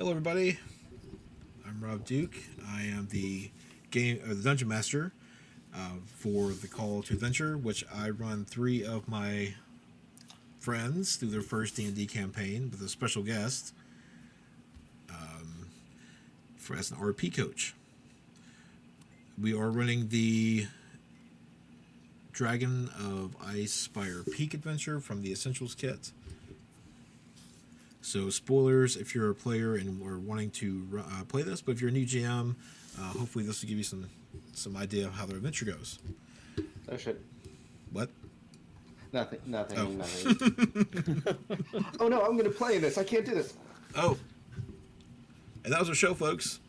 Hello, everybody. I'm Rob Duke. I am the dungeon master for the Call to Adventure, which I run three of my friends through their first D&D campaign with a special guest for as an RP coach. We are running the Dragon of Ice Spire Peak adventure from the Essentials kit. So spoilers if you're a player and are wanting to play this, but if you're a new GM, hopefully this will give you some idea of how their adventure goes. Oh shit. What? Nothing. Oh. Oh no, I'm gonna play this. I can't do this. Oh. And that was our show, folks.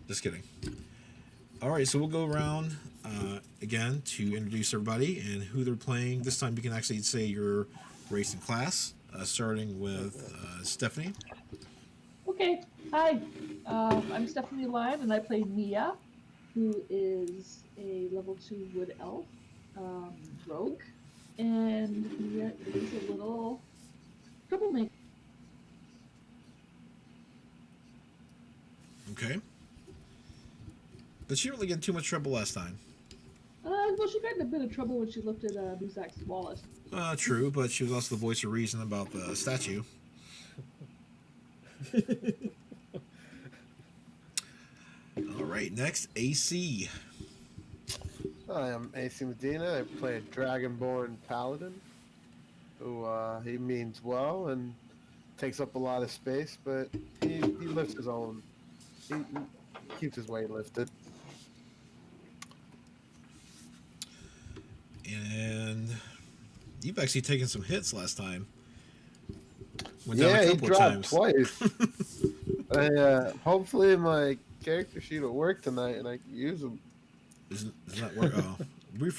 Just kidding. All right, so we'll go around again to introduce everybody and who they're playing. This time you can actually say your race and class, starting with Stephanie. Okay, hi. I'm Stephanie Lyon, and I play Mia, who is a level 2 wood elf rogue, and Mia is a little troublemaker. Okay. But she didn't really get in too much trouble last time. Well, she got in a bit of trouble when she lifted Muzak's wallet. True, but she was also the voice of reason about the statue. All right, next, AC. Hi, I'm AC Medina. I play a Dragonborn Paladin who he means well and takes up a lot of space, but he lifts his own. He keeps his weight lifted. And you've actually taken some hits last time. Went Yeah, down a he couple of dropped times. twice. Hopefully my character sheet will work tonight and I can use them. Does not work? Oh,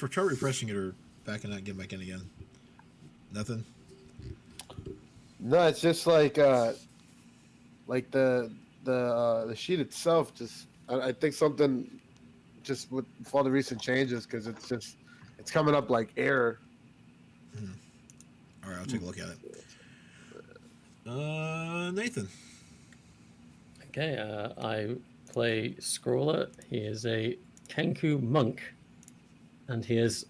try refreshing it or backing out, get back in again. Nothing. No, it's just like the sheet itself. Just I think something just with all the recent changes because it's coming up like error. All right, I'll take a look at it. Nathan. Okay, I play Scrawler. He is a Kenku monk, and he has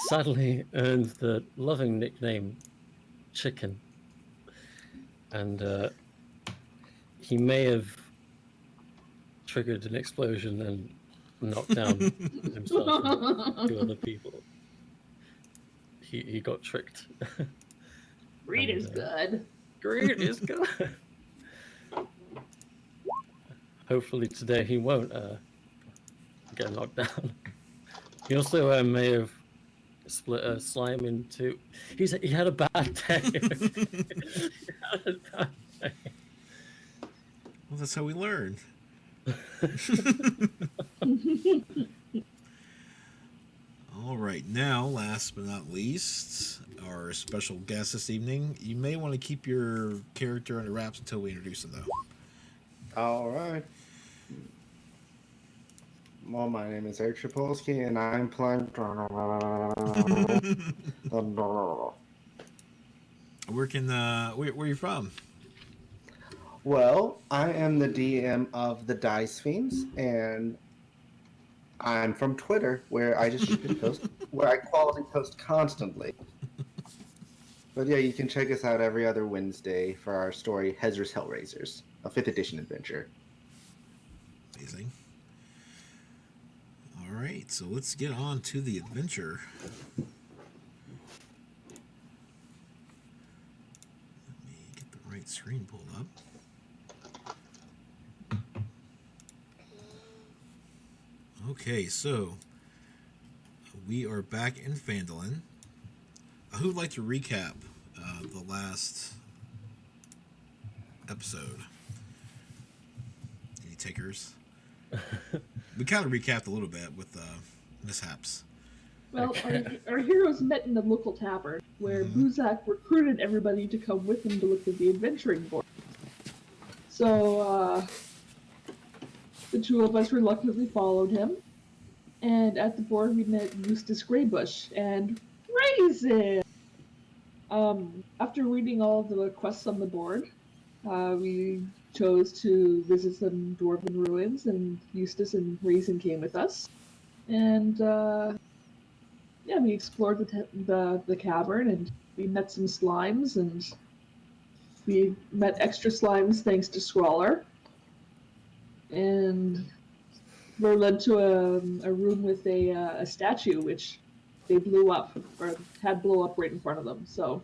sadly earned the loving nickname Chicken. And he may have triggered an explosion and knocked down himself and two other people. He got tricked. Greed is good. Greed is good. Hopefully today he won't get knocked down. He also may have split a slime into. He had a bad day. Well, that's how we learn. All right, now, last but not least, our special guest this evening. You may want to keep your character under wraps until we introduce him, though. All right. Well, my name is Eric Shapolsky, and I'm playing. Where are you from? Well, I am the DM of the Dice Fiends, and I'm from Twitter, where I just post, where I quality post constantly. But yeah, you can check us out every other Wednesday for our story, Hezra's Hellraisers, a 5th edition adventure. Amazing. All right, so let's get on to the adventure. Let me get the right screen pulled up. Okay, so we are back in Phandalin. Who would like to recap the last episode? Any takers? We kind of recapped a little bit with mishaps. Well, our heroes met in the local tavern, where Muzak recruited everybody to come with him to look at the adventuring board. So, the two of us reluctantly followed him, and at the board we met Eustace Greybush and Raisin! After reading all of the quests on the board, We chose to visit some dwarven ruins, and Eustace and Reason came with us. And yeah, we explored the cavern, and we met some slimes, and we met extra slimes thanks to Scrawler. And we're led to a room with a statue, which they blew up, or had blow up right in front of them. So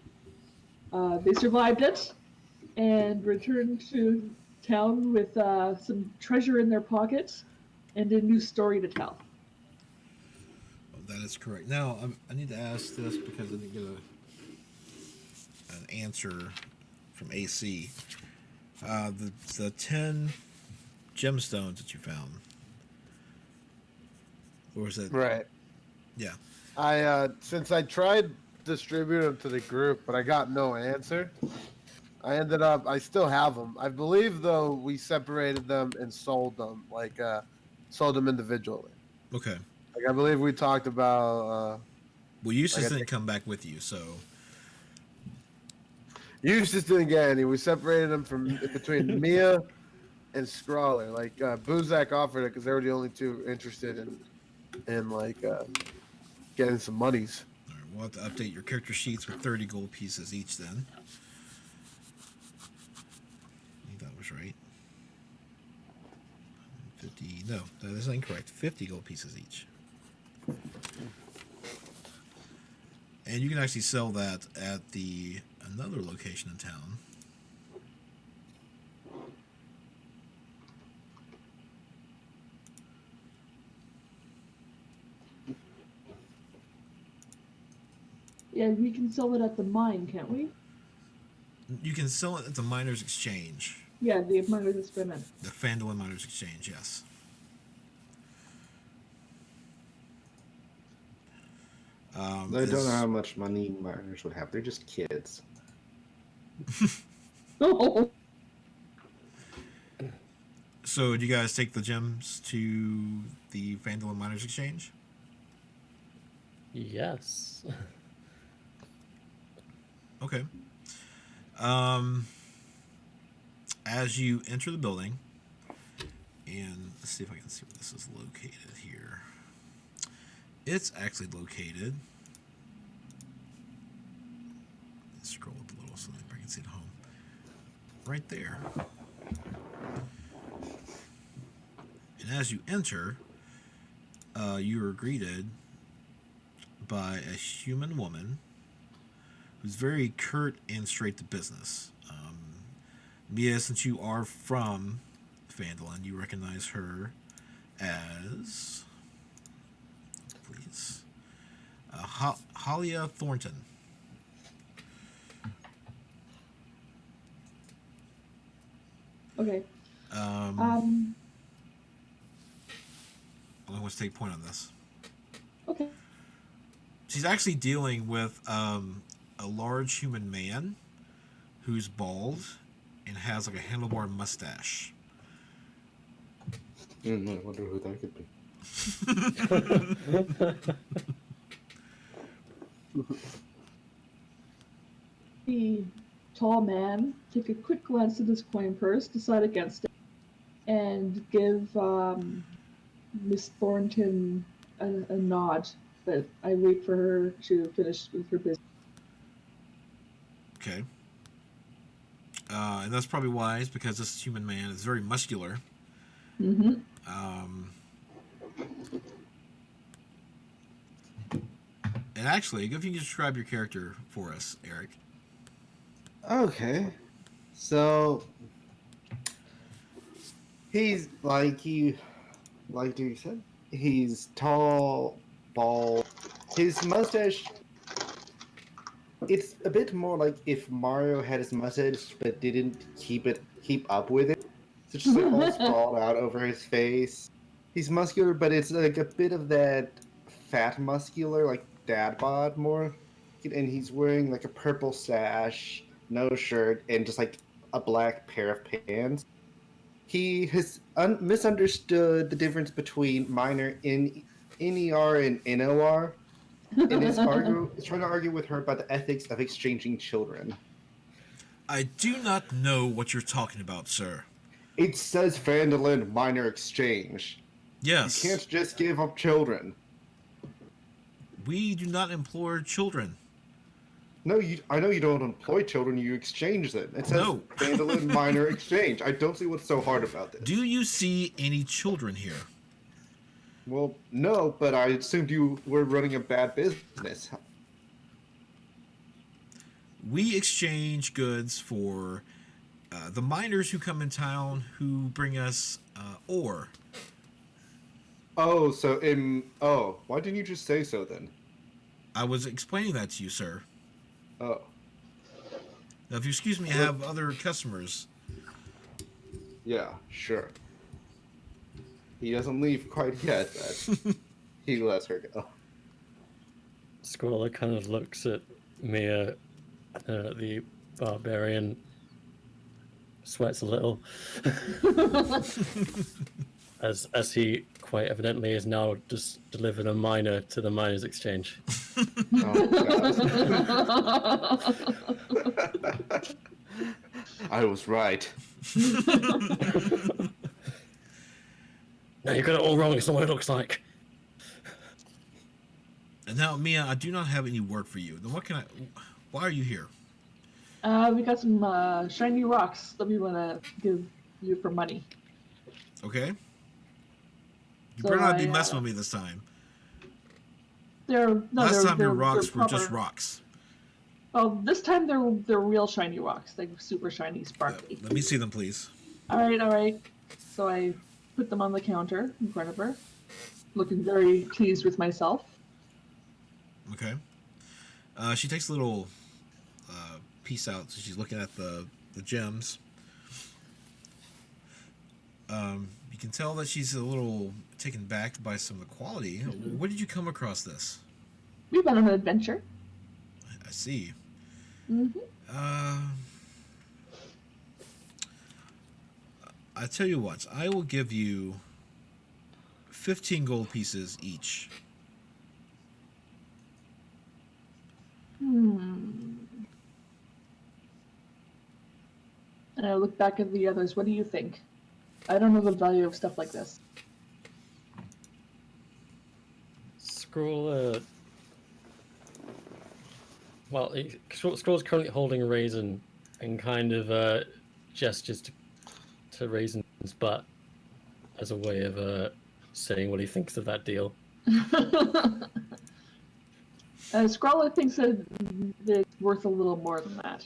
they survived it and returned to town with some treasure in their pockets and a new story to tell. Oh, that is correct. Now, I need to ask this because I didn't get an answer from AC. The 10 gemstones that you found. Or was it? Right. Yeah. I since I tried distributing them to the group, but I got no answer. I still have them. I believe though we separated them and sold them, sold them individually. Okay. Like I believe we talked about. Well, Eustace Like I didn't come back with you, so. Eustace didn't get any. We separated them from between Mia and Scrawler. Buzak offered it because they were the only two interested in getting some monies. All right, we'll have to update your character sheets with 30 gold pieces each then. I think that was right. 50. No, that is incorrect. 50 gold pieces each. And you can actually sell that at another location in town. Yeah, we can sell it at the mine, can't we? You can sell it at the Miners Exchange. Yeah, the miners experiment. The Fandolin Miners Exchange, yes. I don't know how much money miners would have. They're just kids. Oh, So, do you guys take the gems to the Fandolin Miners Exchange? Yes. Okay. As you enter the building, and let's see if I can see where this is located here. It's actually located. Let's scroll up a little so that I can see it home. Right there. And as you enter, you are greeted by a human woman who's very curt and straight to business. Mia, since you are from Fandolin, you recognize her as, please, Halia Thornton. okay. I'm going to take point on this. Okay. She's actually dealing with a large human man who's bald and has like a handlebar mustache. I wonder who that could be. The tall man take a quick glance at his coin purse, decide against it, and give Miss Thornton a nod. But I wait for her to finish with her business. Okay. And that's probably wise because this human man is very muscular. Mm-hmm. And actually, if you can describe your character for us, Eric. Okay. So he's like you said. He's tall, bald. His mustache, it's a bit more like if Mario had his mustache but didn't keep up with it. So it's just like all sprawled out over his face. He's muscular, but it's like a bit of that fat muscular, like dad bod more. And he's wearing like a purple sash, no shirt, and just like a black pair of pants. He has misunderstood the difference between minor in NER and NOR, and is trying to argue with her about the ethics of exchanging children. I do not know what you're talking about, sir. It says Vandalin Minor Exchange. Yes. You can't just give up children. We do not employ children. No, I know you don't employ children, you exchange them. It says No. Vandalin Minor Exchange. I don't see what's so hard about this. Do you see any children here? Well, no, but I assumed you were running a bad business. We exchange goods for the miners who come in town who bring us ore. Oh, why didn't you just say so then? I was explaining that to you, sir. Oh, Now, if you excuse me, I have other customers. yeah, sure. He doesn't leave quite yet, but he lets her go. Squirrel kind of looks at Mia, the barbarian, sweats a little, as he quite evidently is now just delivered a miner to the miners' exchange. Oh, God. I was right. No, you got it all wrong. It's not what it looks like. And now, Mia, I do not have any work for you. Then what can I? Why are you here? We got some shiny rocks that we want to give you for money. Okay. You So better not be I, messing with me this time. Last time your rocks were just proper. rocks. Well, this time they're real shiny rocks, like super shiny, sparkly. Let me see them, please. All right. So I put them on the counter in front of her, looking very pleased with myself. Okay. She takes a little piece out, so she's looking at the gems. You can tell that she's a little taken back by some of the quality. Where did you come across this? We went on an adventure. I see. Mm-hmm. I tell you what, I will give you 15 gold pieces each. And I look back at the others. What do you think? I don't know the value of stuff like this. Scroll. Well, Scroll's currently holding a raisin and kind of gestures to Raisin's butt as a way of saying what he thinks of that deal. Scrawler thinks that it's worth a little more than that.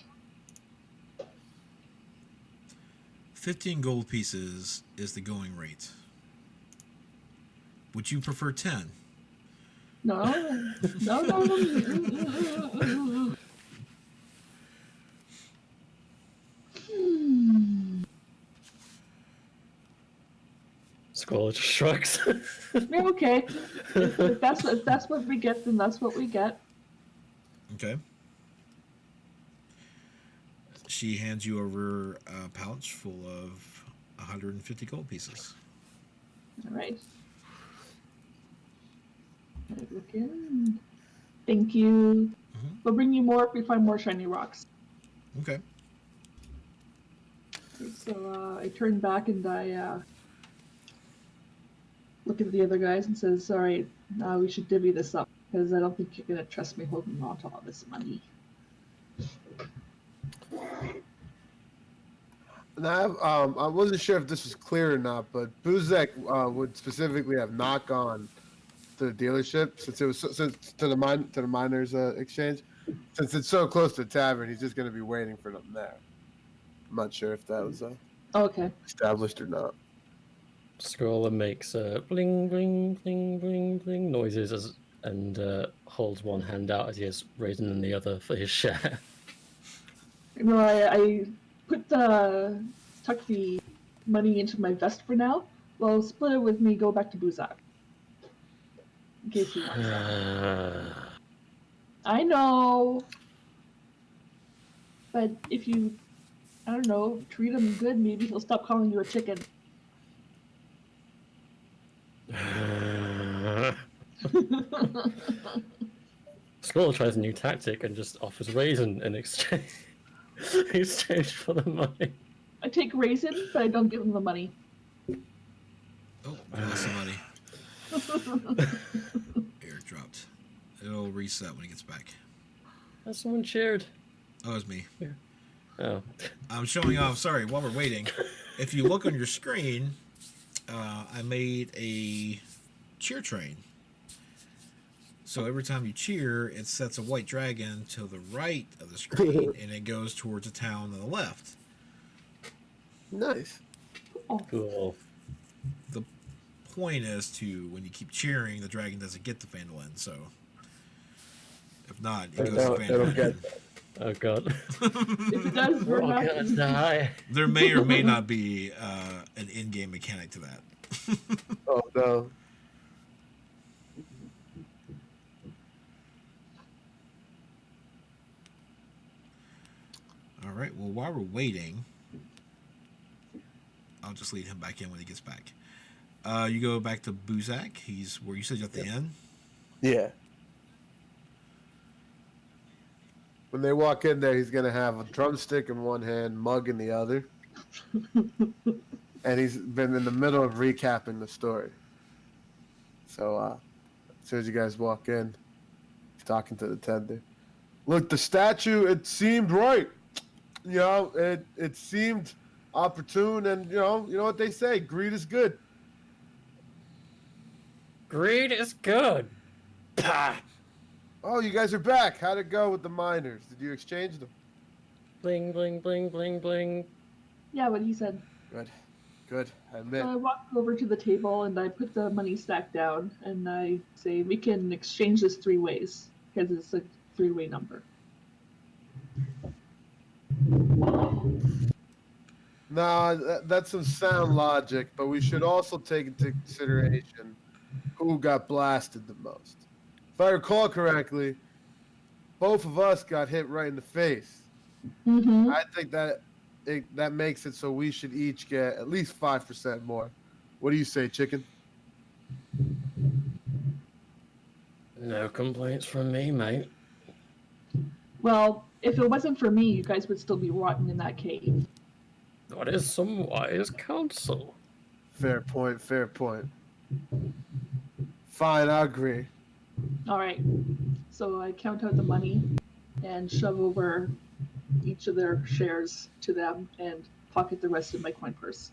15 gold pieces is the going rate. Would you prefer 10? No. Scroll just shrugs. Yeah, okay. If that's what we get, then that's what we get. Okay. She hands you over a pouch full of 150 gold pieces. All right. I look in. Thank you. Mhm. We'll bring you more if we find more shiny rocks. Okay. So I turn back and I look at the other guys and says, "All right, we should divvy this up because I don't think you're gonna trust me holding on to all this money." Now, I wasn't sure if this was clear or not, but Buzek would specifically have not gone to the dealership since it was to the miners exchange. Since it's so close to the tavern, he's just going to be waiting for them there. I'm not sure if that was Okay. established or not. Scroller makes bling, bling, bling, bling, bling noises and holds one hand out as he has Raisin in the other for his share. No, I tuck the money into my vest for now. Well, split it with me. Go back to Buzak. In case he wants that. I know. But if you, I don't know, treat him good, maybe he'll stop calling you a chicken. Scroll tries a new tactic and just offers Raisin in exchange. exchange for the money. I take Raisin, but I don't give him the money. Oh, we lost some money. Eric dropped. It'll reset when he gets back. Has someone cheered? Oh, it's me. Oh. I'm showing off. Sorry, while we're waiting, if you look on your screen, I made a cheer train. So every time you cheer, it sets a white dragon to the right of the screen, and it goes towards a town on the left. Nice. Cool. The point is to, when you keep cheering, the dragon doesn't get the Phandalin. So if not, it goes to It'll Phandalin. get Oh god. If it does, we're We're all not. gonna die. There may or may not be an in-game mechanic to that. Oh no. All right. Well, while we're waiting, I'll just lead him back in when he gets back. You go back to Buzak. He's where you said you're at the inn. Yeah. When they walk in there, he's gonna have a drumstick in one hand, mug in the other, and he's been in the middle of recapping the story. So as soon as you guys walk in, he's talking to the tender. Look, the statue, it seemed right. You know, it seemed opportune, and you know what they say, greed is good. Greed is good. Pah! Oh, you guys are back. How'd it go with the miners? Did you exchange them? Bling, bling, bling, bling, bling. Yeah, what he said. Good. I admit. So I walk over to the table and I put the money stack down and I say we can exchange this 3 ways because it's a 3-way number. No, that's some sound logic, but we should also take into consideration who got blasted the most. If I recall correctly, both of us got hit right in the face. Mm-hmm. I think that makes it so we should each get at least 5% more. What do you say, chicken? No complaints from me, mate. Well, if it wasn't for me, you guys would still be rotting in that cave. That is some wise counsel. Fair point. Fine, I agree. All right. So I count out the money and shove over each of their shares to them and pocket the rest of my coin purse.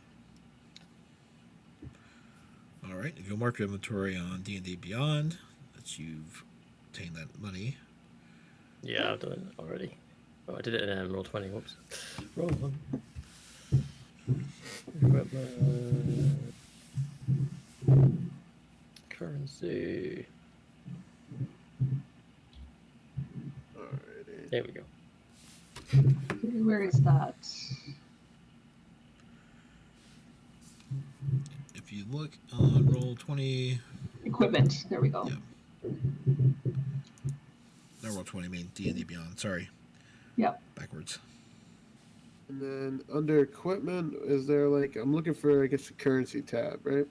All right. If you'll mark your inventory on D&D Beyond, that you've obtained that money. Yeah, I've done it already. Oh, I did it in roll 20. Whoops. Roll 1. Equipment. Currency. Alrighty. There we go. Okay, where is that? If you look on roll 20, Equipment. There we go. Yeah. not roll 20, I mean D&D Beyond. Sorry. Yep. Backwards. And then under equipment, is there like I'm looking for I guess the currency tab, right?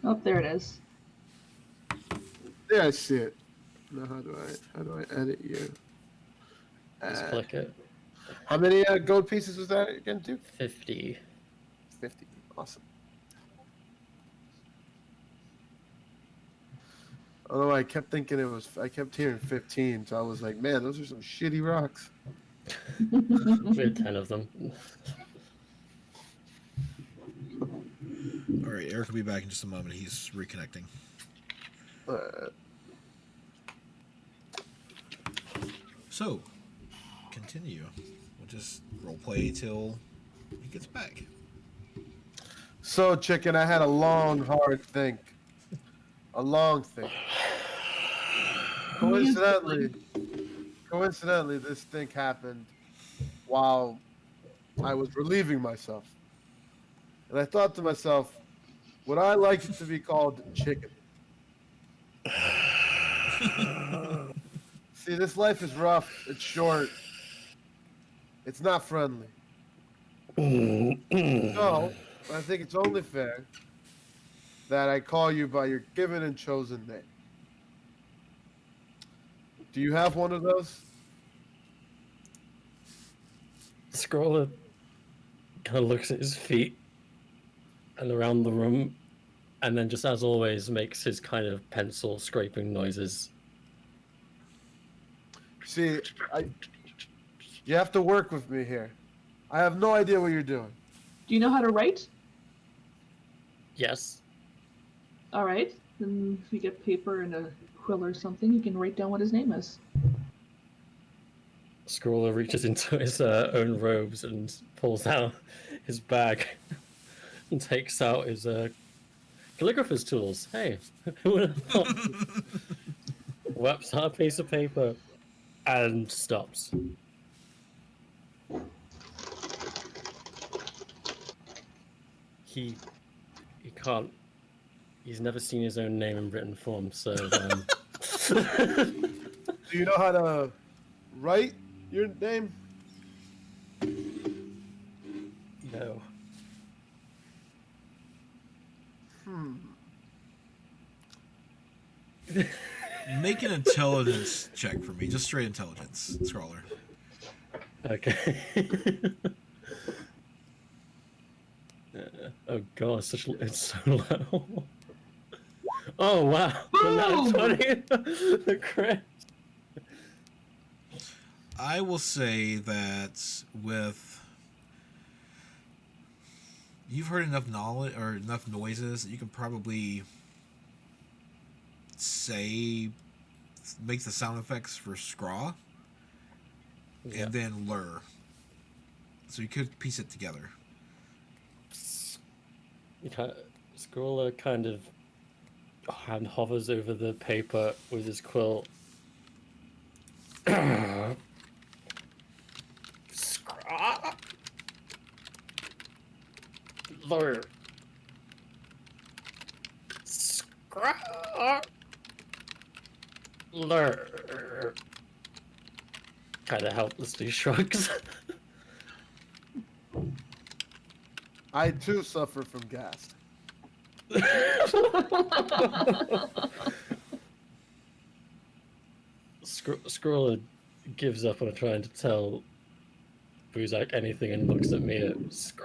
Oh, there it is. Yeah, I see it. Now how do I edit you? Just click it. How many gold pieces was that again, Duke? 50. 50. Awesome. Although I kept thinking I kept hearing 15, so I was like, man, those are some shitty rocks. We had 10 of them. All right. Eric will be back in just a moment. He's reconnecting. So, continue. We'll just roleplay till he gets back. So, chicken, I had a long, hard think. A long think. Coincidentally, this thing happened while I was relieving myself. And I thought to myself, would I like it to be called chicken? See, this life is rough. It's short. It's not friendly. So, I think it's only fair that I call you by your given and chosen name. Do you have one of those? Scroller kind of looks at his feet and around the room, and then just as always makes his kind of pencil scraping noises. See, you have to work with me here. I have no idea what you're doing. Do you know how to write? Yes. All right. Then if you get paper and a quill or something, you can write down what his name is. Scroller reaches into his own robes and pulls out his bag and takes out his calligrapher's tools. Hey, who would have thought? Whaps out a piece of paper and stops. He can't. He's never seen his own name in written form, so. Do you know how to write your name? No. Make an intelligence check for me. Just straight intelligence, Scrawler. Okay. Oh god, it's so low. Oh wow! Boom! 20, the crit. I will say that with you've heard enough knowledge or enough noises that you can probably make the sound effects for Scraw Yeah. and then lure. So you could piece it together. Scroller kind of hand hovers over the paper with his quill. Lure. Lure. Kind of helplessly shrugs. I too suffer from gas. Scroller gives up on trying to tell Buzak anything and looks at me at Scroller.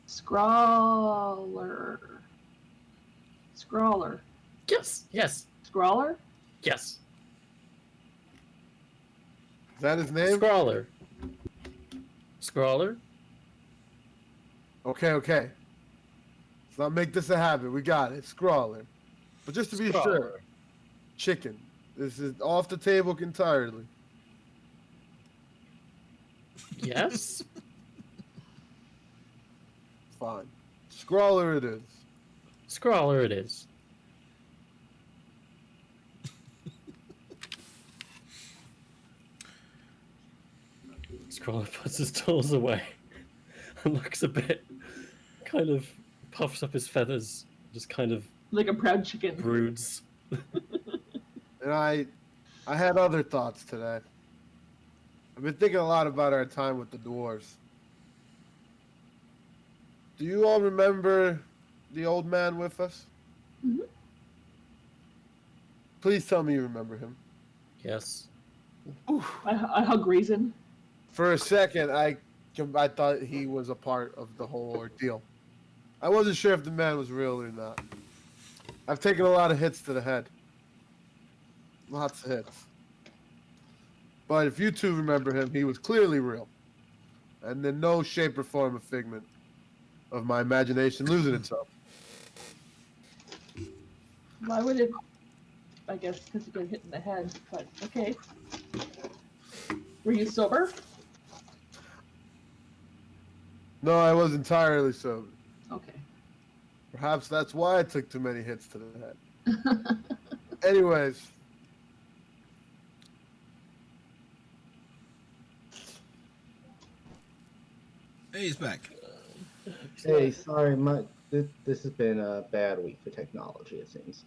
Scrawler. Scrawler. Yes, Scrawler? yes. Is that his name? Scrawler. Okay. Let's not make this a habit. We got it. Scrawler. But just to be sure, chicken. This is off the table entirely. Yes. Fine. Scrawler it is. Scrawler it is. Scrawler puts his tools away and looks a bit, kind of puffs up his feathers, just kind of Like a proud chicken. broods. And I had other thoughts today. I've been thinking a lot about our time with the dwarves. Do you all remember the old man with us? Mhm. Please tell me you remember him. Yes. I hug Raisin. For a second, I thought he was a part of the whole ordeal. I wasn't sure if the man was real or not. I've taken a lot of hits to the head. Lots of hits. But if you two remember him, he was clearly real. And in no shape or form a figment of my imagination losing itself. Why would it? I guess because you got hit in the head, but okay. Were you sober? No, I was entirely sober. Okay. Perhaps that's why I took too many hits to the head. Anyways. Hey, he's back. Hey, sorry, this has been a bad week for technology, it seems.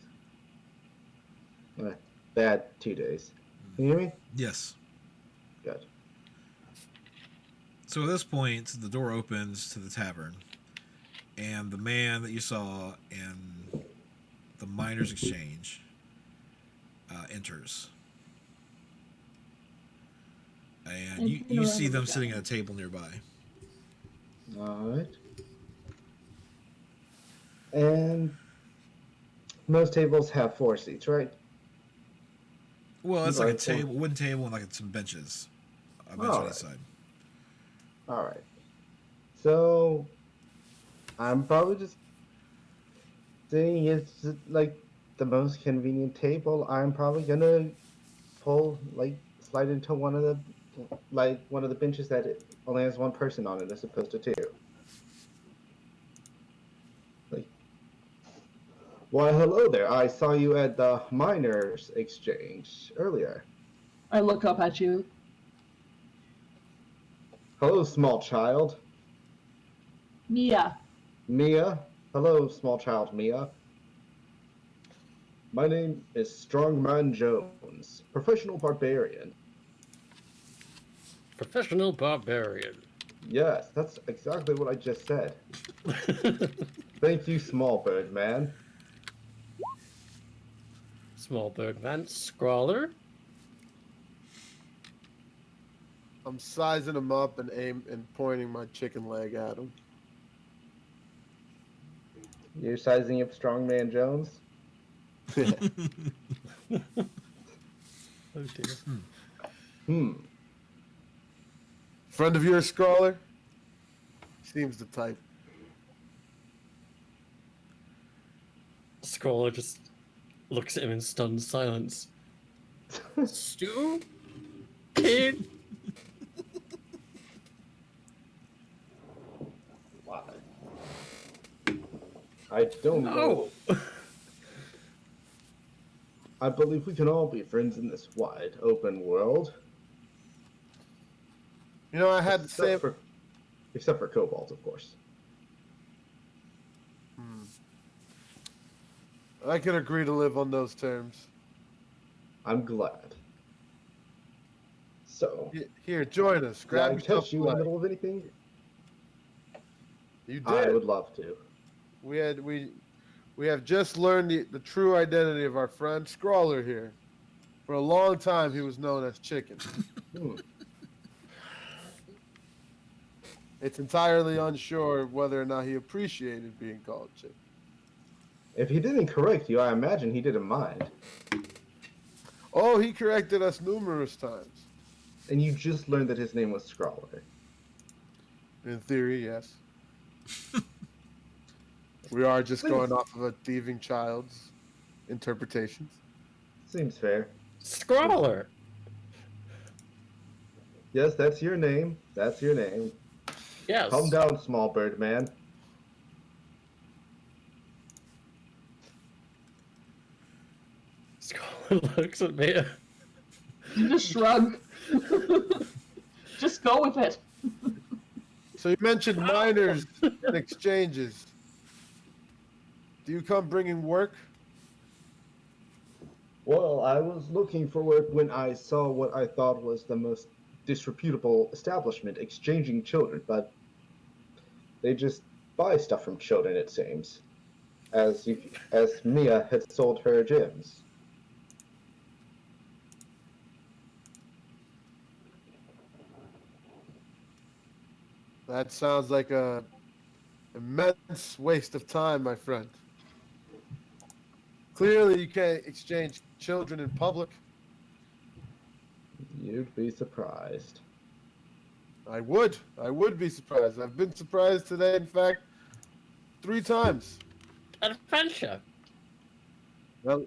Bad 2 days. Can you hear me? Yes. Good. So at this point, the door opens to the tavern, and the man that you saw in the miners' exchange enters. And And you you know, see I them look sitting at at a table nearby. Alright. And most tables have 4 seats, right? Well, it's like a Like four. table, wooden table, and like some benches. A bench on each Alright. side. Alright. So I'm probably just saying it's like the most convenient table. I'm probably gonna slide into one of the benches that only has one person on it as opposed to two. Like, why, hello there. I saw you at the miners exchange earlier. I look up at you. Hello, small child. Mia. Mia. Hello, small child Mia. My name is Strongman Jones, professional barbarian. Professional barbarian. Yes, that's exactly what I just said. Thank you, small bird man. Small bird man. Scrawler. I'm sizing him up and pointing my chicken leg at him. You're sizing up Strongman Jones? Oh dear. Hmm. Friend of yours, Scrawler? Seems the type. Scrawler just looks at him in stunned silence. Stu? Kid? Why? I don't know. No! I believe we can all be friends in this wide, open world. You know, I had the same. Except for Cobalt, of course. I can agree to live on those terms. I'm glad. So, Here, join us. did Grab I yourself catch you in a the leg. middle of anything? You I did. would love to. We have just learned the true identity of our friend Scrawler here. For a long time, he was known as Chicken. Hmm. It's entirely unsure whether or not he appreciated being called Chicken. If he didn't correct you, I imagine he didn't mind. Oh, he corrected us numerous times. And you just learned that his name was Scrawler. In theory, yes. We are just going off of a thieving child's interpretations. Seems fair. Scrawler! Yes, that's your name. That's your name. Yes. Calm down, small bird man. Scrawler looks at me. You just shrug. Just go with it. So you mentioned miners and exchanges. Do you come bringing work? Well, I was looking for work when I saw what I thought was the most disreputable establishment exchanging children, but they just buy stuff from children, it seems. As Mia had sold her gems. That sounds like a immense waste of time, my friend. Clearly, you can't exchange children in public. You'd be surprised. I would be surprised. I've been surprised today, in fact, 3 times. Adventure! Well,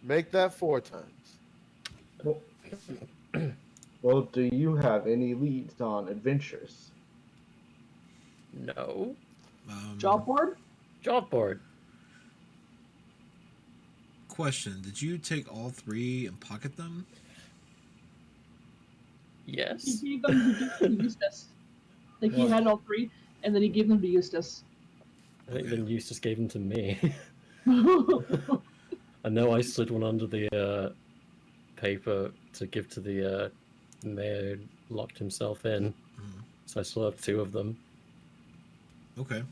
make that 4 times. Well, well, do you have any leads on adventures? No. Job board? Job board. Question: did you take all 3 and pocket them? Yes. He gave them to Eustace. Like he What? had all 3, and then he gave them to Eustace. I think Okay. then Eustace gave them to me. Oh, I know I slid one under the paper to give to the mayor who locked himself in. Mhm. So I still have 2 of them. Okay.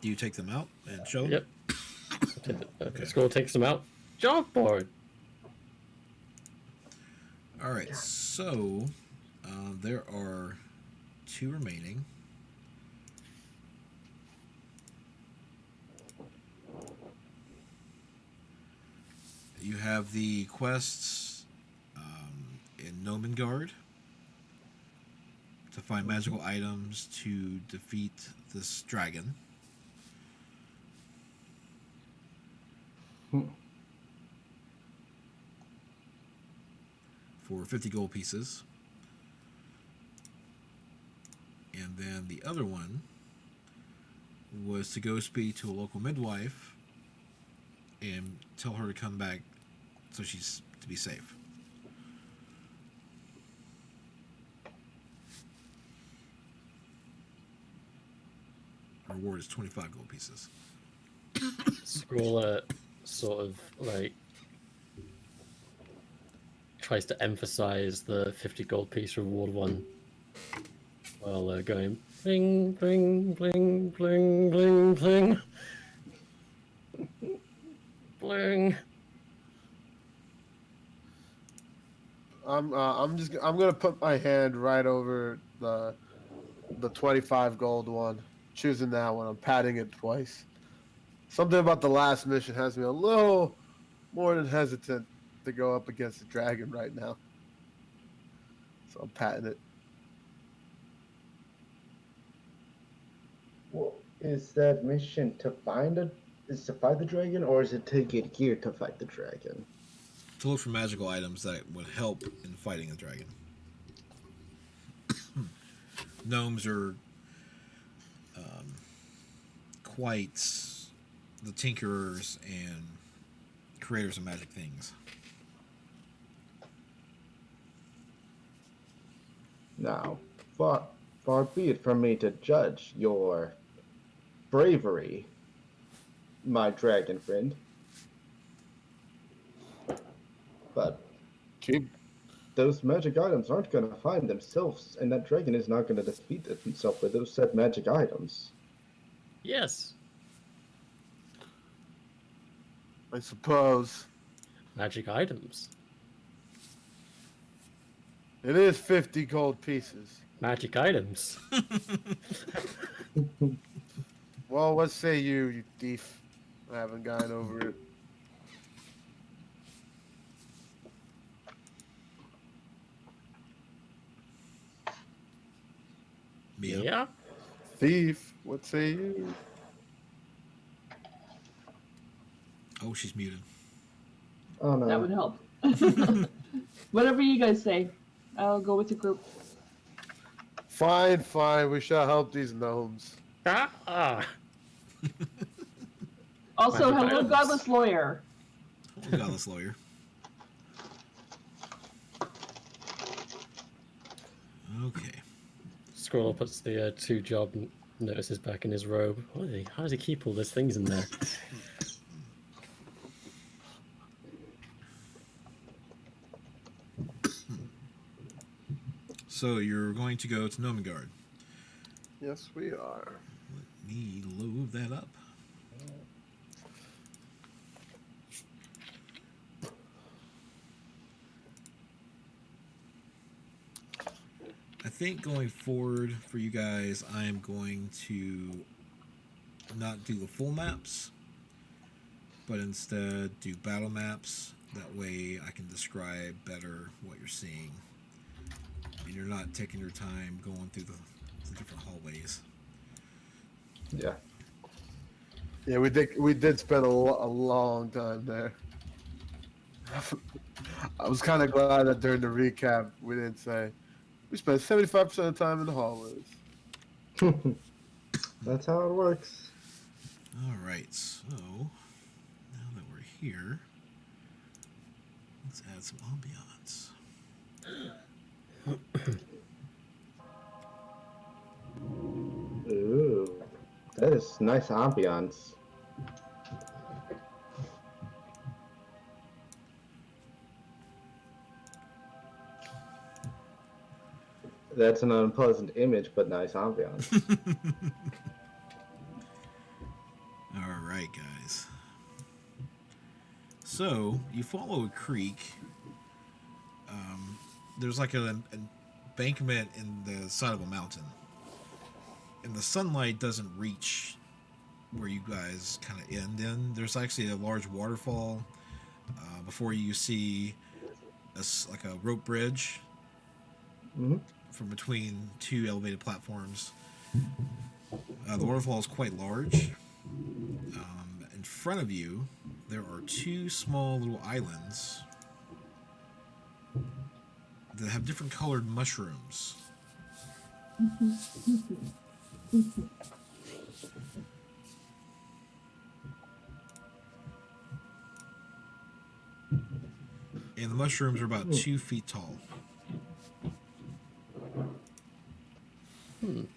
Do you take them out and show them? Yep. Okay. Scroll takes them out. Job board! All right, so there are 2 remaining. You have the quests in Nomengard to find magical items to defeat this dragon. For 50 gold pieces. And then the other one was to go speak to a local midwife and tell her to come back so she's to be safe. Reward is 25 gold pieces. Scrawler sort of like tries to emphasize the 50 gold piece reward one while going bling bling bling bling bling bling bling. I'm gonna put my hand right over the 25 gold one, choosing that one. I'm patting it twice. Something about the last mission has me a little more than hesitant to go up against the dragon right now. So I'm patting it. Well, is that mission to find the dragon, or is it to get gear to fight the dragon? To look for magical items that would help in fighting the dragon. Gnomes are quite the tinkerers and creators of magic things. Now, far be it from me to judge your bravery, my dragon friend. But Keep those magic items aren't going to find themselves, and that dragon is not going to defeat himself with those said magic items. Yes, I suppose magic items. it is 50 gold pieces. Magic items. Well, what say you thief? I haven't gone over it. Mia. Yeah. Thief, what say you? Oh, she's muted. Oh no. That would help. Whatever you guys say. I'll go with the group. Fine, fine. We shall help these gnomes. Ah. Also, Magic hello, items. godless lawyer. Godless lawyer. Okay. Scrawler puts the 2 job notices back in his robe. How does he keep all those things in there? So you're going to go to Nomengard. Yes, we are. Let me load that up. I think going forward for you guys, I am going to not do the full maps, but instead do battle maps. That way I can describe better what you're seeing. And you're not taking your time going through the different hallways. Yeah. Yeah, we did spend a long time there. I was kind of glad that during the recap we didn't say we spent 75% of the time in the hallways. That's how it works. All right, so now that we're here, let's add some ambiance. Ooh, that is nice ambiance. That's an unpleasant image, but nice ambiance. All right, guys. So you follow a creek there's like an embankment in the side of a mountain, and the sunlight doesn't reach where you guys kind of end in. There's actually a large waterfall before you see like a rope bridge from between two elevated platforms. The waterfall is quite large. In front of you, there are two small little islands that have different colored mushrooms. And the mushrooms are about 2 feet tall. I'm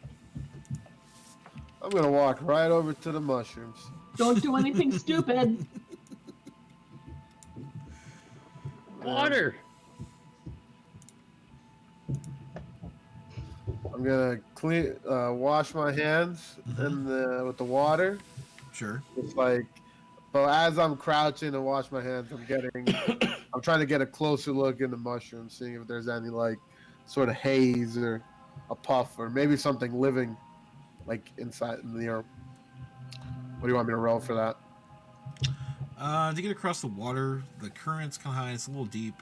gonna walk right over to the mushrooms. Don't do anything stupid. Water. I'm gonna wash my hands with the water. Sure. It's like, but as I'm crouching to wash my hands, I'm trying to get a closer look in the mushrooms, seeing if there's any like sort of haze or a puff or maybe something living, like inside in the air. What do you want me to roll for that? To get across the water, the current's kind of high. It's a little deep,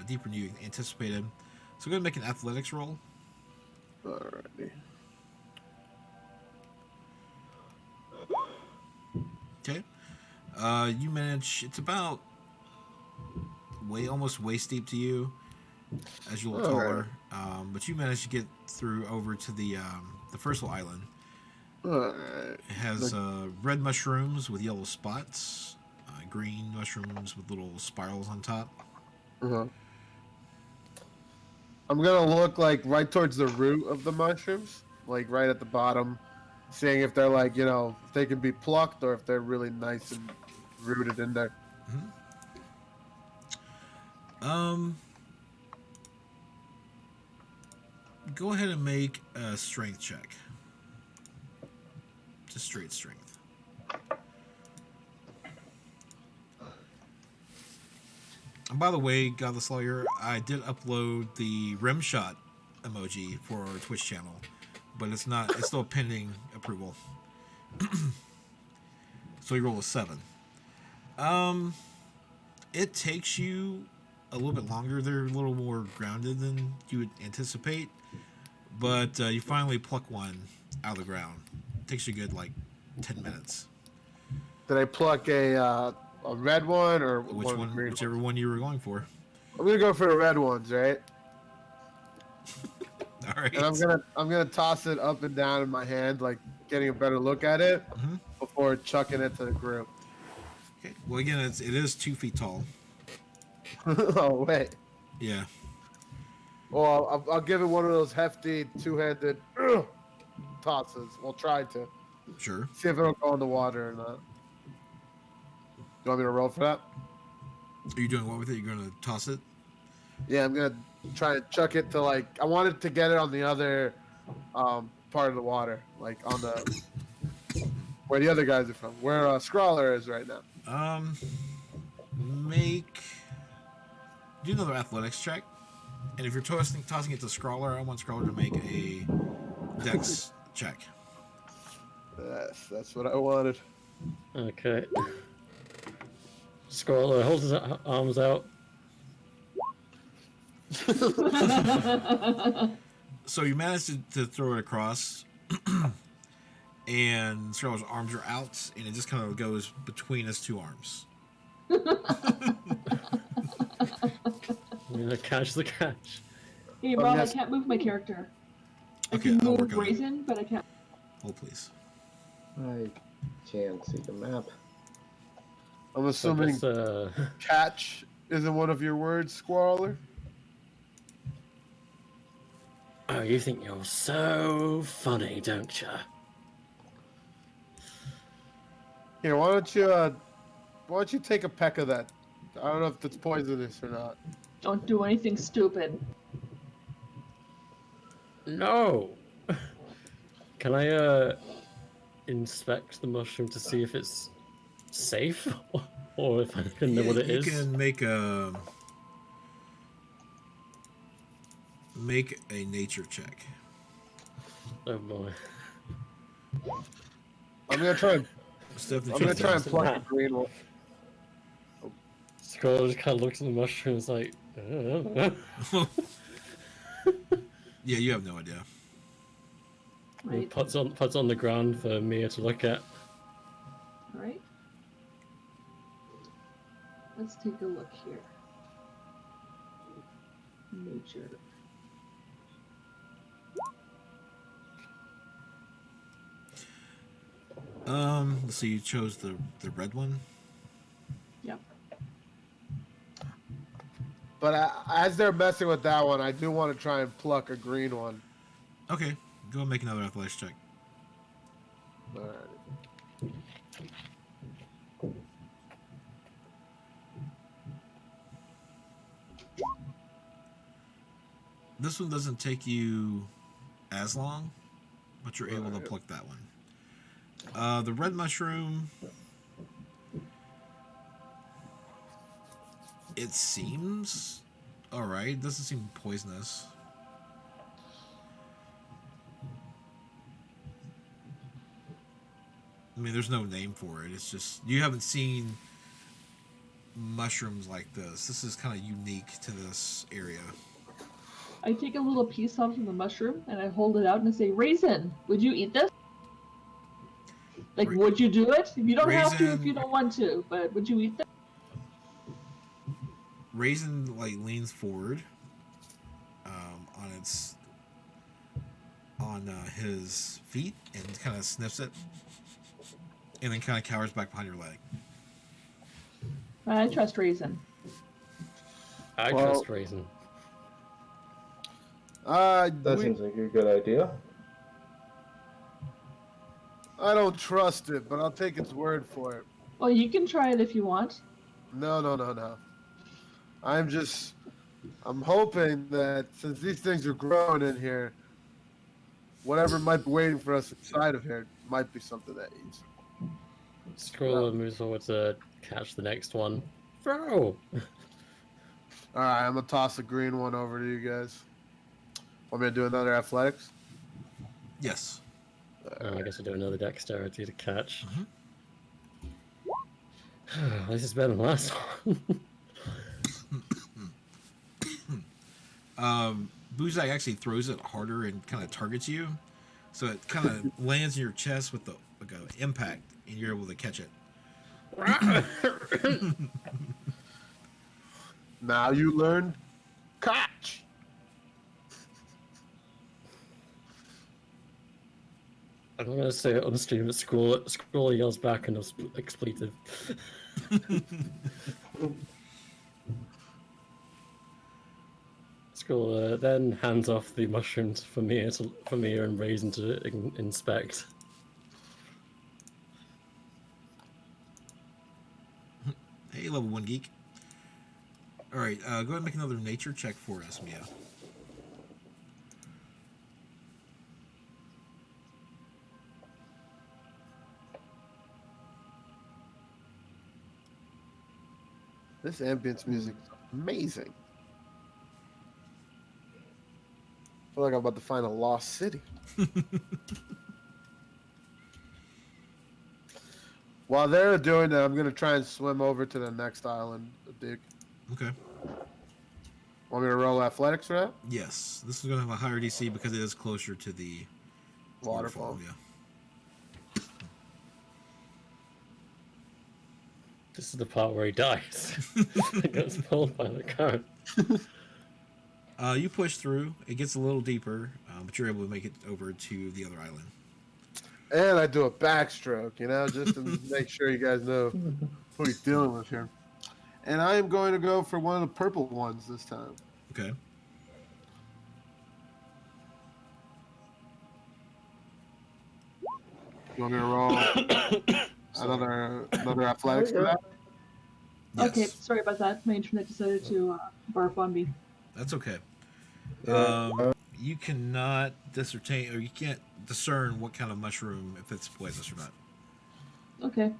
deeper than you anticipated. So go ahead and make an athletics roll. Alrighty. Okay. You manage. It's about almost waist deep to you, as you look taller. But you manage to get through over to the first little island. Alright. It has red mushrooms with yellow spots, green mushrooms with little spirals on top. I'm gonna look like right towards the root of the mushrooms, like right at the bottom, seeing if they're like, if they can be plucked or if they're really nice and rooted in there. Go ahead and make a strength check. Just straight strength. And by the way, Godless Lawyer, I did upload the rim shot emoji for our Twitch channel, but it's still pending approval. So you roll a 7. It takes you a little bit longer. They're a little more grounded than you would anticipate, but you finally pluck one out of the ground. It takes you a good 10 minutes. Did I pluck a red one or Whichever one you were going for. I'm gonna go for the red ones, right? All right. And I'm gonna toss it up and down in my hand, like getting a better look at it before chucking it to the group. Okay. Well, again, it is 2 feet tall. Oh wait. Yeah. Well, I'll give it one of those hefty two-handed tosses. We'll try to Sure. see if it'll go in the water or not. You want me to roll for that? Are you doing what with it? You're going to toss it? Yeah, I'm gonna try and chuck it to I wanted to get it on the other part of the water, like on the where the other guys are from, where Scrawler is right now. Do another athletics check, and if you're tossing it to Scrawler, I want Scrawler to make a dex check. Yes, that's what I wanted. Okay. Scroller holds his arms out. So you managed to throw it across, and Scrawler's arms are out, and it just kind of goes between his two arms. I'm gonna catch the catch. Hey, Rob, I can't move my character. I Okay, can I'll work move on it. Raisin, but I can't. Hold, please. I can't see the map. I'm assuming catch isn't one of your words, Squaller. Oh, you think you're so funny, don't you? Here, why don't you take a peck of that? I don't know if it's poisonous or not. Don't do anything stupid. No. Can I inspect the mushroom to see if it's safe, or if I can know what it is? You can make a. Make a nature check. Oh boy. I'm gonna try and It's definitely I'm gonna check try and down. pluck a green one. Scroll just kind of looks at the mushrooms like, Yeah, you have no idea. and Right. puts on the ground for Mia to look at. All right. Let's take a look here. Nature. Let's see. You chose the red one. Yep. But as they're messing with that one, I do want to try and pluck a green one. Okay, go and make another athletics check. Alright. This one doesn't take you as long, but you're able to Right. pluck that one. The red mushroom. It seems alright. Doesn't seem poisonous. I mean, there's no name for it. It's just you haven't seen mushrooms like this. This is kind of unique to this area. I take a little piece off of the mushroom and I hold it out and I say, "Raisin, would you eat this? Like, Ra- would you do it? You don't have to if Raisin- you don't want to, but would you eat this?" Raisin like leans forward, on his feet and kind of sniffs it, and then kind of cowers back behind your leg. I trust Raisin. I Well- trust Raisin. That seems like a good idea. I don't trust it, but I'll take its word for it. Well, you can try it if you want. No. I'm hoping that since these things are growing in here, whatever might be waiting for us inside of here might be something that eats. Scroll moves forward to catch the next one. Throw! Alright, I'm gonna toss a green one over to you guys. Want me to do another athletics? Yes. I guess I'll do another dexterity to catch. Mm-hmm. This is better than the last one. Buzak actually throws it harder and kind of targets you, so it kind of lands in your chest with the like a impact, and you're able to catch it. Now you learn catch. I'm gonna say it on stream, but Scroll yells back an expletive. Scroll then hands off the mushrooms for Mia and Raisin to inspect. Hey, level 1 geek. All right, go ahead and make another nature check for us, Mia. This ambience music is amazing. I feel like I'm about to find a lost city. While they're doing that, I'm gonna try and swim over to the next island. Dig. Okay. Want me to roll athletics for that? Yes, this is going to have a higher DC because it is closer to the Waterfall. Yeah. This is the part where he dies. He gets pulled by the current. You push through. It gets a little deeper, but you're able to make it over to the other island. And I do a backstroke, just to make sure you guys know who you're dealing with here. And I am going to go for one of the purple ones this time. Okay. You want me to roll another athletics for that? Yes. Okay, sorry about that. My internet decided to barf on me. That's okay. Yeah. You cannot discertain, or you can't discern what kind of mushroom, if it's poisonous or not. Okay.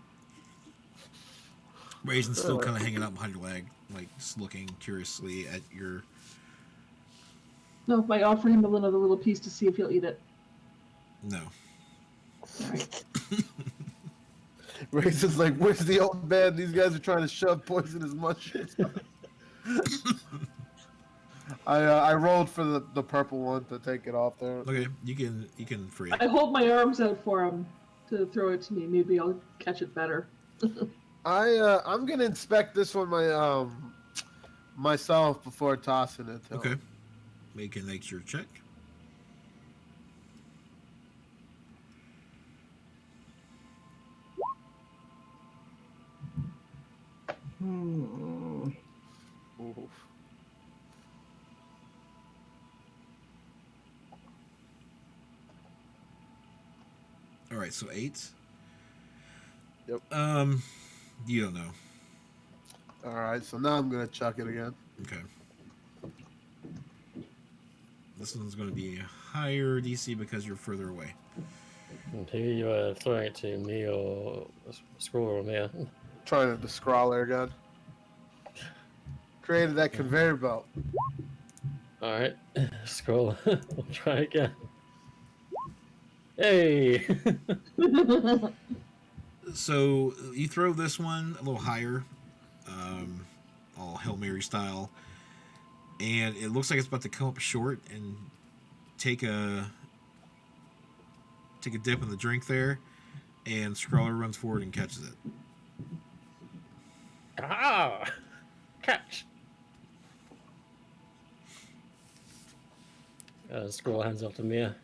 Raisin's still kind of hanging out behind your leg, like just looking curiously at your No, I offer him another little piece to see if he'll eat it. No. All right. Raisin's like, where's the old man? These guys are trying to shove poisonous mushrooms. I rolled for the purple one to take it off there. Okay, you can free it. I hold my arms out for him to throw it to me. Maybe I'll catch it better. I'm gonna inspect this one myself before tossing it. Okay. Make an nature check. Hmm. Ooh. All right, so 8. Yep. You don't know. All right, so now I'm gonna chuck it again. Okay. This one's going to be a higher DC because you're further away. And who you throwing it to, me or Scroll or Mia? Trying to scroll there again. Created that conveyor belt. Alright, Scroll. We'll try again. Hey! So you throw this one a little higher, all Hail Mary style, and it looks like it's about to come up short and take a dip in the drink there, and Scrawler runs forward and catches it. Ah! Catch! Scroll hands off to Mia.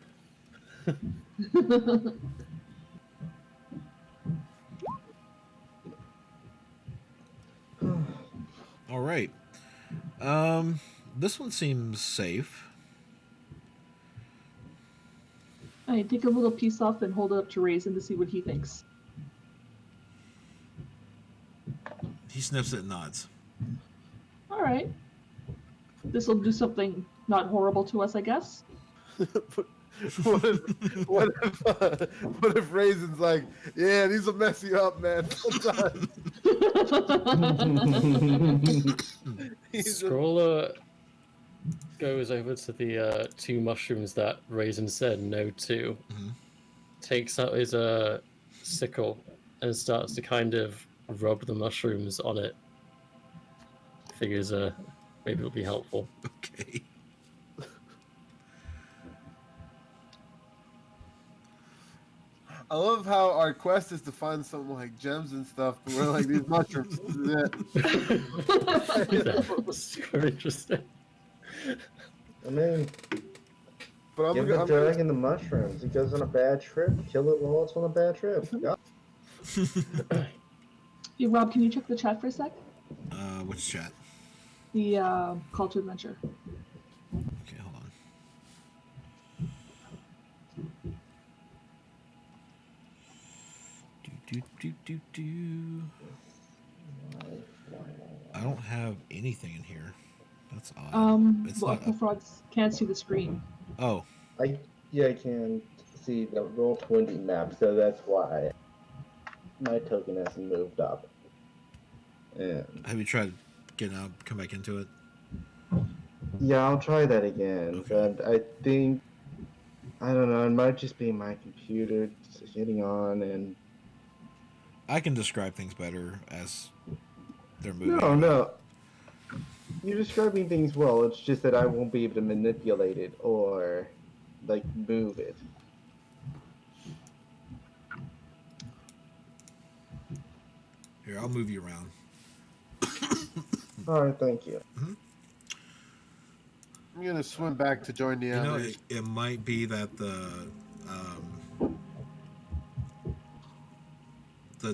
All right. This one seems safe. I take a little piece off and hold it up to Raisin to see what he thinks. He sniffs it and nods. All right. This will do something not horrible to us, I guess. what if Raisin's like, yeah, these will mess you up, man. Sometimes. Scroller goes over to the 2 mushrooms that Raisin said no to, takes out his sickle, and starts to kind of rub the mushrooms on it. Figures maybe it'll be helpful. Okay. I love how our quest is to find some like gems and stuff, but we're like these mushrooms. This is it. That's super interesting. I mean, But I'm give gonna, the dragon the mushrooms. He goes on a bad trip. Kill it while it's on a bad trip. Yeah. Hey, Rob, can you check the chat for a sec? Which chat? The call to adventure. Okay, hold on. Do. I don't have anything in here. That's odd. It's Well, not the up. frogs can't see the screen. Oh, I can see the Roll20 map, so that's why my token hasn't moved up. And have you tried getting out, come back into it? yeah, I'll try that again. Okay. But I think I don't know. It might just be my computer just getting on, and I can describe things better as they're moving. no. You're describing things well. It's just that I won't be able to manipulate it or like move it. Here, I'll move you around. All right, thank you. I'm gonna swim back to join the You know, others. it might be that the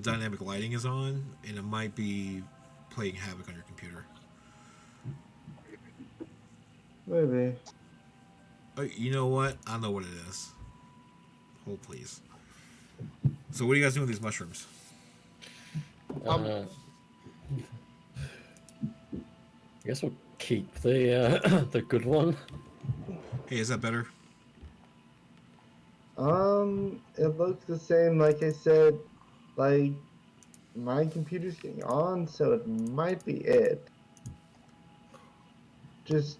dynamic lighting is on, and it might be playing havoc on your computer. Maybe. Oh, you know what? I know what it is. Hold, please. So, what are you guys doing with these mushrooms? I guess we'll keep the the good one. Hey, is that better? It looks the same. Like I said, like my computer's getting on, so it might be it. Just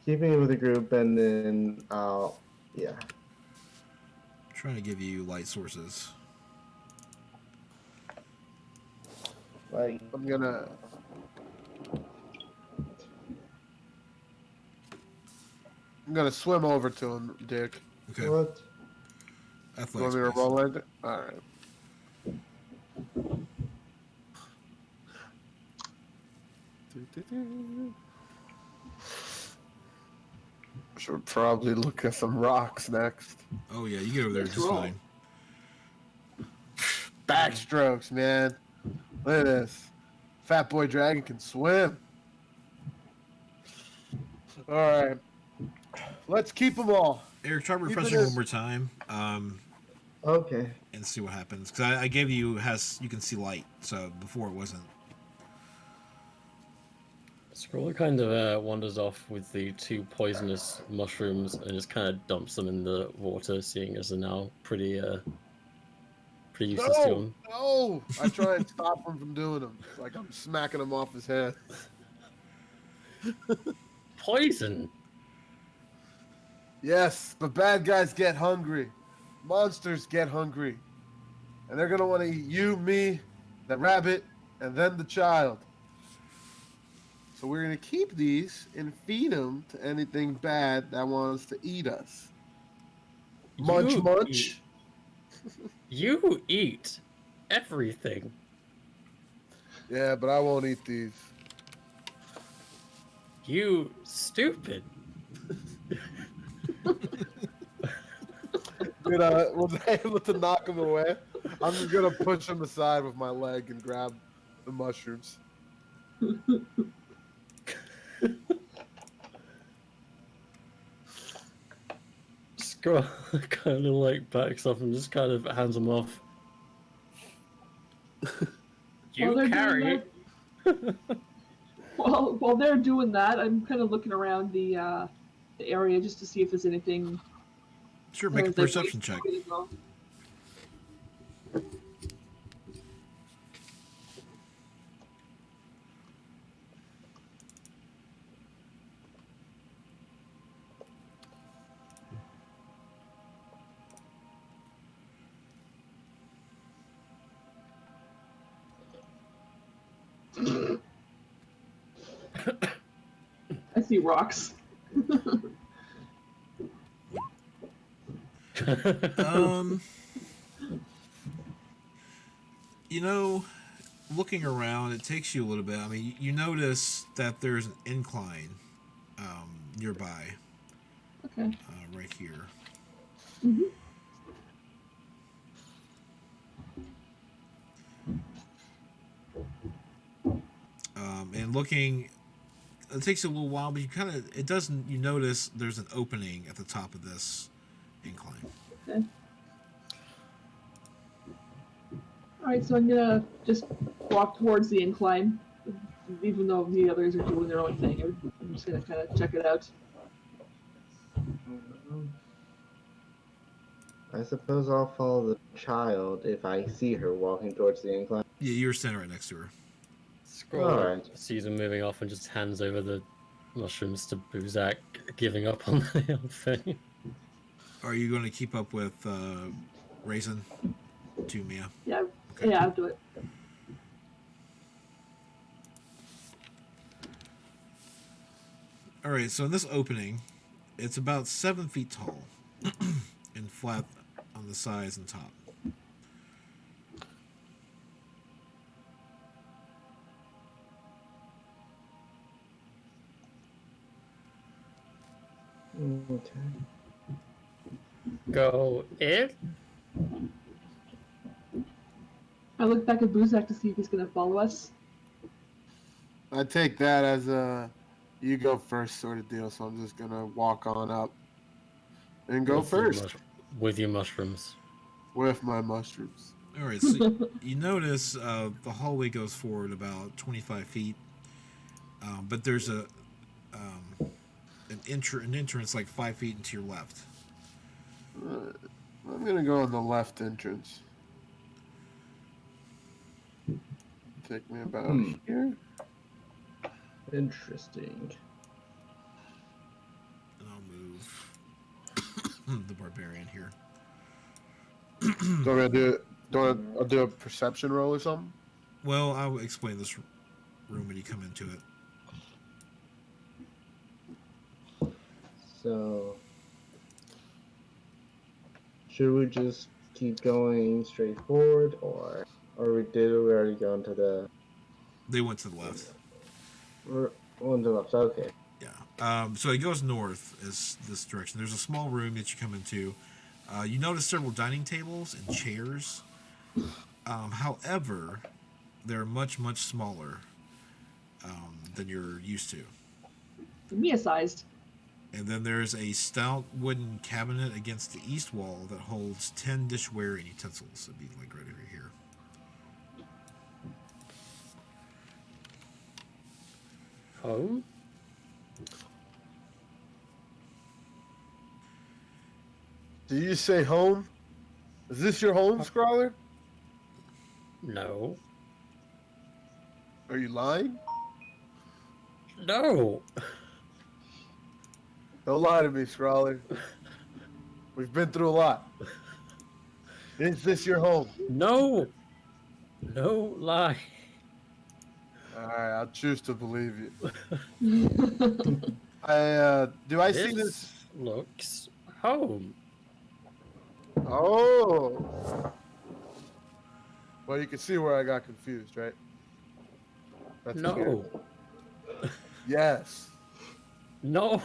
keeping it with the group, and then yeah. Trying to give you light sources. Like, I'm gonna swim over to him, Dick. Okay. what? You Athletics, want me to please. roll it? All right. Should probably look at some rocks next. Oh yeah, you get over there Let's just roll. fine. Backstrokes, man. Look at this. Fat Boy Dragon can swim. All right. Let's keep them all. Eric, try Keep refreshing it one as- more time, Okay. and see what happens. Because I gave you you can see light, so before it wasn't. Scroll kind of wanders off with the 2 poisonous mushrooms and just kind of dumps them in the water, seeing as they're now pretty useless to No, him. no. I try and stop him from doing them. It's like I'm smacking him off his head. Poison! Yes, but bad guys get hungry. Monsters get hungry. And they're going to want to eat you, me, the rabbit, and then the child. So we're going to keep these and feed them to anything bad that wants to eat us. Munch, You munch. You eat everything. Yeah, but I won't eat these. You stupid. Dude, was I able to knock him away? I'm just going to push him aside with my leg and grab the mushrooms. Scroll kind of like backs off and just kind of hands them off. While they're You doing carry. While they're doing that, I'm kind of looking around the area just to see if there's anything. Sure, make a if they perception wait check. for me to go. I see rocks. Um, you know, looking around, it takes you a little bit. I mean, you notice that there's an incline nearby, Okay. right here. Mm-hmm. And looking, it takes you a little while, but you notice there's an opening at the top of this incline. Okay. All right, so I'm gonna just walk towards the incline, even though the others are doing their own thing. I'm just gonna kind of check it out. I suppose I'll follow the child if I see her walking towards the incline. Yeah, you're standing right next to her. Scroll Alright. sees him moving off and just hands over the mushrooms to Buzak, giving up on the whole thing. Are you going to keep up with Raisin to Mia? Yeah, Okay. yeah, I'll do it. All right, so in this opening, it's about 7 feet tall and flat on the sides and top. Okay. Go in. I look back at Buzak to see if he's gonna follow us. I take that as a you go first sort of deal, so I'm just gonna walk on up and go With your first with your mushrooms. with my mushrooms. All right, so you notice the hallway goes forward about 25 feet, but there's an entrance like 5 feet into your left. I'm gonna go on the left entrance. Take me about here. Interesting. the barbarian here. So I'm gonna I'll do a perception roll or something. Well, I'll explain this room when you come into it. So, should we just keep going straight forward, or we already go into the They went to the left. on the left? Okay. Yeah. So it goes north is this direction. There's a small room that you come into. You notice several dining tables and chairs. However, they're much, much smaller than you're used to. Mia sized. And then there's a stout wooden cabinet against the east wall that holds 10 dishware and utensils. It'd be like right over here. Home? Did you say home? Is this your home, Scrawler? No. Are you lying? No. Don't lie to me, Scrawler. We've been through a lot. Is this your home? No. No lie. Alright, I'll choose to believe you. Do I see this? Looks home. Oh. Well, you can see where I got confused, right? That's No. weird. Yes. No.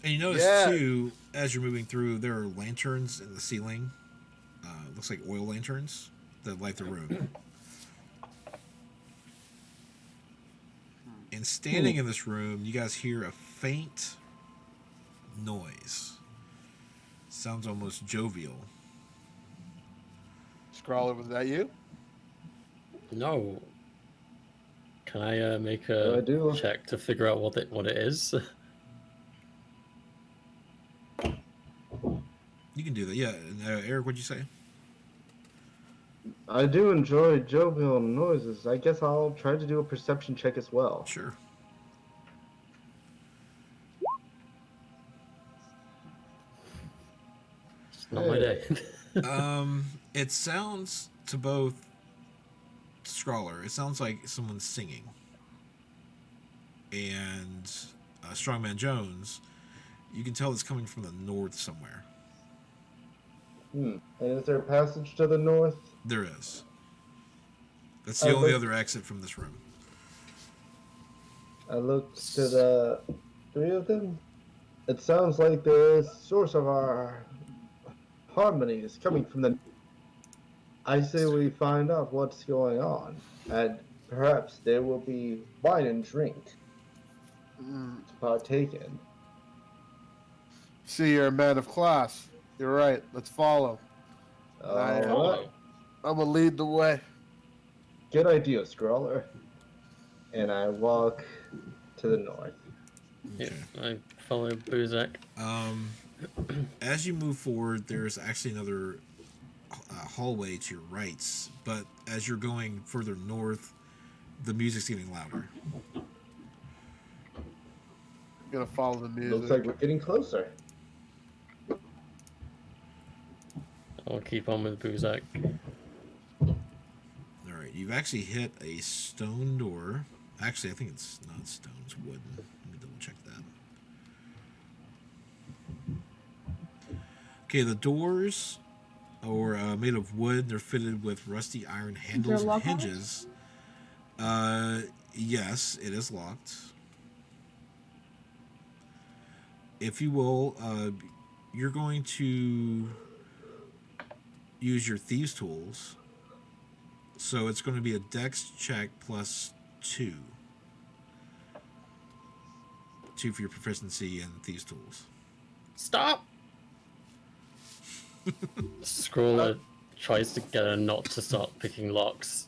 And you notice, Yeah. too, as you're moving through, there are lanterns in the ceiling. Looks like oil lanterns that light the room. And standing in this room, you guys hear a faint noise. Sounds almost jovial. Scrawler, was that you? No. Can I make I a do. check to figure out what it is? You can do that, yeah. Eric, what'd you say? I do enjoy jovial noises. I guess I'll try to do a perception check as well. Sure. Not my day. It sounds to both Scrawler, it sounds like someone's singing. And Strongman Jones, you can tell it's coming from the north somewhere. And is there a passage to the north? There is. That's the only other exit from this room. I look to the three of them. It sounds like the source of our harmony is coming from the. I say we find out what's going on, and perhaps there will be wine and drink to partake in. See, you're a man of class. You're right. Let's follow. Alright. I'm gonna lead the way. Good idea, Scrawler. And I walk to the north. Yeah, Okay. I follow Buzak. As you move forward, there's actually another hallway to your rights, but as you're going further north, the music's getting louder. I'm gonna follow the music. Looks like we're getting closer. I'll keep on with Buzak. All right, you've actually hit a stone door. Actually, I think it's not stone; it's wooden. Let me double check that. Okay, the doors are made of wood. They're fitted with rusty iron handles a lock and on it? hinges. Yes, it is locked. If you will, you're going to use your thieves tools. So it's going to be a dex check plus 2. 2 for your proficiency in thieves tools. Stop! Scrawler tries to get her not to start picking locks.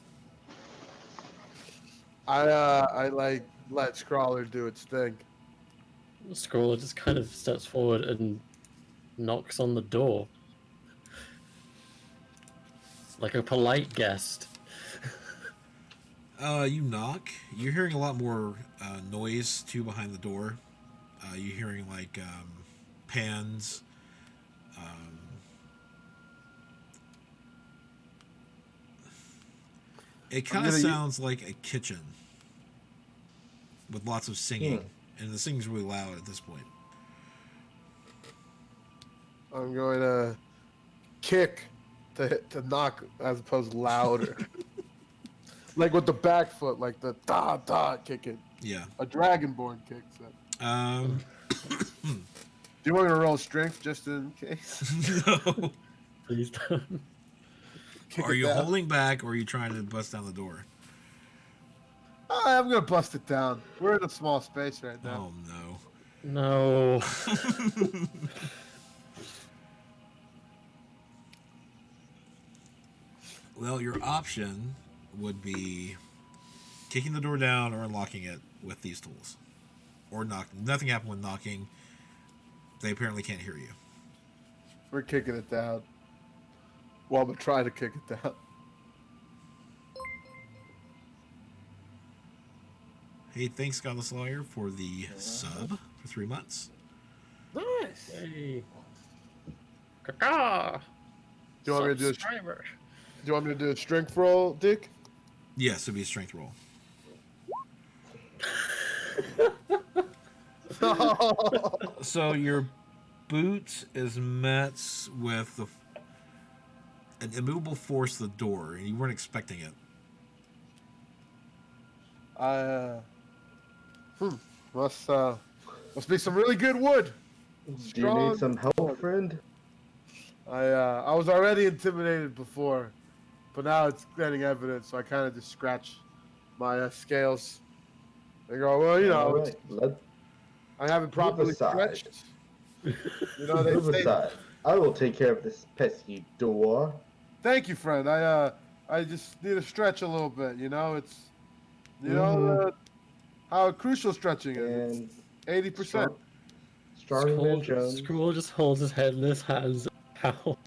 I like let Scrawler do its thing. Scrawler just kind of steps forward and knocks on the door. Like a polite guest. You knock. You're hearing a lot more noise too behind the door. You're hearing like pans, It I'm kind of gonna u- sounds like a kitchen with lots of singing, and the singing's really loud at this point. I'm going to kick to knock as opposed to louder. Like with the back foot, like the da kicking. Yeah. A dragonborn kick. So. Um, Do you want me to roll strength just in case? no. Please don't. Kick Are it you down? holding back, or are you trying to bust down the door? I'm gonna bust it down. We're in a small space right now. Oh no. No. Well, your option would be kicking the door down or unlocking it with these tools, or knocking. Nothing happened with knocking. They apparently can't hear you. We're kicking it down. Well, I'm gonna try to kick it down. Hey, thanks, Godless Lawyer, for the sub for 3 months. Nice. Hey. Caca. Do you want me to do a, Subscriber. do you want me to do a strength roll, Dick? Yes, it'd be a strength roll. So your boot is met with an immovable force to the door, and you weren't expecting it. Must be some really good wood. Do you Strong. need some help, friend? I was already intimidated before, but now it's getting evident. So I kind of just scratch my scales. I go, well, you know, All right, let's I haven't properly aside. stretched. You know, they move say, aside. I will take care of this pesky door. thank you, friend. I just need to stretch a little bit. You know, it's, you know, how crucial stretching is. And 80%. Strongman Jones. Skrull just holds his head in his hands. How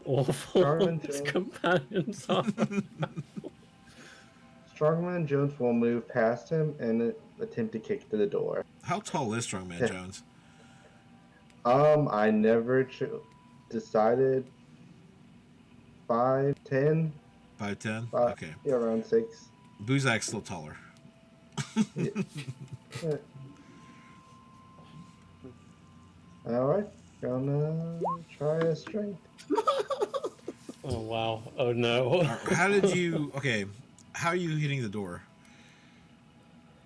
awful Strongman his Jones. companions are. Strongman Jones will move past him and attempt to kick to the door. How tall is Strongman Jones? I never decided. 5'10", 5'10"? Okay. yeah, around 6. Buzak's still taller. Yeah. All right, gonna try a strength. Oh wow. Oh no. How did you... Okay, how are you hitting the door?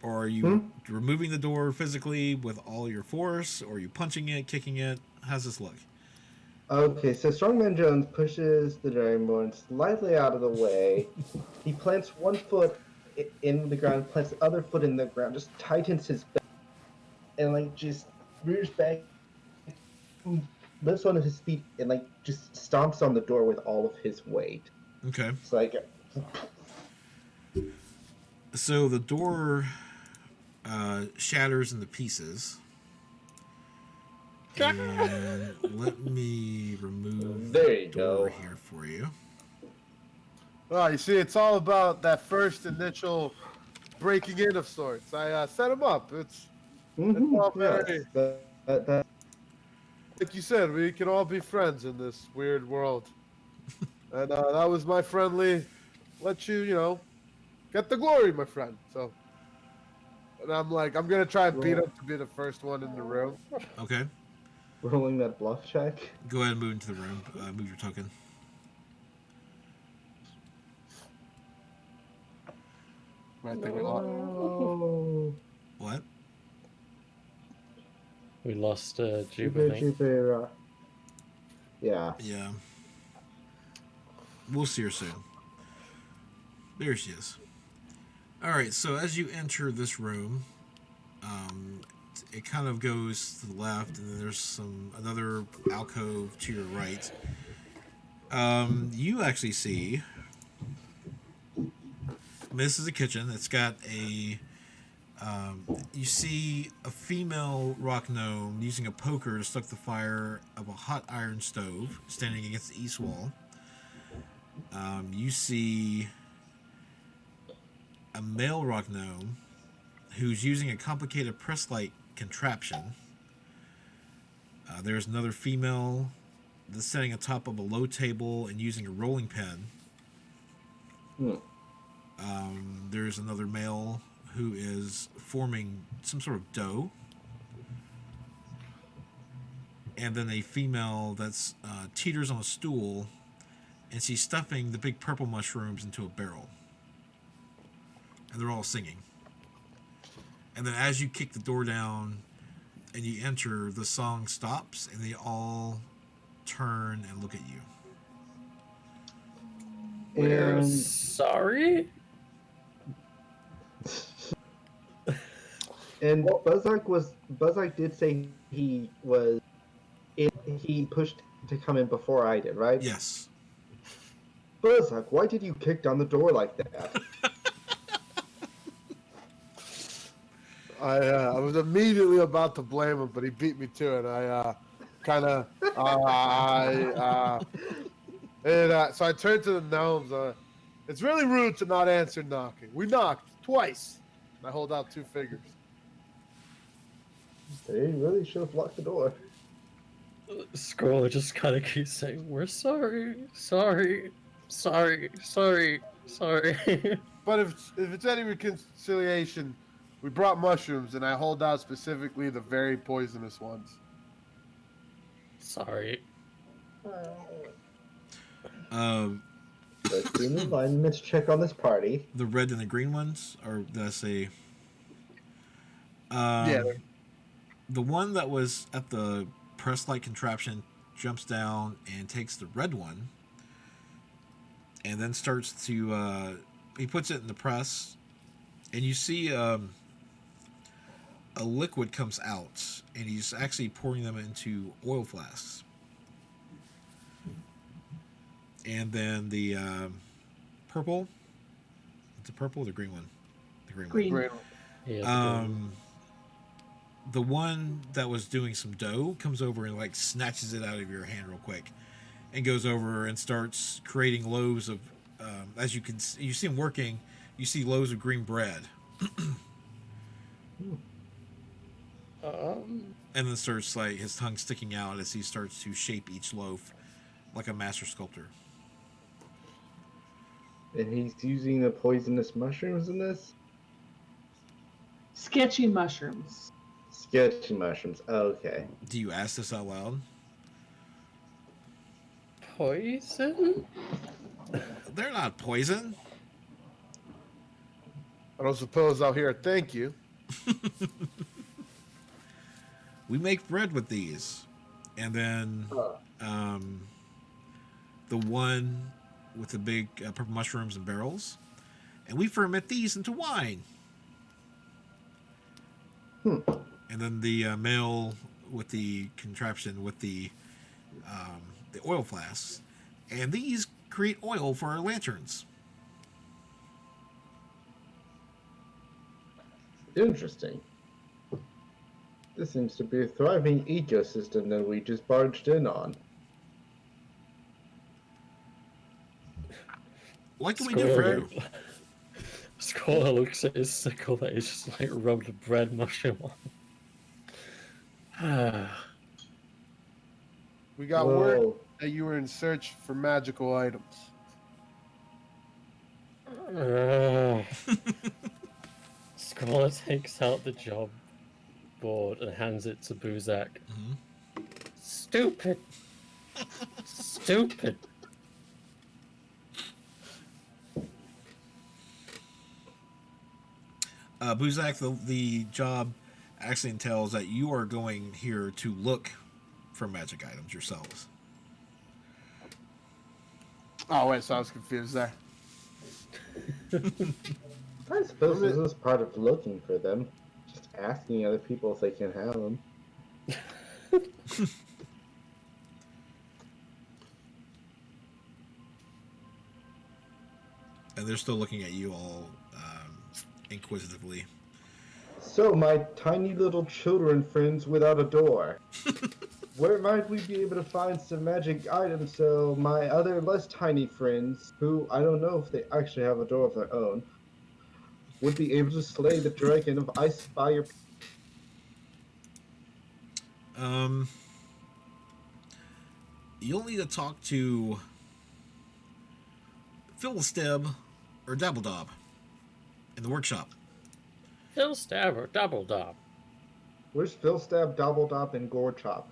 Or are you removing the door physically with all your force? Or are you punching it, kicking it? How's this look? Okay, so Strongman Jones pushes the Dragonborn slightly out of the way. He plants one foot in the ground, plants the other foot in the ground, just tightens his back, and like just rears back, lifts one of his feet, and like just stomps on the door with all of his weight. Okay. It's like, So the door shatters into pieces. And let me remove There the you door go. here for you. Well, you see, it's all about that first initial breaking in of sorts. I set him up. It's all very, yes, that like you said, we can all be friends in this weird world. And that was my friendly, let you, you know, get the glory, my friend. So, and I'm like, I'm going to try and beat up to be the first one in the room. Okay. rolling that bluff check. Go ahead and move into the room. Move your token. I think we lost. Oh, What? We lost Juba, I Jupiter, think. Jupiter. Yeah. Yeah. We'll see her soon. There she is. All right, so as you enter this room, it kind of goes to the left, and then there's another alcove to your right. You actually see. This is a kitchen. It's got a. You see a female rock gnome using a poker to stoke the fire of a hot iron stove standing against the east wall. You see a male rock gnome who's using a complicated press light contraption. There's another female sitting on top of a low table and using a rolling pin. There's another male who is forming some sort of dough. And then a female that's teeters on a stool, and she's stuffing the big purple mushrooms into a barrel. And they're all singing. And then as you kick the door down and you enter, the song stops, and they all turn and look at you. We're And sorry. and Buzzark did say he pushed to come in before I did, right? Yes. Buzzark, why did you kick down the door like that? I was immediately about to blame him, but he beat me to it. I kind of so I turned to the gnomes. It's really rude to not answer knocking. We knocked twice. I hold out 2 fingers. They really should have locked the door. Scroll just kind of keeps saying, "We're sorry, sorry, sorry, sorry, sorry." But if it's any reconciliation, we brought mushrooms, and I hold out specifically the very poisonous ones. Sorry. Let's do an alignment check on this party. The red and the green ones, or did I say? Yeah. The one that was at the press-like contraption jumps down and takes the red one, and then starts to. He puts it in the press, and you see a liquid comes out, and he's actually pouring them into oil flasks. And then the purple. It's a purple or the green one? The green Green. one. Great. Yeah. The one that was doing some dough comes over and like snatches it out of your hand real quick, and goes over and starts creating loaves of. As you see him working, you see loaves of green bread, and then starts like his tongue sticking out as he starts to shape each loaf like a master sculptor. And he's using the poisonous mushrooms in this? Sketchy mushrooms. Sketchy mushrooms. Okay. Do you ask this out loud? Poison? They're not poison. I don't suppose I'll hear a thank you. We make bread with these, and then the one with the big purple mushrooms and barrels, and we ferment these into wine. And then the male with the contraption with the oil flasks, and these create oil for our lanterns. Interesting. This seems to be a thriving ecosystem that we just barged in on. What can we do for you? Scroll looks at his sickle that he's just like rubbed a bread mushroom on. We got Whoa. word that you were in search for magical items. Scroll takes out the job board and hands it to Buzak. Mm-hmm. Stupid. Stupid. Buzak, the job actually entails that you are going here to look for magic items yourselves. Oh, wait, so I was confused there. I suppose this is part of looking for them. Just asking other people if they can have them. And they're still looking at you all inquisitively. So, my tiny little children friends without a door. Where might we be able to find some magic items so my other less tiny friends, who I don't know if they actually have a door of their own, would be able to slay the dragon of Ice Fire? you'll need to talk to Philisteb or Dabbledob in the workshop. Phil Stab or Double Dob? Where's Phil Stab, Dabbledop, and Gore Chop?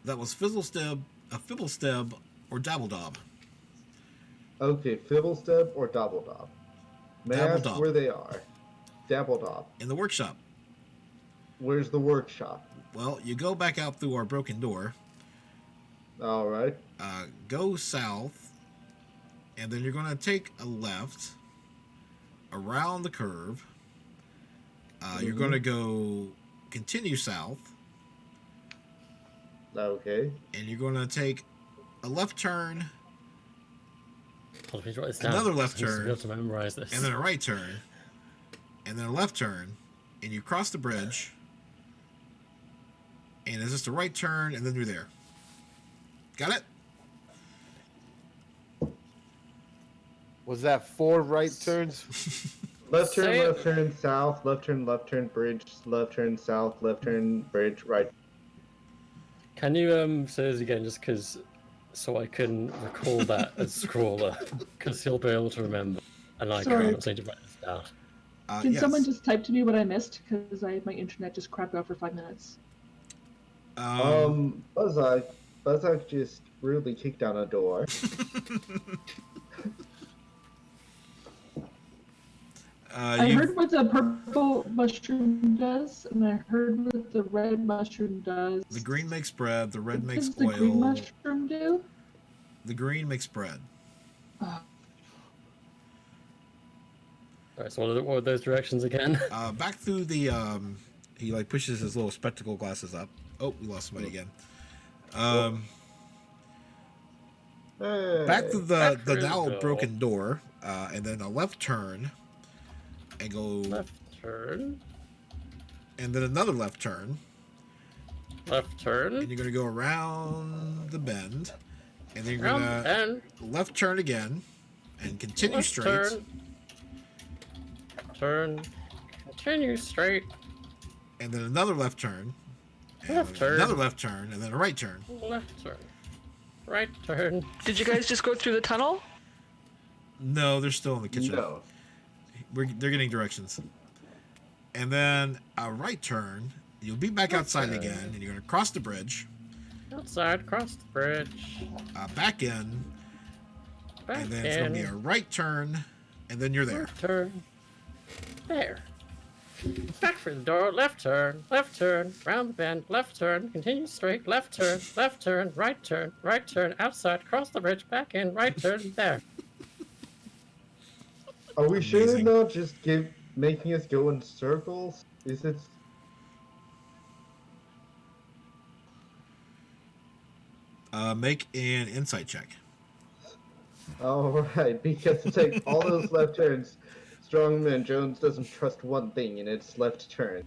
That was Fibblesteb or Dabbledob. Okay, Fibblesteb or Dabbledob? May I ask Dabbledob. where they are? Dabbledob. In the workshop. Where's the workshop? Well, you go back out through our broken door, Alright. go south, and then you're going to take a left around the curve. You're going to go continue south, Okay. and you're going to take a left turn, Hold on, please write this down. Another left I need to turn. be able to memorize this. and then a right turn, and then a left turn, and you cross the bridge, and it's just a right turn, and then you're there. Got it? Was that 4 right turns? Left turn, Say it. left turn, south, left turn, bridge, left turn, south, left turn, bridge, right. Can you say this again, just because, so I can recall that as Scrawler, because he'll be able to remember, and I Sorry. can't seem to write this down. Can Yes. someone just type to me what I missed? Because my internet just crapped out for 5 minutes. Buzzog just rudely kicked down a door. I heard what the purple mushroom does, and I heard what the red mushroom does. The green makes bread, the red What makes does the oil. green mushroom do? The green makes bread. Alright, so what are those directions again? Back through the he like pushes his little spectacle glasses up. Oh, we lost somebody again. Hey. Back to the through the now door. broken door, and then a left turn, and go, Left turn. and then another left turn, Left and turn. you're gonna go around the bend, and then you're Round gonna and left turn again, and continue left straight. turn. Turn. Continue straight. And then another left turn, and Left turn. another left turn, and then a right turn. Left turn. Right turn. Did you guys just go through the tunnel? No, they're still in the kitchen. No. They're getting directions. And then a right turn. You'll be back outside turn. again, and you're going to cross the bridge, Outside, cross the bridge. back in, Back and then it's going to be in. a right turn, and then you're there. Left turn. There. Back through the door. Left turn. Round the bend. Left turn. Continue straight. Left turn. Right turn. Right turn. Outside. Cross the bridge. Back in. Right turn. There. Are we sure they're Amazing. not just making us go in circles? Is it? Make an insight check. Alright, because to take all those left turns, Strongman Jones doesn't trust one thing, and it's left turn.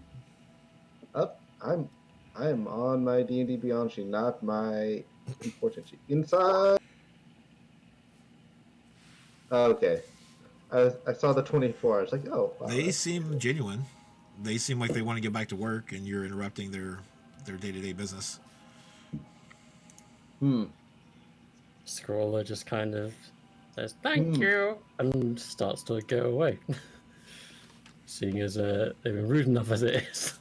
Up, I'm on my D&D Beyond sheet, not my important sheet. Inside. Okay, I saw the 24. I was like, oh, wow. They seem genuine. They seem like they want to get back to work, and you're interrupting their day-to-day business. Scrawler just kind of says thank you and starts to go away. Seeing as they've been rude enough as it is.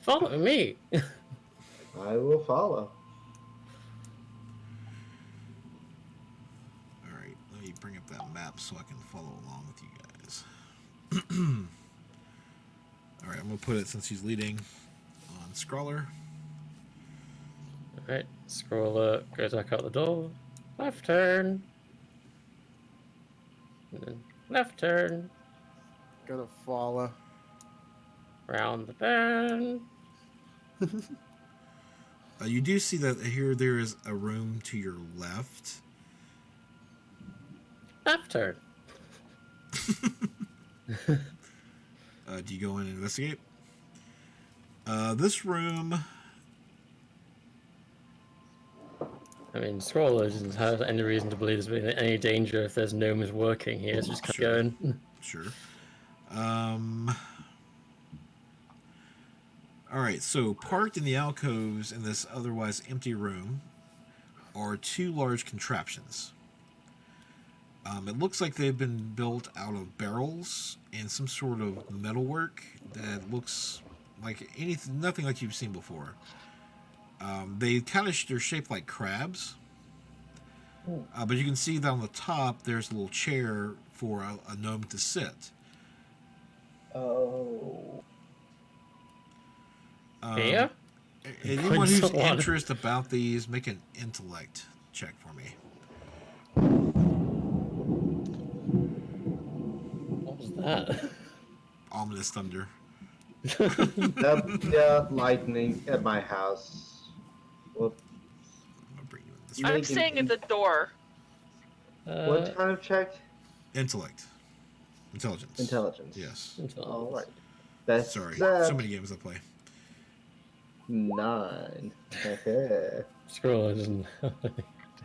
Follow me. I will follow. All right, let me bring up that map so I can follow along with you guys. All right, I'm gonna put it since he's leading on Scrawler. Alright, Scrawler goes back out the door. Left turn. And then left turn. Gonna follow. Round the bend. You do see that here there is a room to your left. Left turn. Do you go in and investigate? This room, I mean, Scrawler doesn't have any reason to believe there's been any danger if there's gnomes working here, so just keep Sure. going. sure. All right, so parked in the alcoves in this otherwise empty room are two large contraptions. It looks like they've been built out of barrels and some sort of metalwork that looks like anything, nothing like you've seen before. They kind of they're shaped like crabs, but you can see that on the top there's a little chair for a gnome to sit. Oh. Here? Anyone who's Points to one. interested about these, make an intellect check for me. What was that? Ominous thunder. Yeah, lightning at my house. Whoops. I'm gonna bring you in this. You I'm make an staying at the door. What kind of check? Intellect. Intelligence. Intelligence. Yes. All right. That's Sorry. that. So many games I play. 9. Scroll isn't.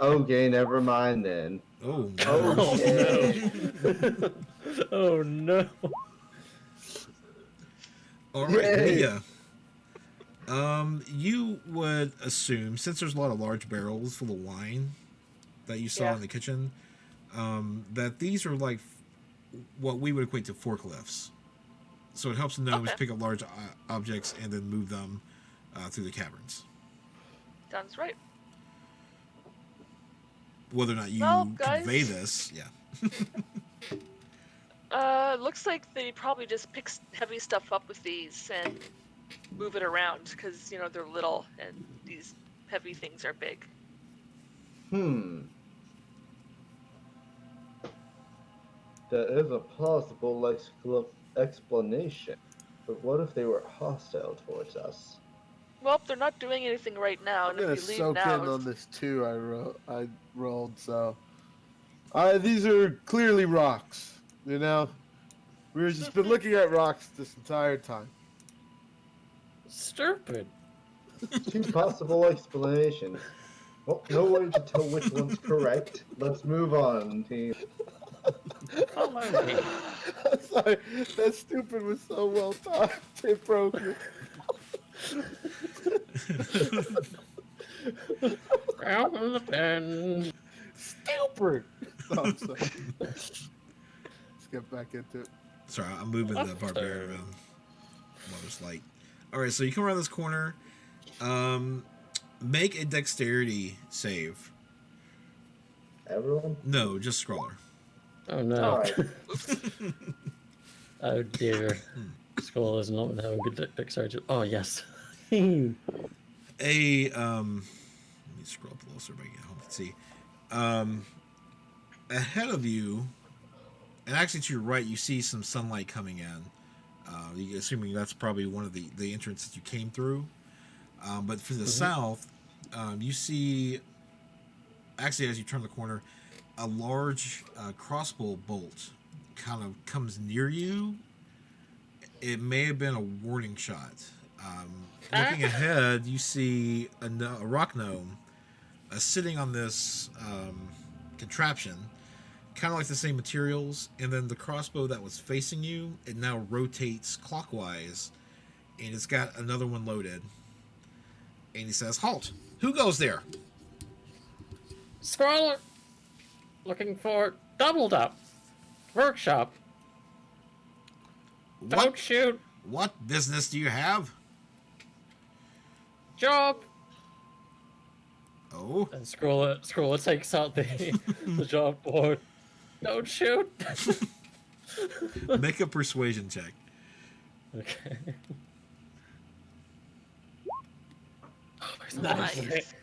Okay, never mind then. Oh no. Okay. Oh no. All right, Yay. Mia. You would assume, since there's a lot of large barrels full of wine that you saw Yeah. in the kitchen, that these are like what we would equate to forklifts. So it helps the gnomes Okay. pick up large objects and then move them through the caverns. Sounds right. Whether or not you Well, guys. convey this, yeah. Looks like they probably just pick heavy stuff up with these and move it around because, you know, they're little and these heavy things are big. That is a plausible explanation. But what if they were hostile towards us? Well, they're not doing anything right now, I'm and gonna if we leave soak now, in on this too. I rolled so. These are clearly rocks. You know, we've just been looking at rocks this entire time. Stupid. 2 possible explanations. Well, no way to tell which one's correct. Let's move on, team. Follow me. Sorry, that stupid was so well timed. It broke me. Out in the pen. Stupid. No, I'm sorry. Let's get back into it. Sorry, I'm moving the barbarian around while there's light. All right, so you come around this corner. Make a dexterity save. Everyone? No, just Scrawler. Oh no. Alright. Oh dear. Scroll is not having good dexterity. Oh yes. Let me scroll up a little so everybody can see. Ahead of you, and actually to your right, you see some sunlight coming in. Assuming that's probably one of the entrances you came through. But from the south, you see, actually as you turn the corner, a large crossbow bolt kind of comes near you. It may have been a warning shot. Looking ahead, you see a rock gnome sitting on this contraption, kind of like the same materials, and then the crossbow that was facing you, it now rotates clockwise, and it's got another one loaded. And he says, "Halt! Who goes there?" Scroll. Looking for Tabletop. Workshop. Don't What? shoot. What business do you have? Job. Oh, And Scroller takes out the job board. Don't shoot. make a persuasion check. Okay. Nice.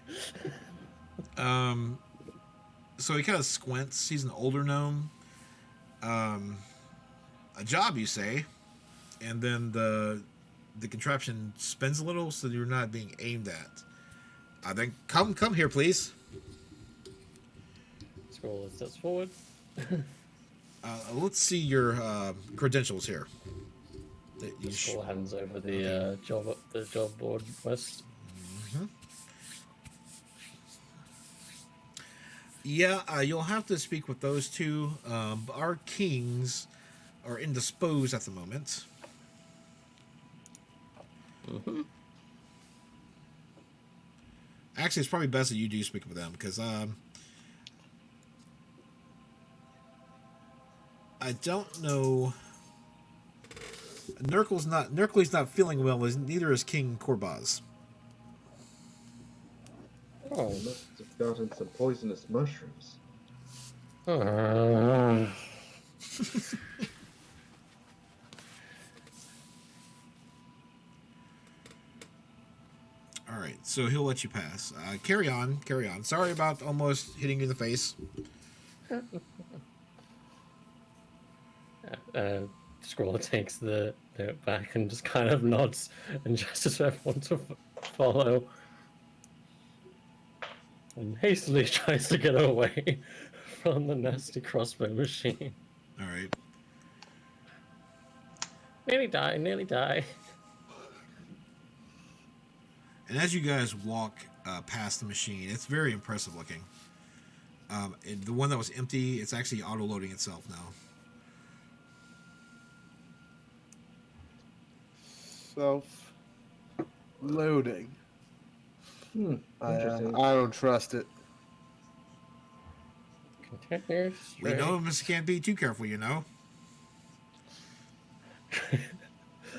So he kind of squints. He's an older gnome. A job, you say, and then the contraption spins a little, so you're not being aimed at. Then come here, please. Scroller steps forward. Let's see your credentials here. Scroller hands over the job board west. Yeah, you'll have to speak with those two. Our kings are indisposed at the moment. Actually, it's probably best that you do speak with them because I don't know. Nurkle's not feeling well. As neither is King Korbaz. Oh. I must have gotten some poisonous mushrooms. Oh. All right, so he'll let you pass. Carry on, carry on. Sorry about almost hitting you in the face. Scroller takes the note back and just kind of nods and gestures for everyone to follow. And hastily tries to get away from the nasty crossbow machine. All right. Nearly die, nearly die. And as you guys walk past the machine, it's very impressive looking. The one that was empty, it's actually auto-loading itself now. Self-loading. Interesting. I don't trust it. Continue We straight. know Mr. Can't be too careful, you know.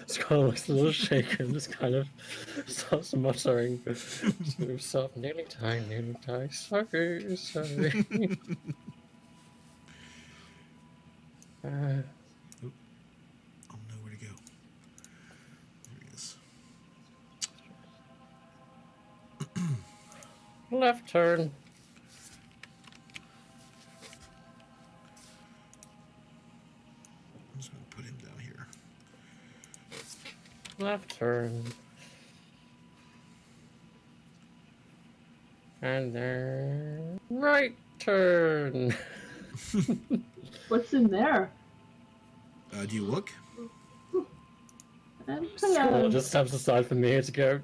Scroll looks a little shaken, just kind of starts muttering to himself, nearly die, sorry. Oh no, where to go? There he is. Left turn. I'm just gonna put him down here. Left turn. And then right turn. What's in there? Do you look? Scroll just steps aside for me to go.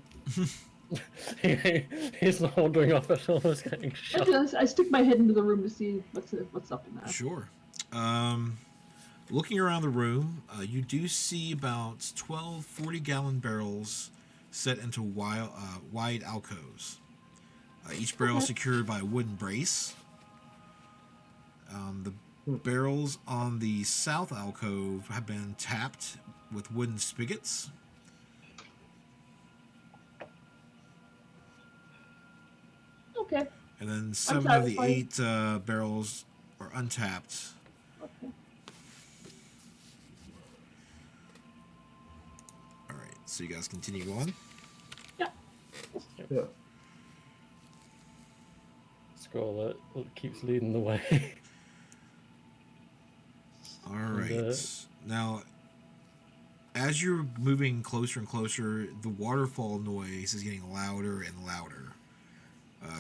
He's not wandering off at all, he's getting shot. I stick my head into the room to see what's up in there. Sure. Looking around the room, you do see about 12 40-gallon barrels set into wide alcoves. Each barrel is secured by a wooden brace. The barrels on the south alcove have been tapped with wooden spigots. Okay. And then 7 of the 8 barrels are untapped. Okay. All right, so you guys continue on. Yeah. Yeah. Scroll keeps leading the way. All right. Now, as you're moving closer and closer, the waterfall noise is getting louder and louder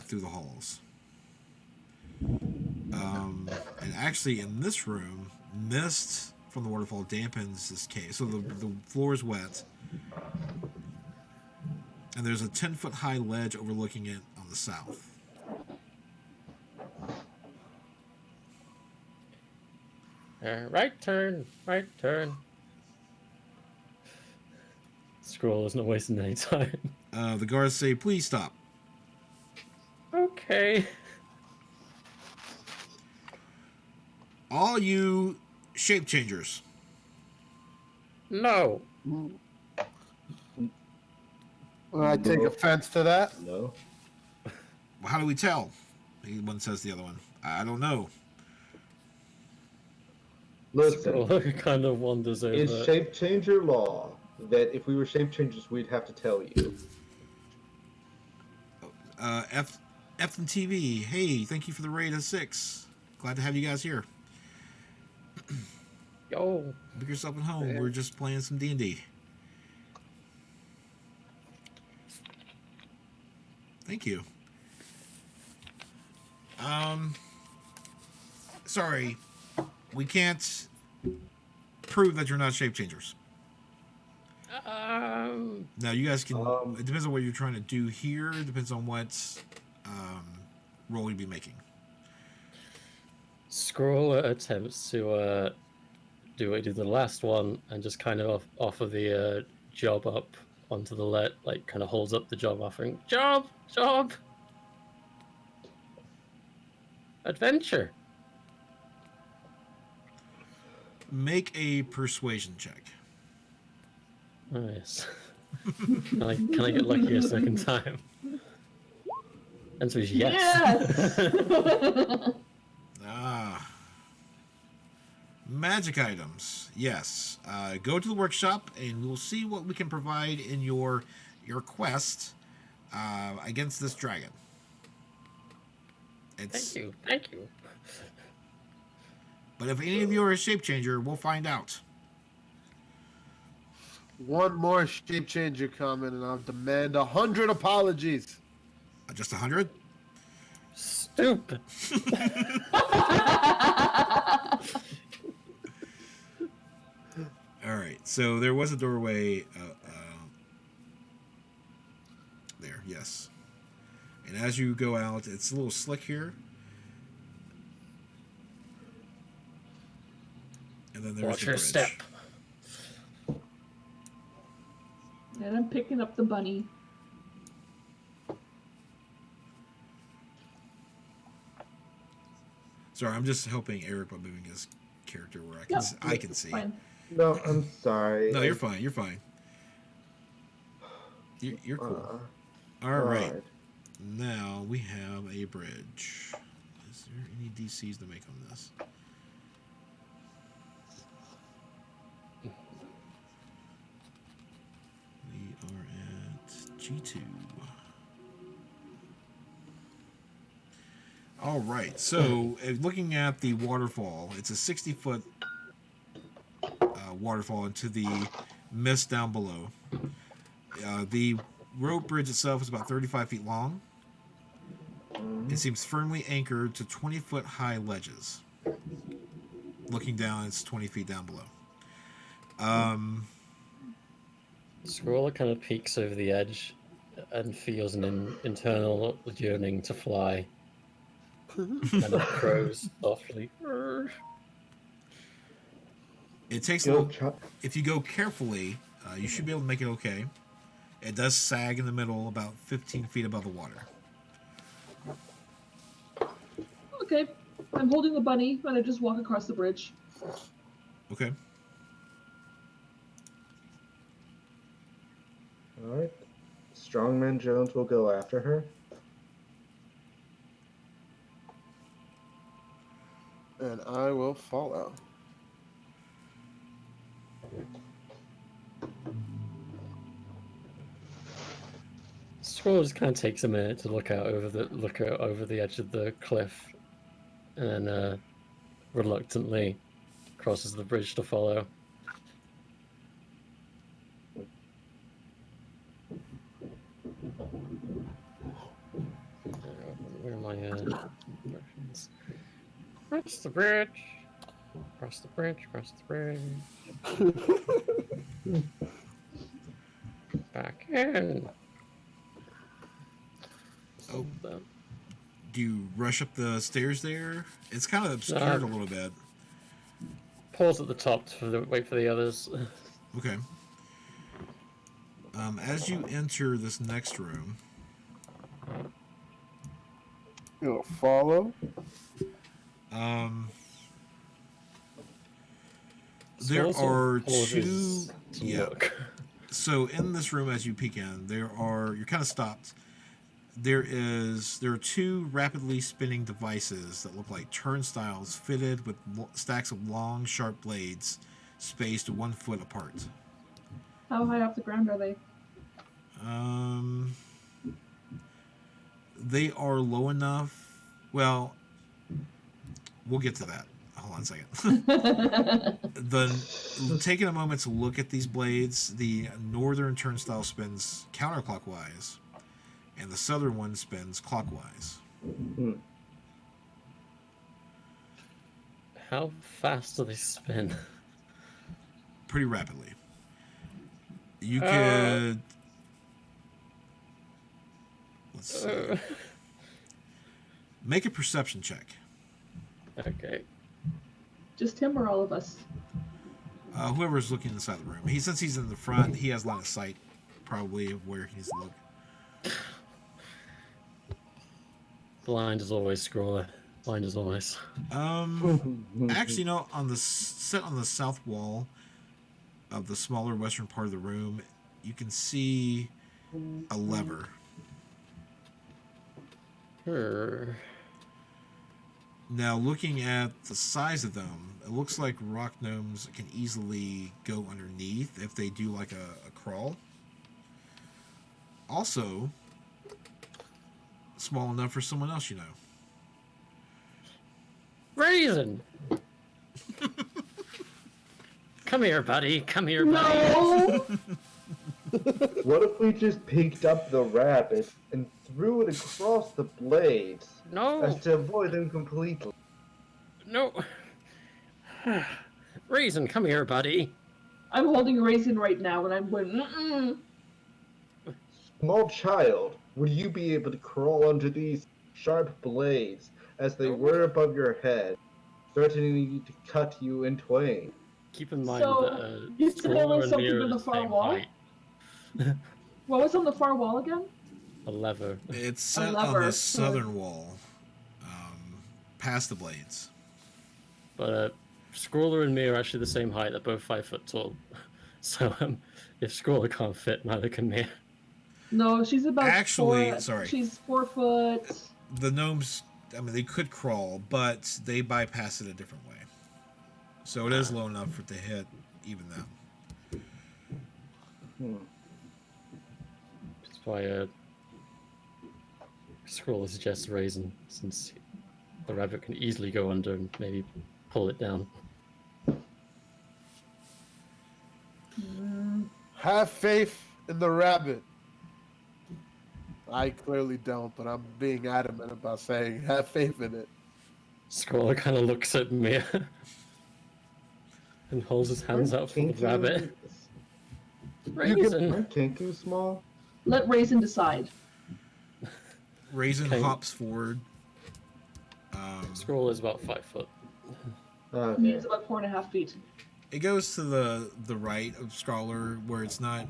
through the halls. And actually, in this room, mist from the waterfall dampens this cave. So the floor is wet. And there's a 10-foot high ledge overlooking it on the south. Right turn. Scroll is not wasting any time. The guards say, please stop. Okay. All you shape changers. No. I take offense to that. No. Well, how do we tell? One says to the other one. I don't know. Listen, Scroll kind of wanders over. it's shape changer law that if we were shape changers, we'd have to tell you. F and TV. Hey, thank you for the raid of 6. Glad to have you guys here. Yo. Make yourself at home. We're just playing some D&D. Thank you. Sorry, we can't prove that you're not shape changers. Now you guys can. It depends on what you're trying to do here. It depends on what role you'll be making. Scroll attempts to do what he did the last one and just kind of offer the job up onto the let, like kind of holds up the job offering. Job. adventure. Make a persuasion check. Oh, yes. Can I get lucky a second time? Answer is yes. Yes! Ah. Magic items. Yes. Go to the workshop and we'll see what we can provide in your quest against this dragon. Thank you. Thank you. But if any of you are a shape changer, we'll find out. One more shape changer comment, and I'll demand 100 apologies. Just 100? Stupid. All right. So there was a doorway there. Yes. And as you go out, it's a little slick here. And then there's Watch the your bridge. step. And I'm picking up the bunny. Sorry, I'm just helping Eric by moving his character where I can see. Fine. No, I'm sorry. No, you're fine. You're fine. You're cool. All right. Now we have a bridge. Is there any DCs to make on this? We are at G2. All right. So looking at the waterfall, it's a 60-foot waterfall into the mist down below. The rope bridge itself is about 35 feet long. It seems firmly anchored to 20-foot high ledges. Looking down, it's 20 feet down below. Scroller kind of peeks over the edge and feels an internal yearning to fly. And it crows softly. It takes a little. If you go carefully, you should be able to make it okay. It does sag in the middle, about 15 feet above the water. Okay. I'm holding the bunny, and I just walk across the bridge. Okay. All right. Strongman Jones will go after her. And I will follow. Scroller just kind of takes a minute to look out over the edge of the cliff, and then reluctantly crosses the bridge to follow. Where are my directions? Cross the bridge. Cross the bridge. Cross the bridge. Back in. Oh. Do you rush up the stairs there? It's kind of obscured a little bit. Pause at the top to wait for the others. Okay. As you enter this next room, You'll follow. there are two. Pauses to Yeah. look. So in this room, as you peek in, you're kind of stopped. There are two rapidly spinning devices that look like turnstiles fitted with stacks of long, sharp blades spaced 1 foot apart. How high off the ground are they? They are low enough. Well, we'll get to that. Hold on a second. Taking a moment to look at these blades, the northern turnstile spins counterclockwise, and the southern one spins clockwise. How fast do they spin? Pretty rapidly. You could... Let's see. Make a perception check. Okay. Just him or all of us? Whoever's looking inside the room. Since he's in the front, he has line of sight, probably, of where he needs to look. Blind as always, Scroller. Blind as always. Actually, no. On the set on the south wall of the smaller western part of the room, you can see a lever. Sure. Now, looking at the size of them, it looks like rock gnomes can easily go underneath if they do like a crawl. Also, small enough for someone else you know. Raisin! Come here, buddy. Come here, buddy. No! What if we just picked up the rabbit and threw it across the blades No. as to avoid them completely? No. Raisin, come here, buddy. I'm holding a raisin right now, and I'm going. Mm-mm. Small child, would you be able to crawl under these sharp blades as they were above your head, threatening to cut you in twain? Keep in mind So, that you said there Scroller was and something Mira on are the the far same wall? height. What was on the far wall again? A lever. It's set on lever. the southern wall, past the blades. But Scroller and me are actually the same height. They're both 5 foot tall. So if Scroller can't fit, neither can me. No, she's about Actually, 4. sorry. She's 4 foot. The gnomes, I mean, they could crawl, but they bypass it a different way. So it is low enough for it to hit even them. That's why Scroller suggests Raisin, since the rabbit can easily go under and maybe pull it down. Have faith in the rabbit. I clearly don't, but I'm being adamant about saying have faith in it. Scroller kind of looks at me and holds his hands out for the rabbit. Raisin. Aren't Kenku small? Let Raisin decide. Raisin Okay. hops forward. Scroller is about 5 foot. Okay. Means about 4.5 feet. It goes to the right of Scrawler, where it's not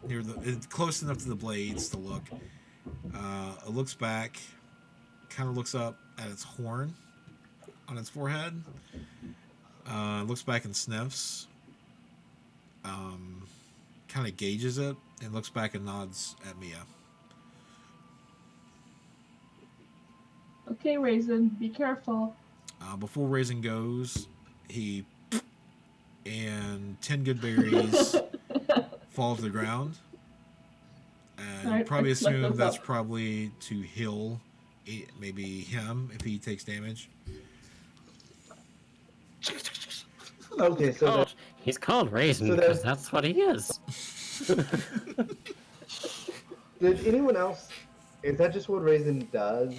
near it's close enough to the blades to look. It looks back, kind of looks up at its horn on its forehead. Looks back and sniffs. Kind of gauges it and looks back and nods at Mia. Okay, Raisin, be careful. Before Raisin goes, he and 10 good berries fall to the ground. And Alright, probably I collect assume those that's up. probably to heal maybe him if he takes damage. Okay, so Oh, that, he's called Raisin So because that's- that's what he is. did anyone else? Is that just what Raisin does,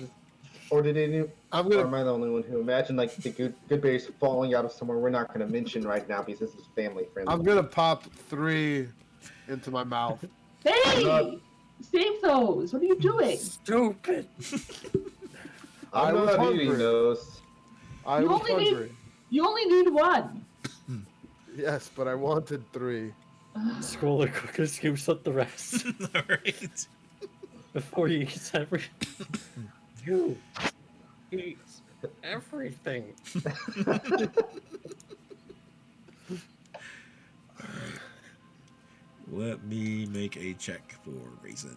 or did any? I'm Or gonna am I the only one who imagined like the good berries falling out of somewhere we're not going to mention right now because this is family friendly? I'm gonna pop 3 into my mouth. Hey! Not- Save those! What are you doing? Stupid. I I'm was not hungry. eating those. I You was only need- hungry. You only need 1. Yes, but I wanted 3. Scroller quickly scoops up the rest Alright. before he eats everything. You eat everything. Let me make a check for Raisin.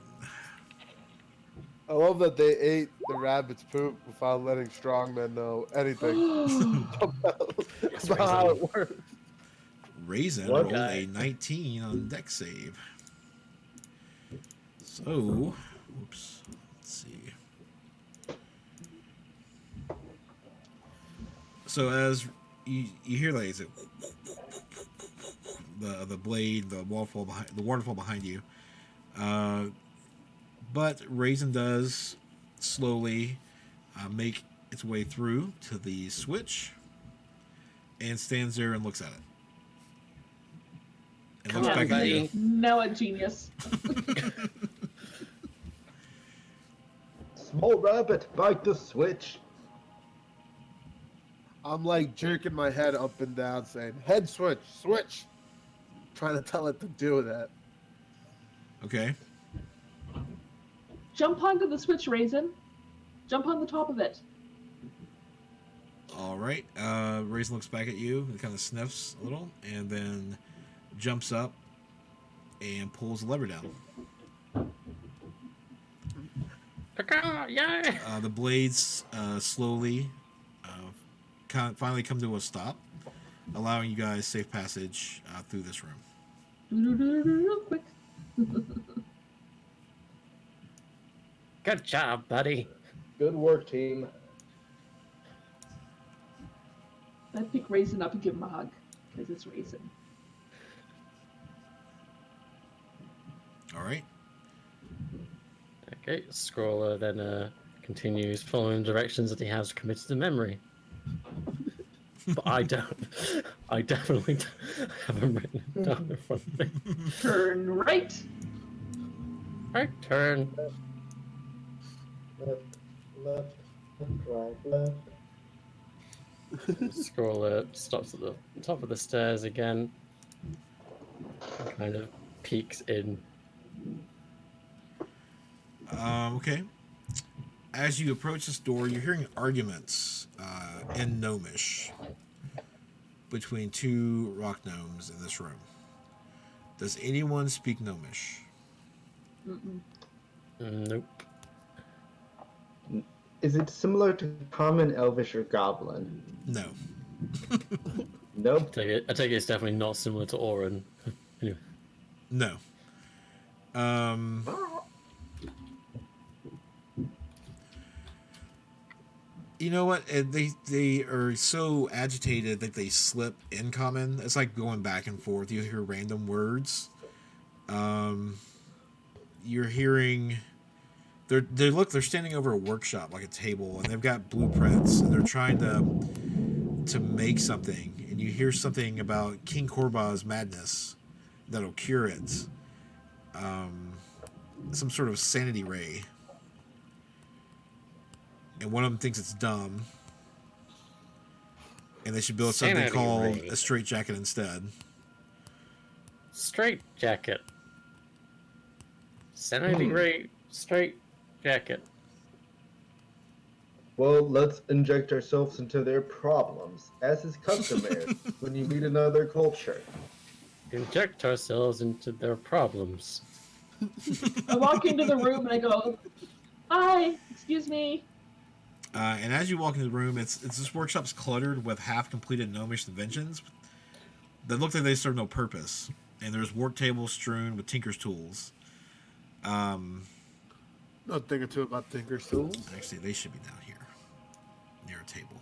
I love that they ate the rabbit's poop without letting strongmen know anything about how it works. Raisin What rolled guy? a 19 on deck save. So, oops, let's see. So as you hear like is it the blade, the waterfall behind you. But Raisin does slowly make its way through to the switch and stands there and looks at it. And Come looks on, back at you. buddy. Now a genius. Small rabbit, bite the switch. I'm like jerking my head up and down saying, head switch, switch. Trying to tell it to do that. Okay. Jump onto the switch, Raisin. Jump on the top of it. All right. Raisin looks back at you and kind of sniffs a little, and then jumps up and pulls the lever down. Yeah. The blades slowly finally come to a stop, allowing you guys safe passage through this room. Real quick. Good job, buddy. Good work, team. I pick Raisin up and give him a hug because it's Raisin. All right. Okay, Scroller then continues following directions that he has committed to memory. But I don't. I definitely don't have them written down in front of me. Turn right. Right turn. Left, left, right, left. Scroller stops at the top of the stairs again. And kind of peeks in. Okay. As you approach this door, you're hearing arguments in Gnomish between two rock gnomes in this room. Does anyone speak Gnomish? Mm-mm. Nope. Is it similar to common Elvish or Goblin? No. Nope. I take it it's definitely not similar to Orin. Anyway. No. You know what? They are so agitated that they slip in common. It's like going back and forth. You hear random words. You're hearing. They're standing over a workshop, like a table, and they've got blueprints, and they're trying to make something. And you hear something about King Korba's madness that'll cure it. Some sort of sanity ray. And one of them thinks it's dumb. And they should build something Sanity called ray. a straitjacket instead. Straight jacket. Sanity ray. Straight jacket. Well, let's inject ourselves into their problems, as is customary when you meet another culture. Inject ourselves into their problems. I walk into the room and I go, "Hi, excuse me." And as you walk into the room, it's this workshop's cluttered with half-completed gnomish inventions that look like they serve no purpose. And there's work tables strewn with tinker's tools. No thing or two about Tinker's tools. Actually, they should be down here, near a table.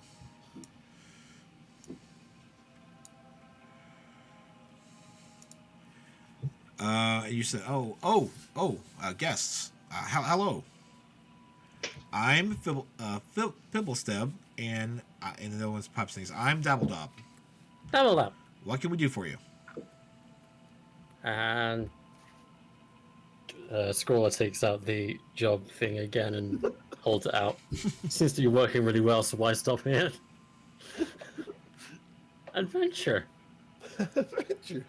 You said, guests. Hello. I'm Fibblesteb, and no one's pops things. I'm Dabbledop. Double up. What can we do for you? And Scroller takes out the job thing again and holds it out. Seems to be working really well, so why stop here? Adventure. Adventure.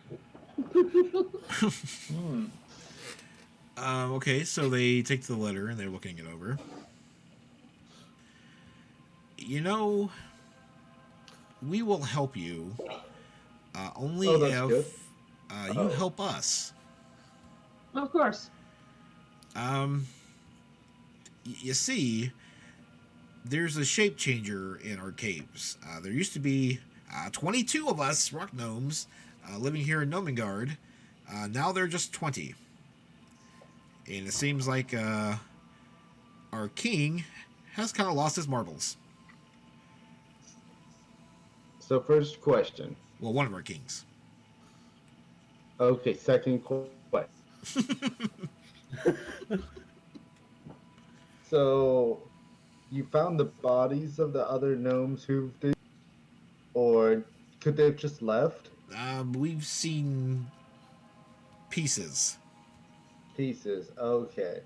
Okay, so they take the letter and they're looking it over. You know, we will help you only Oh, that's good. if you help us. Of course. You see, there's a shape changer in our caves. There used to be 22 of us rock gnomes living here in Gnomengard. Now there are just 20. And it seems like our king has kind of lost his marbles. So first question. Well, one of our kings. Okay, second question. So, you found the bodies of the other gnomes who did, or could they have just left? We've seen pieces. Pieces. Okay.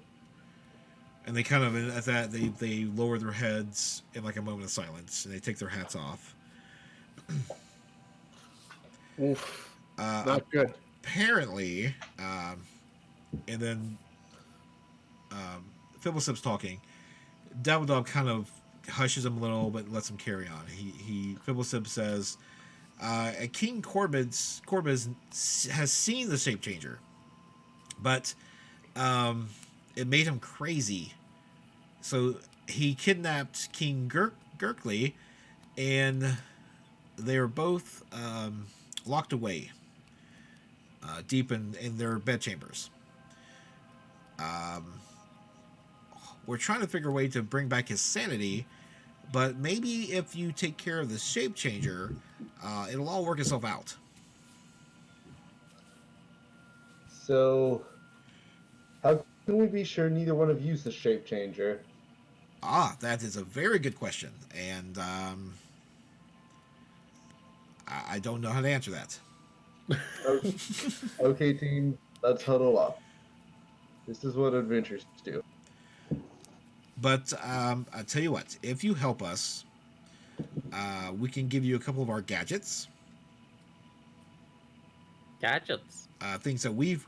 And they kind of, at that, they lower their heads in like a moment of silence, and they take their hats off. Oof. Not good. Apparently, and then Fibblestep's talking. Dabbledog kind of hushes him a little, but lets him carry on. He Fibblesip says, King Corbis has seen the shape changer, but it made him crazy. So he kidnapped King Gurkly, and they were both locked away deep in their bedchambers. We're trying to figure a way to bring back his sanity, but maybe if you take care of the shape changer, it'll all work itself out. So, how can we be sure neither one of you's the shape changer? That is a very good question, and I don't know how to answer that. Okay, team, let's huddle up. This is what adventures do. But I tell you what, if you help us, we can give you a couple of our gadgets, Gadgets. things that we've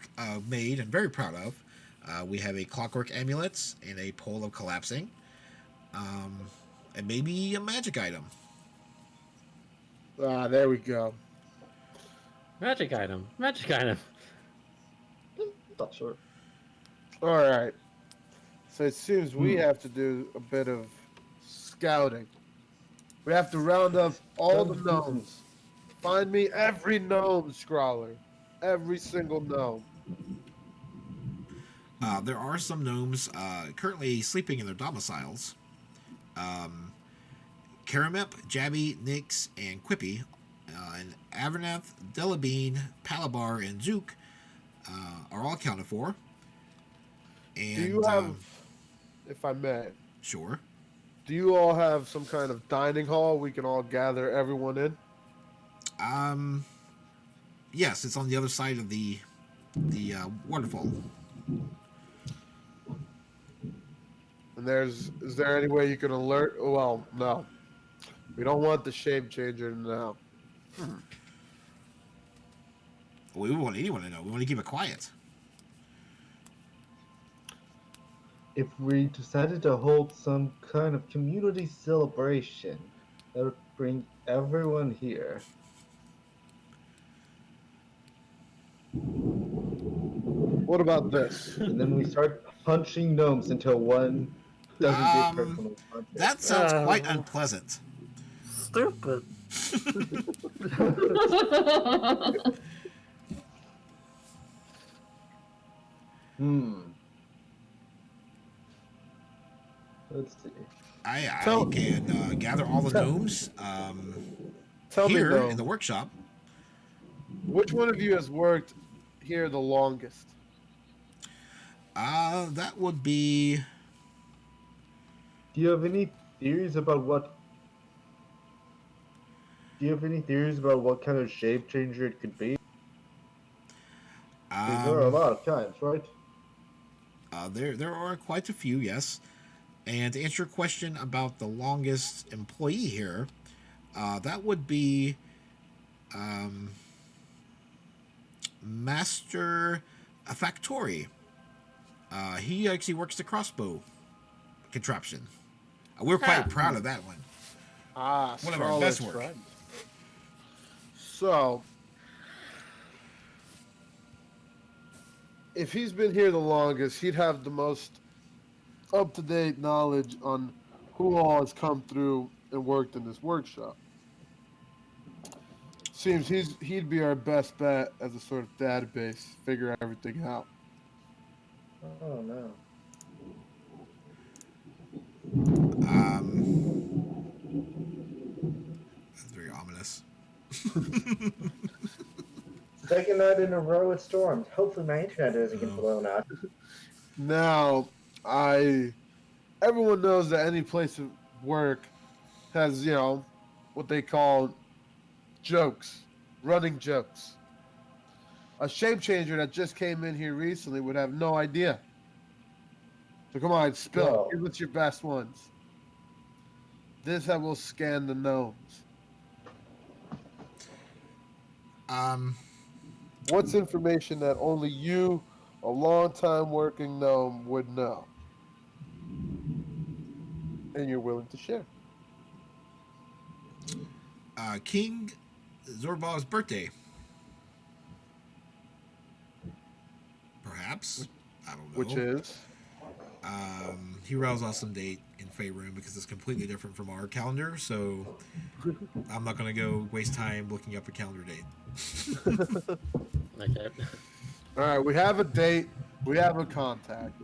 made and very proud of. We have a clockwork amulet and a pole of collapsing, and maybe a magic item. There we go. Magic item. Magic item. Not sure. All right. So it seems we have to do a bit of scouting. We have to round up all the gnomes. Find me every gnome, Scrawler. Every single gnome. There are some gnomes currently sleeping in their domiciles. Karamep, Jabby, Nix, and Quippy, and Avernath, Delabine, Palabar, and Zook are all accounted for. And, Do you have, if I may, sure. do you all have some kind of dining hall we can all gather everyone in? Yes, it's on the other side of the waterfall. And is there any way you can alert? Well, no. We don't want the shape changer now. We don't want anyone to know. We want to keep it quiet. If we decided to hold some kind of community celebration, that would bring everyone here. What about this? And then we start punching gnomes until one doesn't get personally punched. That sounds quite unpleasant. Stupid. Let's see. I Tell- can gather all the gnomes Tell me here though, in the workshop. which one of you has worked here the longest? That would be. Do you have any theories about what? Do you have any theories about what kind of shape changer it could be? 'Cause there are a lot of kinds, right? There are quite a few, yes. And to answer your question about the longest employee here, that would be Master Factori. He actually works the crossbow contraption. We're quite proud of that one. One of our best work. Right. So, if he's been here the longest, he'd have the most up-to-date knowledge on who all has come through and worked in this workshop. Seems he'd be our best bet as a sort of database, figure everything out. Oh no. That's very ominous. Second night in a row it stormed. Hopefully my internet doesn't get blown out. Now, everyone knows that any place of work has, what they call jokes, running jokes. A shape changer that just came in here recently would have no idea. So come on, spill. Well- Give us your best ones. This I will scan the gnomes. What's information that only you, a long-time working gnome, would know? and you're willing to share. King Zorbov's birthday. Perhaps. I don't know. Which is? He rattles off some date in Faerun because it's completely different from our calendar, so I'm not going to go waste time looking up a calendar date. Okay. All right, we have a date. We have a contact.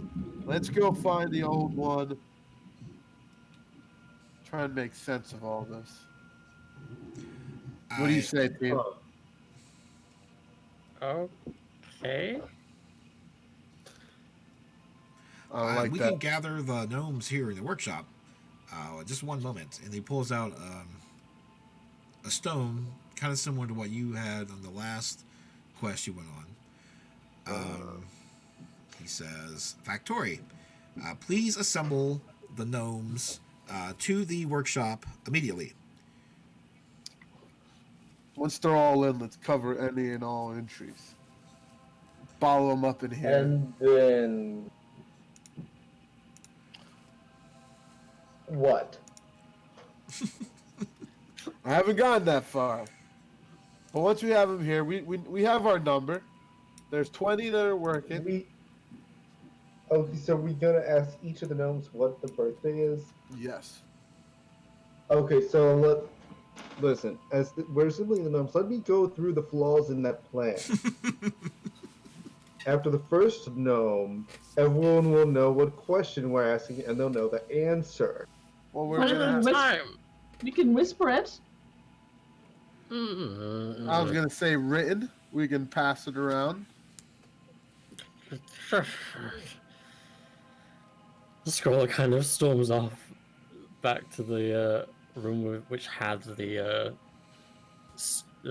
Let's go find the old one. Try and make sense of all this. What do you say, team? Okay. I don't like we that. can gather the gnomes here in the workshop. Just one moment. And he pulls out a stone, kind of similar to what you had on the last quest you went on. He says, Factory, please assemble the gnomes to the workshop immediately. Once they're all in, let's cover any and all entries. Follow them up in here. And then what? I haven't gotten that far. But once we have them here, we have our number. There's 20 that are working. Okay, so we're gonna ask each of the gnomes what the birthday is. Yes. Okay, so listen. We're simply the gnomes. Let me go through the flaws in that plan. After the first gnome, everyone will know what question we're asking, and they'll know the answer. Well, we're What gonna is have, it? Time. You can whisper it. I was gonna say written. We can pass it around. The scroll kind of storms off back to the room which had the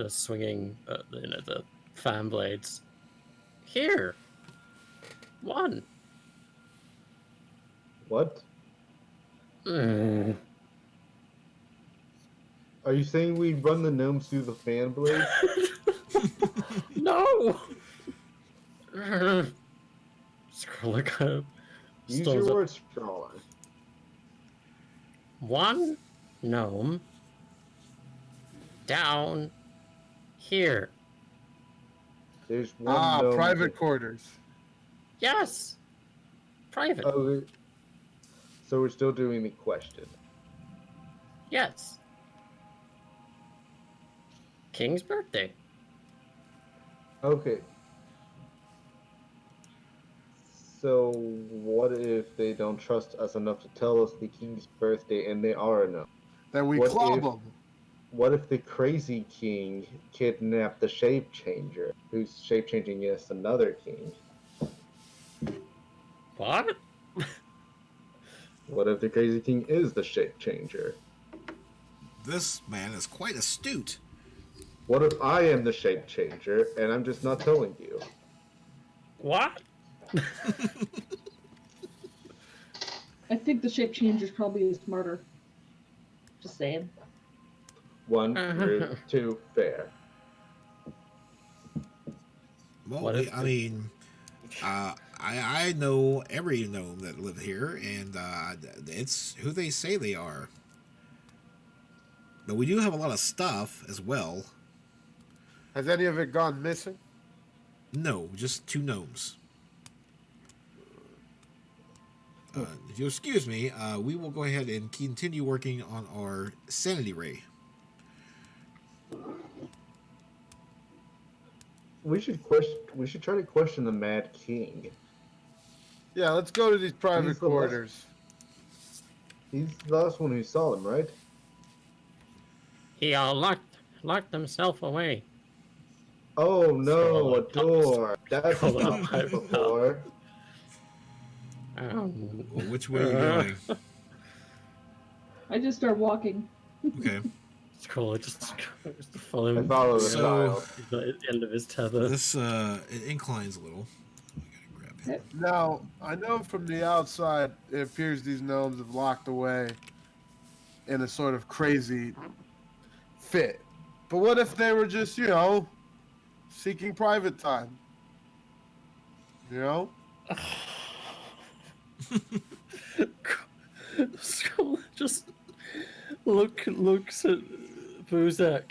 swinging, the fan blades. Here. One. What? Mm. Are you saying we run the gnomes through the fan blades? No. Scroller kind of Use storms your up. words, Stroller. One gnome down here. There's one gnome. Private quarters. Yes. Private. Okay. So we're still doing the question. Yes. King's birthday. Okay. So what if they don't trust us enough to tell us the king's birthday and they are a gnome? Then we What club if- them. What if the crazy king kidnapped the shape changer, who's shape changing against another king? What? What if the crazy king is the shape changer? This man is quite astute. What if I am the shape changer and I'm just not telling you? What? I think the shape changer's probably smarter. Just saying. One, rude, two, fair. Well, What if I mean, I know every gnome that live here, and it's who they say they are. But we do have a lot of stuff as well. Has any of it gone missing? No, just two gnomes. If you'll excuse me, we will go ahead and continue working on our sanity ray. We should try to question the Mad King. Yeah, let's go to these private He's the last- quarters. He's the last one who saw them, right? He locked himself away. Oh no, a Scroll door. That's scroll not up, happened before. Well, which way are you going? I just start walking. Okay. Scroller just follow I him follow the So- child. to the end of his tether. This it inclines a little. I gotta grab him. Now, I know from the outside, it appears these gnomes have locked away in a sort of crazy fit. But what if they were just, seeking private time? Scroll just looks at Buzak.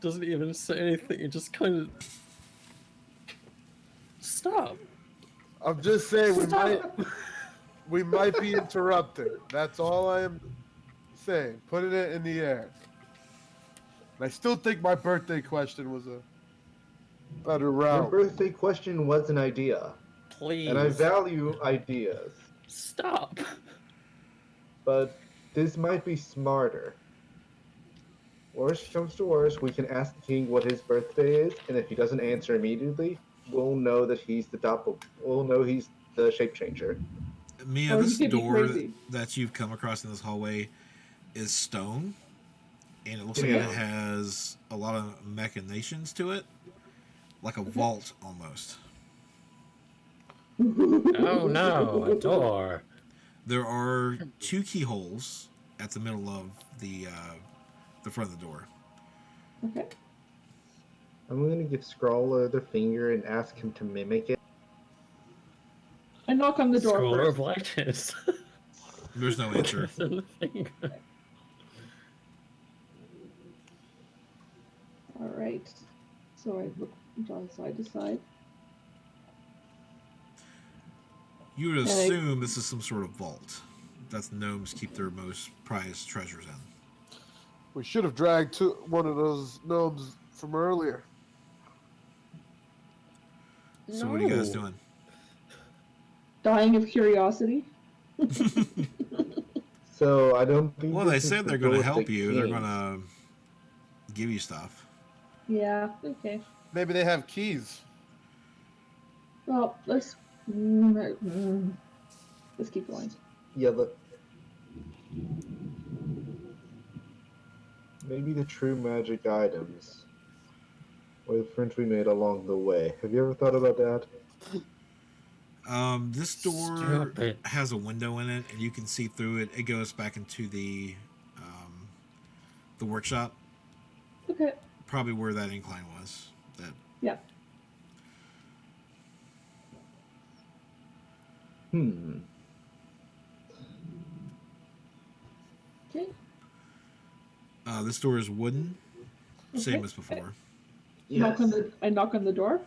Doesn't even say anything. It just kind of stop. I'm just saying Stop. we might be interrupting. That's all I am saying. Putting it in the air. And I still think my birthday question was a better Your route. birthday question was an idea, Please. and I value ideas, Stop. but this might be smarter. Worst comes to worst, we can ask the king what his birthday is, and if he doesn't answer immediately, we'll know that he's we'll know he's the shape changer. Mia, Or this you could be door crazy. that you've come across in this hallway is stone, and it looks like Yeah. it has a lot of machinations to it, like a vault almost. Oh no, a door. There are 2 keyholes at the middle of the front of the door. Okay. I'm going to give Scrawler the finger and ask him to mimic it. I knock on the door Scroll first. of blackness. There's no answer. In the finger. All right. So I look on side to side. You would Okay. assume this is some sort of vault that gnomes keep their most prized treasures in. We should have dragged one of those gnomes from earlier. So what are you guys No. doing? Dying of curiosity. So I don't think. Well, they this is said the they're going to door help the you. They're king- going to give you stuff. Yeah. Okay. Maybe they have keys. Well, let's keep going. Yeah, maybe the true magic items or the friends we made along the way. Have you ever thought about that? This door Stop it. has a window in it, and you can see through it. It goes back into the workshop, Okay. probably where that incline was. That Yeah. Okay. this door is wooden, same Okay. as before. Knock on the. I knock on the door.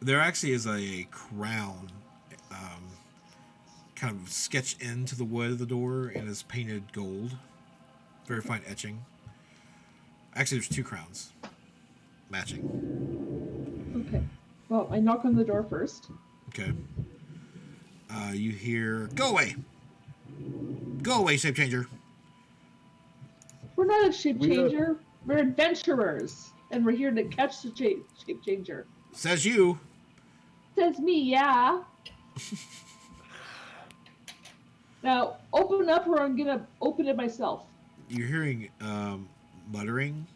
There actually is a crown, kind of sketched into the wood of the door, and is painted gold. Very fine etching. Actually, there's 2 crowns, matching. Okay. Well, I knock on the door first. Okay. You hear, "Go away! Go away, shape changer!" We're not a shape We are- changer. We're adventurers, and we're here to catch the shape changer. Says you. Says me, yeah. Now open up, or I'm gonna open it myself. You're hearing muttering.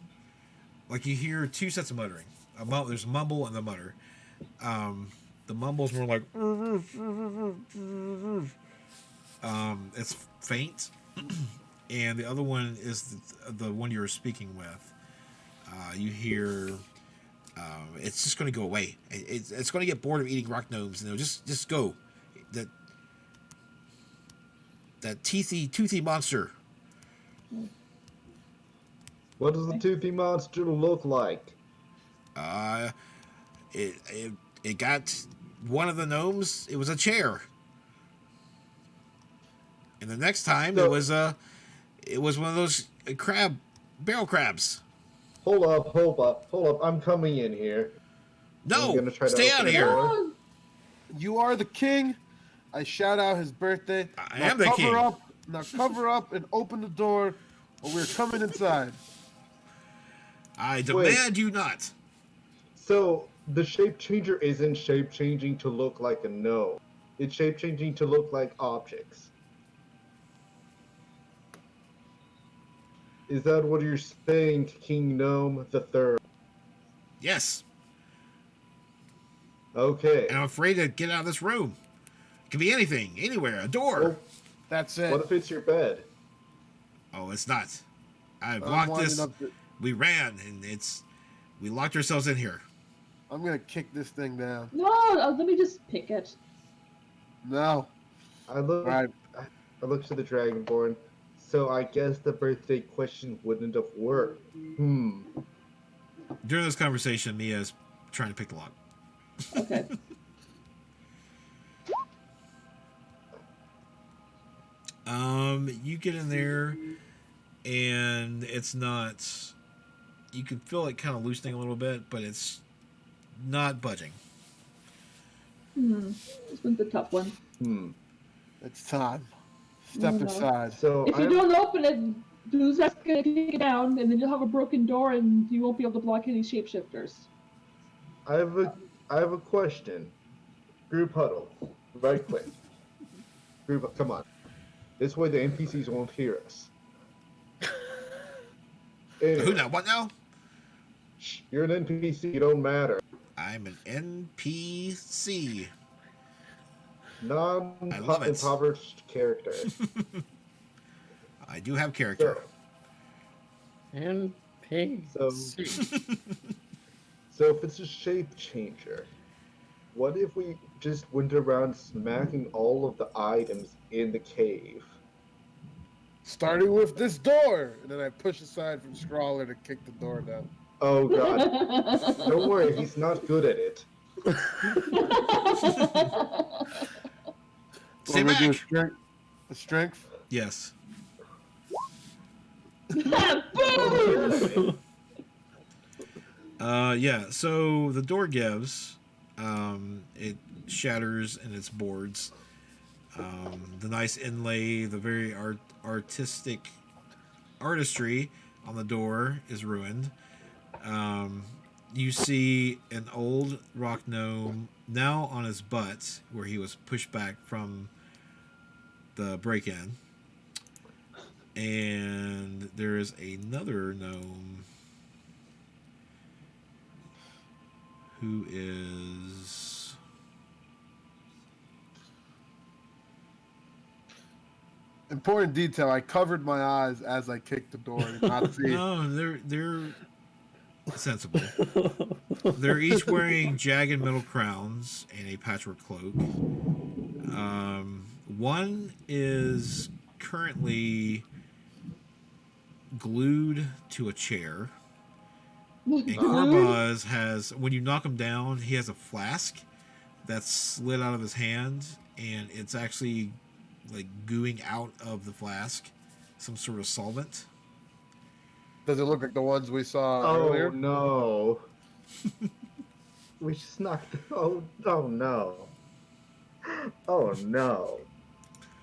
Like you hear 2 sets of muttering. There's a mumble and the mutter. The mumble's more like it's faint, and the other one is the one you were speaking with. You hear it's just going to go away. It's going to get bored of eating rock gnomes, and it'll just go. That toothy monster. What does the toothy monster look like? It got one of the gnomes. It was a chair, and the next time So- it was one of those barrel crabs. Hold up. I'm coming in here. No, gonna try to stay open out the here. door. Oh, You are the king. I shout out his birthday. I Now am the king. Now cover up and open the door, or we're coming inside. I demand you not. So the shape changer isn't shape changing to look like a gnome. It's shape changing to look like objects. Is that what you're saying, King Gnome the Third? Yes, Okay. and I'm afraid to get out of this room. It could be anything, anywhere, a door. Well, That's it. what if it's your bed? Oh, it's not. I've I'm locked winding this. up the- We ran, and we locked ourselves in here. I'm gonna kick this thing down. no, let me just pick it. No. I look. All right. I look to the Dragonborn. So I guess the birthday question wouldn't have worked. During this conversation, Mia's trying to pick the lock. Okay. You get in there, and it's not. You can feel it kind of loosening a little bit, but it's not budging. This one's a tough one. It's time. Step no. aside. So If you don't open it, Duzak's gonna kick it down, and then you'll have a broken door, and you won't be able to block any shapeshifters. I have a question. Group huddle. Right click. Come on. This way the NPCs won't hear us. Anyway, Who now? What now? shh, you're an NPC, you don't matter. I'm an NPC. Non I love it. impoverished character. I do have character. And pig. So if it's a shape changer, what if we just went around smacking all of the items in the cave? Starting with this door, and then I push aside from Scrawler to kick the door down. Oh god. Don't worry, he's not good at it. Stay Want me to do back. strength? A strength? Yes. Yeah. So the door gives. It shatters in its boards. The nice inlay, the very artistic artistry on the door is ruined. You see an old rock gnome now on his butt, where he was pushed back from the break-in. And there is another gnome who is... Important detail, I covered my eyes as I kicked the door to not see. No, they're sensible. They're each wearing jagged metal crowns and a patchwork cloak. One is currently glued to a chair. And Corbaz has, when you knock him down, he has a flask that's slid out of his hand, and it's actually like gooing out of the flask some sort of solvent. Does it look like the ones we saw Oh earlier? no. We just knocked. Oh no. Oh no.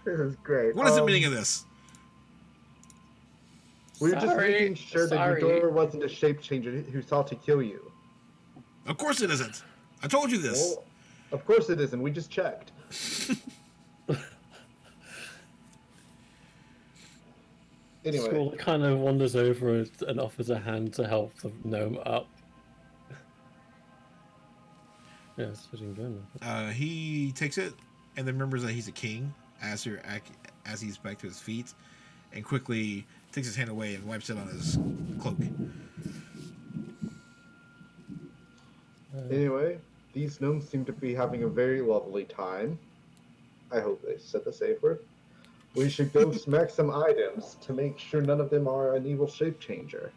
This is great. What is the meaning of this? We were just Sorry, making sure that your sorry. door wasn't a shape changer who sought to kill you. Of course it isn't. I told you this. Well, of course it isn't. We just checked. Anyway, Scrawler kind of wanders over and offers a hand to help the gnome up. Yeah, that's what I'm going with. He takes it and then remembers that he's a king as he's back to his feet, and quickly takes his hand away and wipes it on his cloak. anyway, these gnomes seem to be having a very lovely time. I hope they said the safe word. We should go smack some items to make sure none of them are an evil shape changer.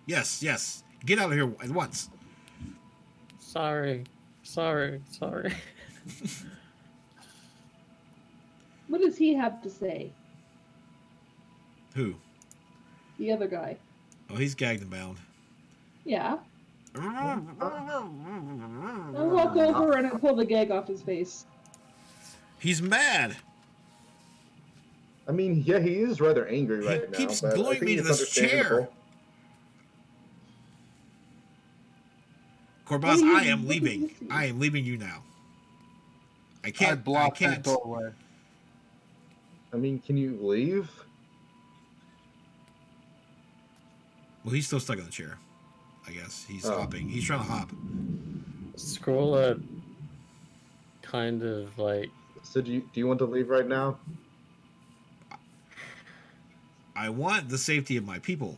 Yes. Get out of here at once. Sorry. What does he have to say? Who? The other guy. Oh, he's gagged and bound. Yeah. I'll walk over and I'll pull the gag off his face. He's mad. I mean, yeah, he is rather angry He right now. keeps but I gluing think me to it's this chair. understandable. Corbaz, What I do you- am what do you leaving. see? I am leaving you now. I I can't. blocked I that can't. doorway. I mean, can you leave? Well, he's still stuck in the chair. I guess he's Oh. hopping. He's trying to hop. Scrawler kind of like So do you want to leave right now? I want the safety of my people.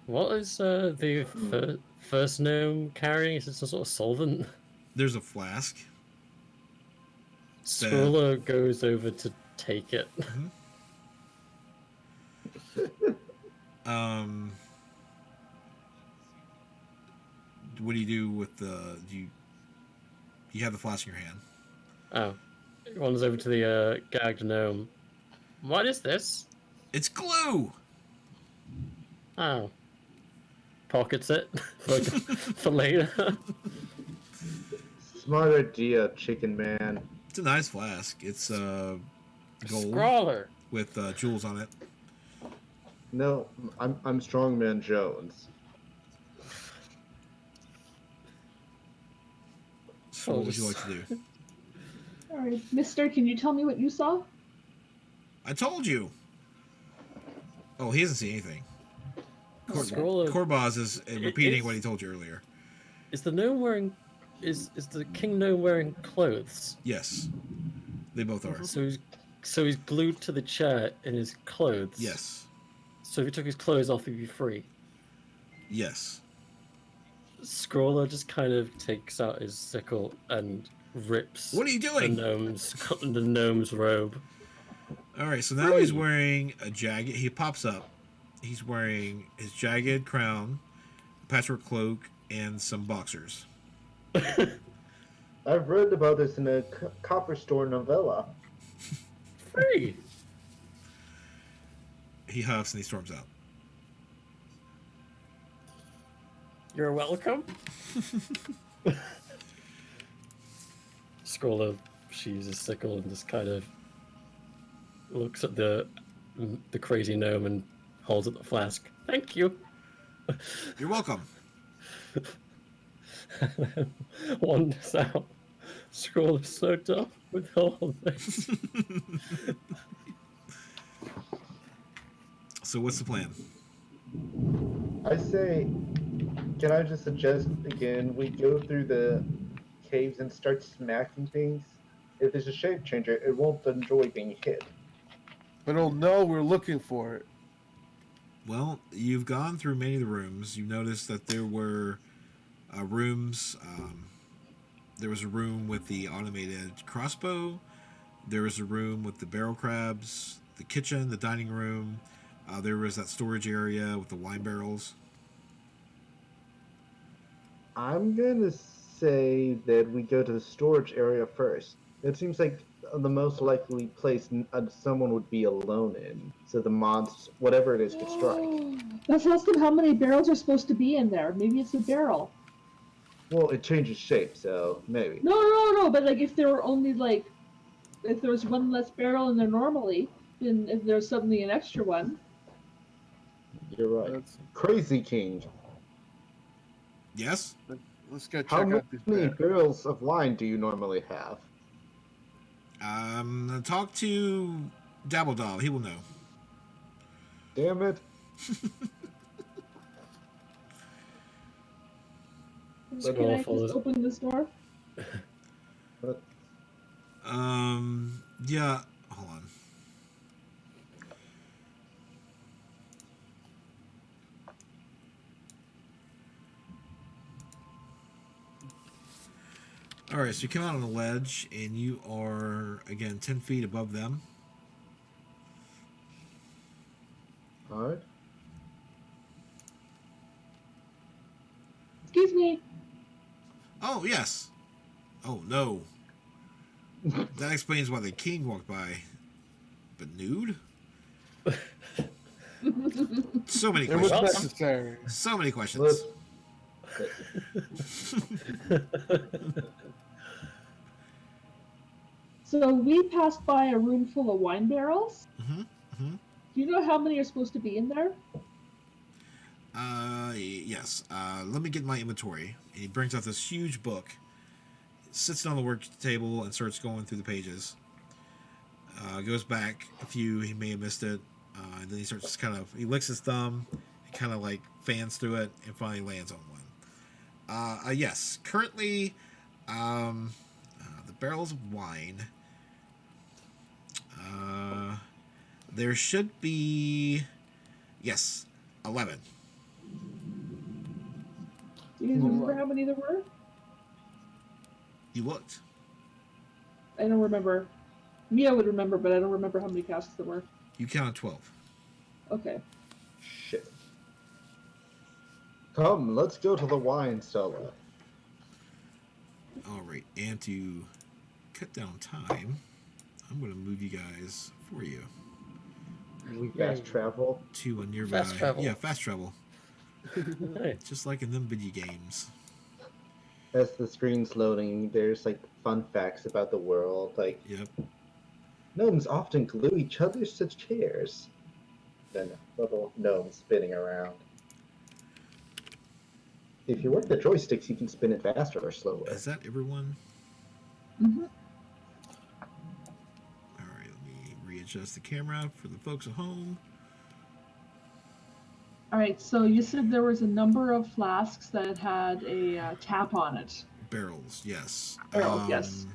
what is the first gnome carrying? Is it some sort of solvent? There's a flask. Scroller goes over to take it. What do you do with the? You have the flask in your hand? Oh, he wanders over to the gagged gnome. What is this? It's glue. Oh, pockets it for later. Smart idea, chicken man. It's a nice flask. It's gold Scrawler. with jewels on it. No, I'm Strongman Jones. So what would you like to do? All right, Mister, can you tell me what you saw? I told you. Oh, he doesn't see anything. Scroller. Corbaz is repeating is- what he told you earlier. Is the gnome wearing? Is the king gnome wearing clothes? Yes, they both are. So he's glued to the chair in his clothes. Yes, So if he took his clothes off, he'd be free. yes. Scrawler just kind of takes out his sickle and rips What are you doing? the gnome's robe. All right, so now he's wearing a jagged. He pops up. He's wearing his jagged crown, patchwork cloak, and some boxers. I've read about this in a copper store novella. Free. He huffs and he storms out. You're welcome. Scrawler sheaves his sickle and just kind of looks at the crazy gnome and holds up the flask. Thank you. You're welcome. And then wanders out. Scrawler's so tough with all this. So what's the plan? I say, can I just suggest again, we go through the caves and start smacking things? If there's a shape changer, it won't enjoy being hit. But it'll know we're looking for it. Well, you've gone through many of the rooms. You noticed that there were rooms. There was a room with the automated crossbow. There was a room with the barrel crabs, the kitchen, the dining room. There was that storage area with the wine barrels. I'm gonna say that we go to the storage area first. It seems like the most likely place someone would be alone in, so the mods, whatever it is, could strike. Let's ask him how many barrels are supposed to be in there. Maybe it's a barrel. Well, it changes shape, so maybe. No. But like, if there were only like, if there was one less barrel in there normally, then if there's suddenly an extra one. You're right. Let's, Crazy King. Yes? let's go How check out these many barrels. barrels of wine do you normally have? Talk to Dabbledob. He will know. Damn it. So can I just open this door? Yeah. Hold on. All right, so you come out on a ledge, and you are, again, 10 feet above them. Alright. Excuse me. Oh, yes. Oh, no. That explains why the king walked by. But nude? So many It was questions. necessary. So many questions. So we passed by a room full of wine barrels. Mm-hmm. Mm-hmm. Do you know how many are supposed to be in there? Yes. Let me get my inventory. And he brings out this huge book, sits down on the work table, and starts going through the pages. Goes back a few. He may have missed it. And then he starts he licks his thumb, and kind of like fans through it, and finally lands on one. Yes. Currently, the barrels of wine. There should be, yes, 11. Do you guys remember how many there were? You looked. I don't remember. Mia would remember, but I don't remember how many casks there were. You counted 12. Okay. Shit. Come, let's go to the wine cellar. All right, and to cut down time, I'm going to move you guys for you We fast travel. to a nearby. Fast travel. Yeah, fast travel. Hey, Just like in them video games. As the screen's loading, there's like fun facts about the world. Like Yep. gnomes often glue each other to chairs. Then little gnomes spinning around. If you work the joysticks, you can spin it faster or slower. Is that everyone? Mm-hmm. All right, let me readjust the camera for the folks at home. All right. So you said there was a number of flasks that had a tap on it. Barrels, yes. Barrels, yes.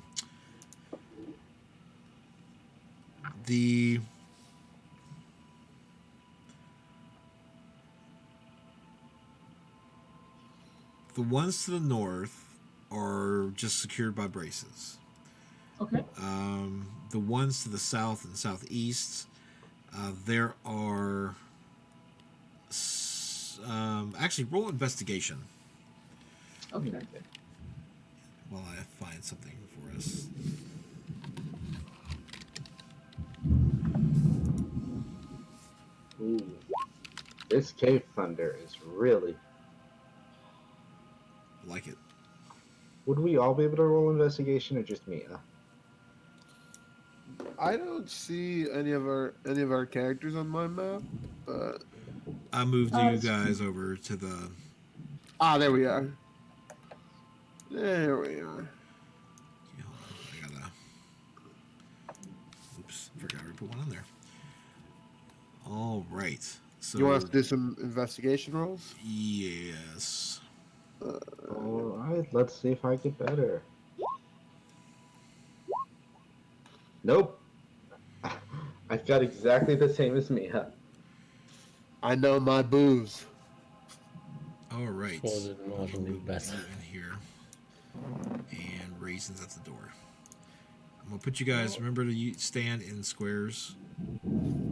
The ones to the north are just secured by braces. Okay. The ones to the south and southeast, there are actually roll investigation Okay. while I find something for us. Ooh. This cave thunder is really. Like it. Would we all be able to roll investigation or just Mia? I don't see any of our characters on my map, but I moved you it's- guys over to the. there we are. There we are. Yeah, hold on, I gotta. Oops, forgot to put one on there. All right. So. You want us to do some investigation rolls? Yes. Alright, let's see if I get better. Nope. I've got exactly the same as Mia. I know my booze. All right. Was it marginally Move better? you in here. And raisins at the door. I'm gonna put you guys. Remember to stand in squares.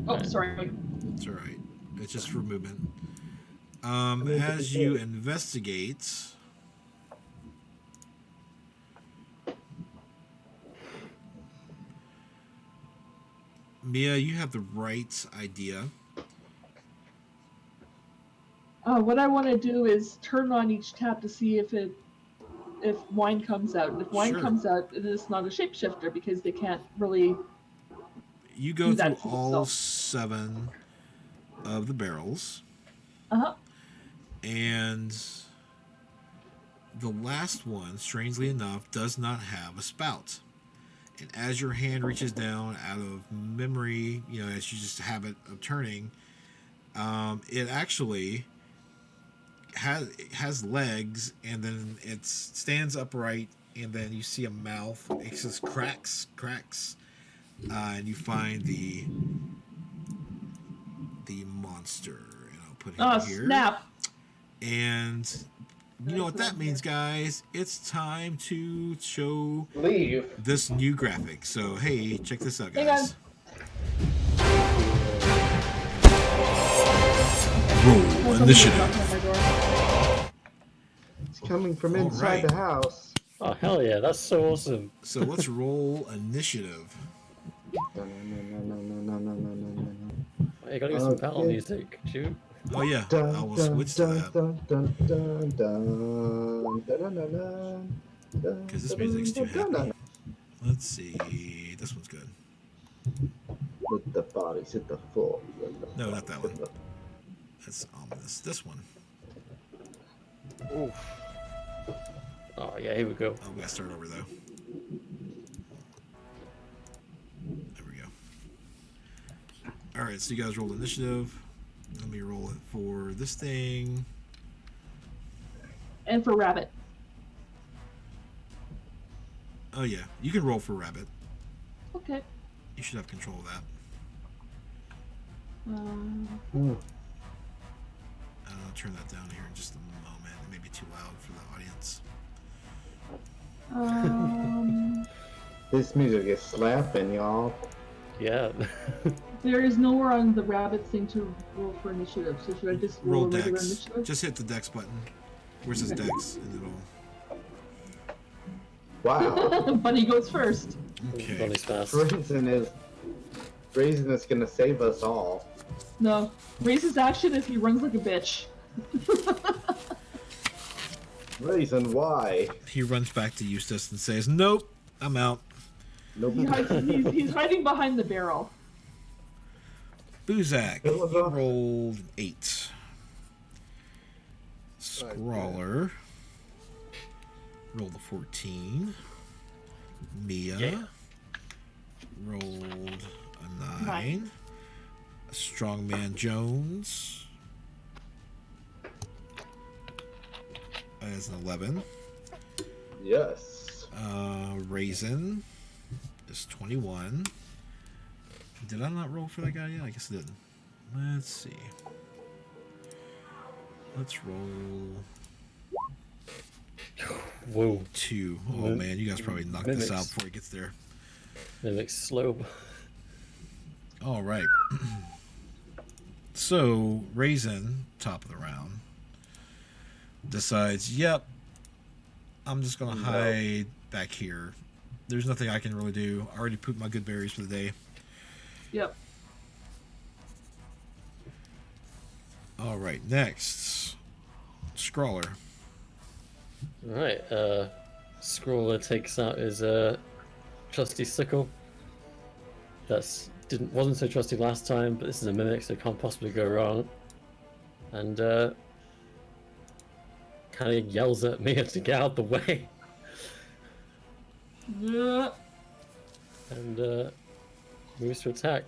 Oh, sorry. It's all right. It's just for movement. As you investigate, Mia, you have the right idea. What I want to do is turn on each tap to see if wine comes out. And if wine Sure. comes out, it is not a shapeshifter because they can't really. You go Do through that to all itself. 7 of the barrels, Uh-huh. and the last one, strangely enough, does not have a spout. And as your hand reaches down out of memory, as you just habit of turning, it actually has legs, and then it stands upright, and then you see a mouth. It says cracks, and you find the monster. And I'll put him Oh, here. snap. And you know what that means, guys? It's time to show Leave. this new graphic. So, hey, check this out, Hang guys. There's Roll somebody initiative. knocking on my door. It's coming from All inside right. the house. Oh hell yeah, that's so awesome. So let's roll initiative. No. You gotta get some battle Okay. music, shoot. Oh yeah, I will switch to that because this music's too happy. Let's see. This one's good. With the bodies hit the floor. No, not that one. That's ominous. This one. Oof. Oh yeah, here we go. Oh, we gotta start over though. There we go. All right, so you guys roll initiative. Let me roll it for this thing. And for Rabbit. Oh yeah, you can roll for rabbit. Okay. You should have control of that. I'll turn that down here in just a moment. It may be too loud for the audience. This music is slapping, y'all. Yeah. There is nowhere on the rabbit thing to roll for initiative, so should I just roll, Roll a regular Dex. initiative? Just hit the Dex button. Where's his Dex? And it'll. Wow. Bunny goes first. Okay. Bunny's fast. Raisin is gonna save us all. No. Raises action if he runs like a bitch. Raisin, why? He runs back to Eustace and says, "Nope, I'm out." Nope. He's hiding behind the barrel. Buzak, It was you a- rolled 8. Scrawler rolled a 14. Mia Yeah. rolled a 9. Strongman Jones as an 11. Yes. Raisin is 21. Did I not roll for that guy yet? I guess I didn't. Let's see. Let's roll Whoa. 2. Oh man, you guys probably knocked this out Mimics. before it gets there. Mimic slow. All right. So Raisin, top of the round, decides, "Yep, I'm just gonna hide back here. There's nothing I can really do. I already pooped my good berries for the day." Yep. All right, next, Scrawler. Alright, Scrawler takes out his trusty sickle. Wasn't so trusty last time, but this is a mimic, so it can't possibly go wrong. And kind of yells at me to get out the way. Yeah. And moves to attack.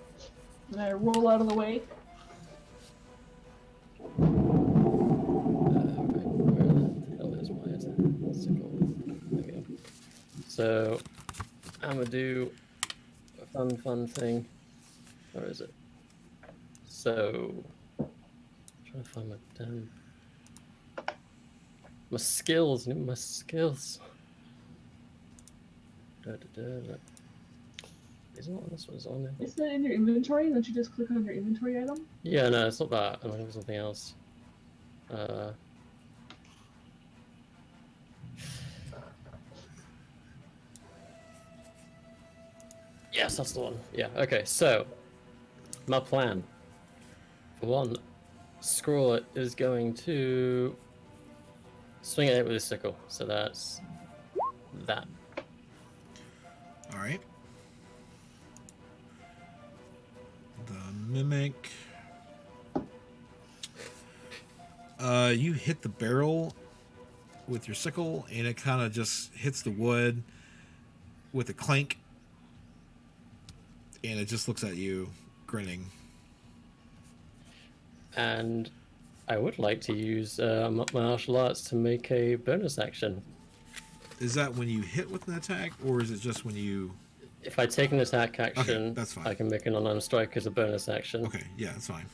And I roll out of the way. Where the hell is my sickle? There we go. So I'm gonna do a fun thing. Where is it? So trying to find my damn skills. My skills. Is it not on this one? Is it on there? Isn't that in your inventory? Don't you just click on your inventory item? Yeah, no, it's not that. I'm looking for something else. Yes, that's the one. Yeah, okay, so my plan. For one, Scrawler is going to swing at it with his sickle. So that's that. All right. The mimic. You hit the barrel with your sickle, and it kind of just hits the wood with a clank, and it just looks at you, grinning. And I would like to use my martial arts to make a bonus action. Is that when you hit with an attack, or is it just when you... If I take an attack action, that's fine. I can make an unarmed strike as a bonus action. Okay, yeah, that's fine.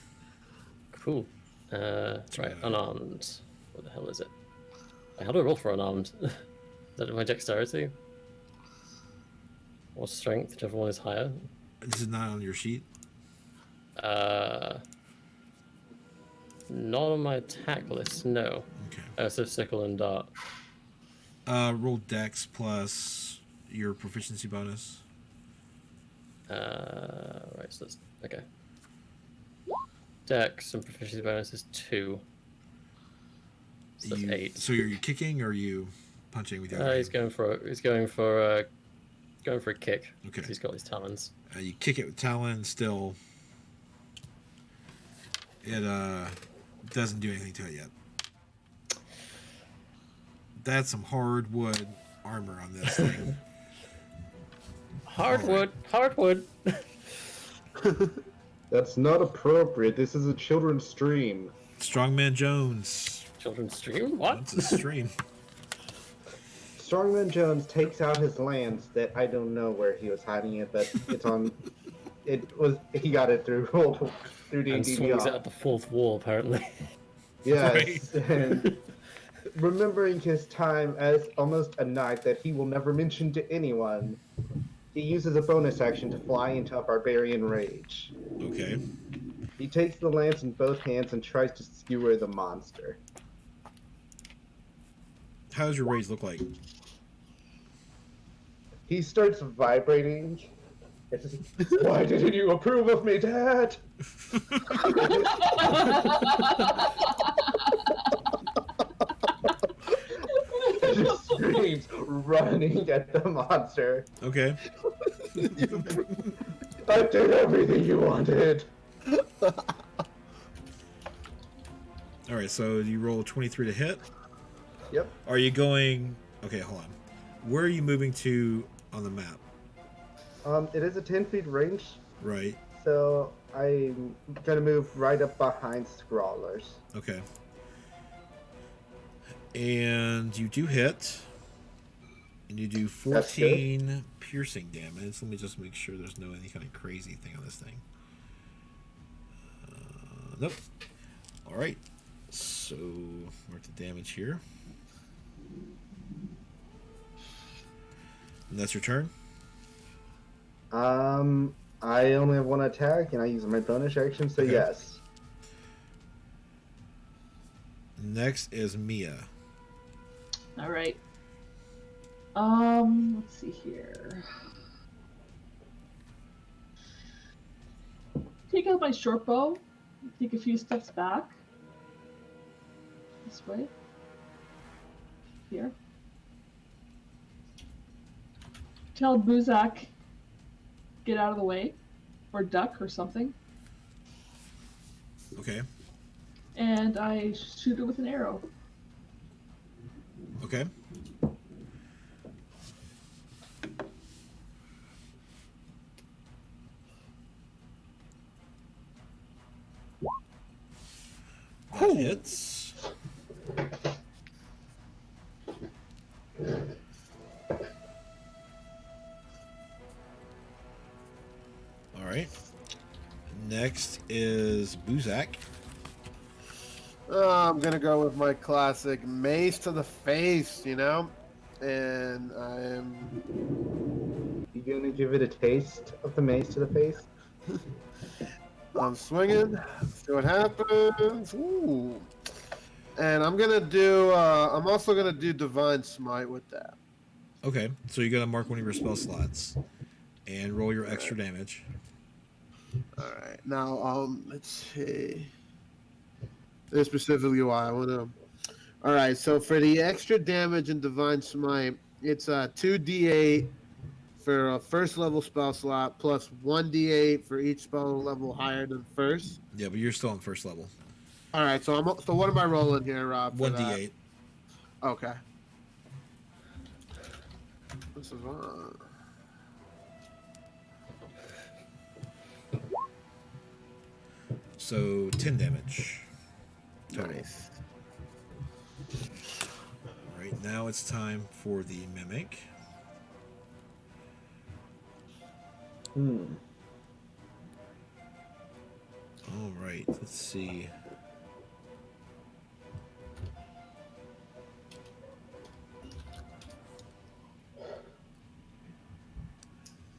Cool. Right, unarmed. What the hell is it? How do I roll for unarmed? Is that my dexterity? Or strength, whichever one is higher? This is not on your sheet? Not on my attack list, no. Okay. So sickle and dart. Roll Dex plus your proficiency bonus. Right, so that's... Okay. Dex and proficiency bonus is 2. So that's 8. So you're you kicking or are you punching with your other He's hand? going for a kick. Okay. 'Cause he's got his talons. You kick it with talon, still it doesn't do anything to it yet. That's some hardwood armor on this thing. Hardwood, hardwood. That's not appropriate. This is a children's stream. Strongman Jones. Children's stream? What? What's a stream? Strongman Jones takes out his lance that I don't know where he was hiding it, but it's on. He got it through And D&D swings it Beyond. at the fourth wall, apparently. Yes, and remembering his time as almost a knight that he will never mention to anyone, he uses a bonus action to fly into a barbarian rage. Okay. He takes the lance in both hands and tries to skewer the monster. How does your rage look like? He starts vibrating. Why didn't you approve of me, Dad? He screams, running at the monster. Okay. I did everything you wanted. All right. So you roll 23 to hit. Yep. Are you going? Okay, hold on. Where are you moving to on the map? It is a 10 feet range, Right. so I'm gonna move right up behind Scrawlers. Okay. And you do hit. And you do That's good. 14 piercing damage. Let me just make sure there's no any kind of crazy thing on this thing. Nope. All right. So mark the damage here. And that's your turn. I only have one attack, and I use my bonus action, so Okay. yes. Next is Mia. All right. Let's see here. Take out my short bow. Take a few steps back. This way. Here. Tell Buzak, get out of the way, or duck or something. Okay. And I shoot it with an arrow. Okay. That hits. All right. Next is Buzak. I'm gonna go with my classic mace to the face, you know, and You gonna give it a taste of the mace to the face? I'm swinging. See what happens. Ooh. And I'm gonna do. I'm also gonna do divine smite with that. Okay, so you gotta mark one of your spell slots and roll your extra damage. All right. Now, let's see. This specifically why I want to. All right. So for the extra damage in divine smite, it's 2d8 for a first level spell slot plus 1d8 for each spell level higher than first. Yeah, but you're still on first level. All right. So so what am I rolling here, Rob? for 1d8. that? Okay. This is on. So 10 damage. Total. Nice. All right, now it's time for the mimic. All right, let's see.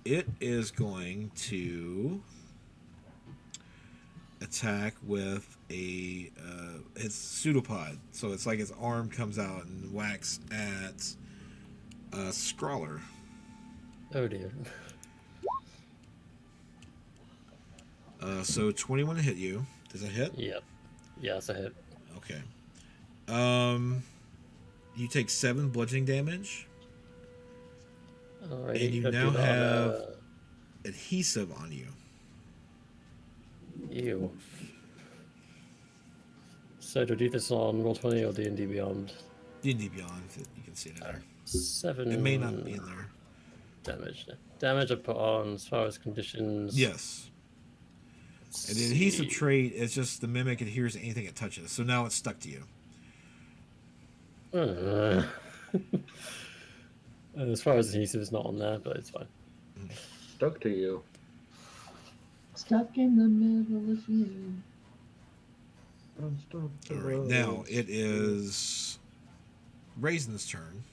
It is going to attack with a its pseudopod. So it's like its arm comes out and whacks at Scrawler. Oh dear. So 21 to hit you. Does that hit? Yep. Yeah, that's a hit. Okay. You take 7 bludgeoning damage, Alright. and you now have adhesive on you. Ew. So do I do this on Roll20 or D&D Beyond? D&D Beyond, you can see it in there. 7 It may not be in there. damage. Damage I put on as far as conditions. Yes. And the adhesive trait is just the mimic adheres to anything it touches. So now it's stuck to you. As far as adhesive, it's not on there, but it's fine. Stuck to you. Stuck in the middle of you. All right, now it is Raisin's turn.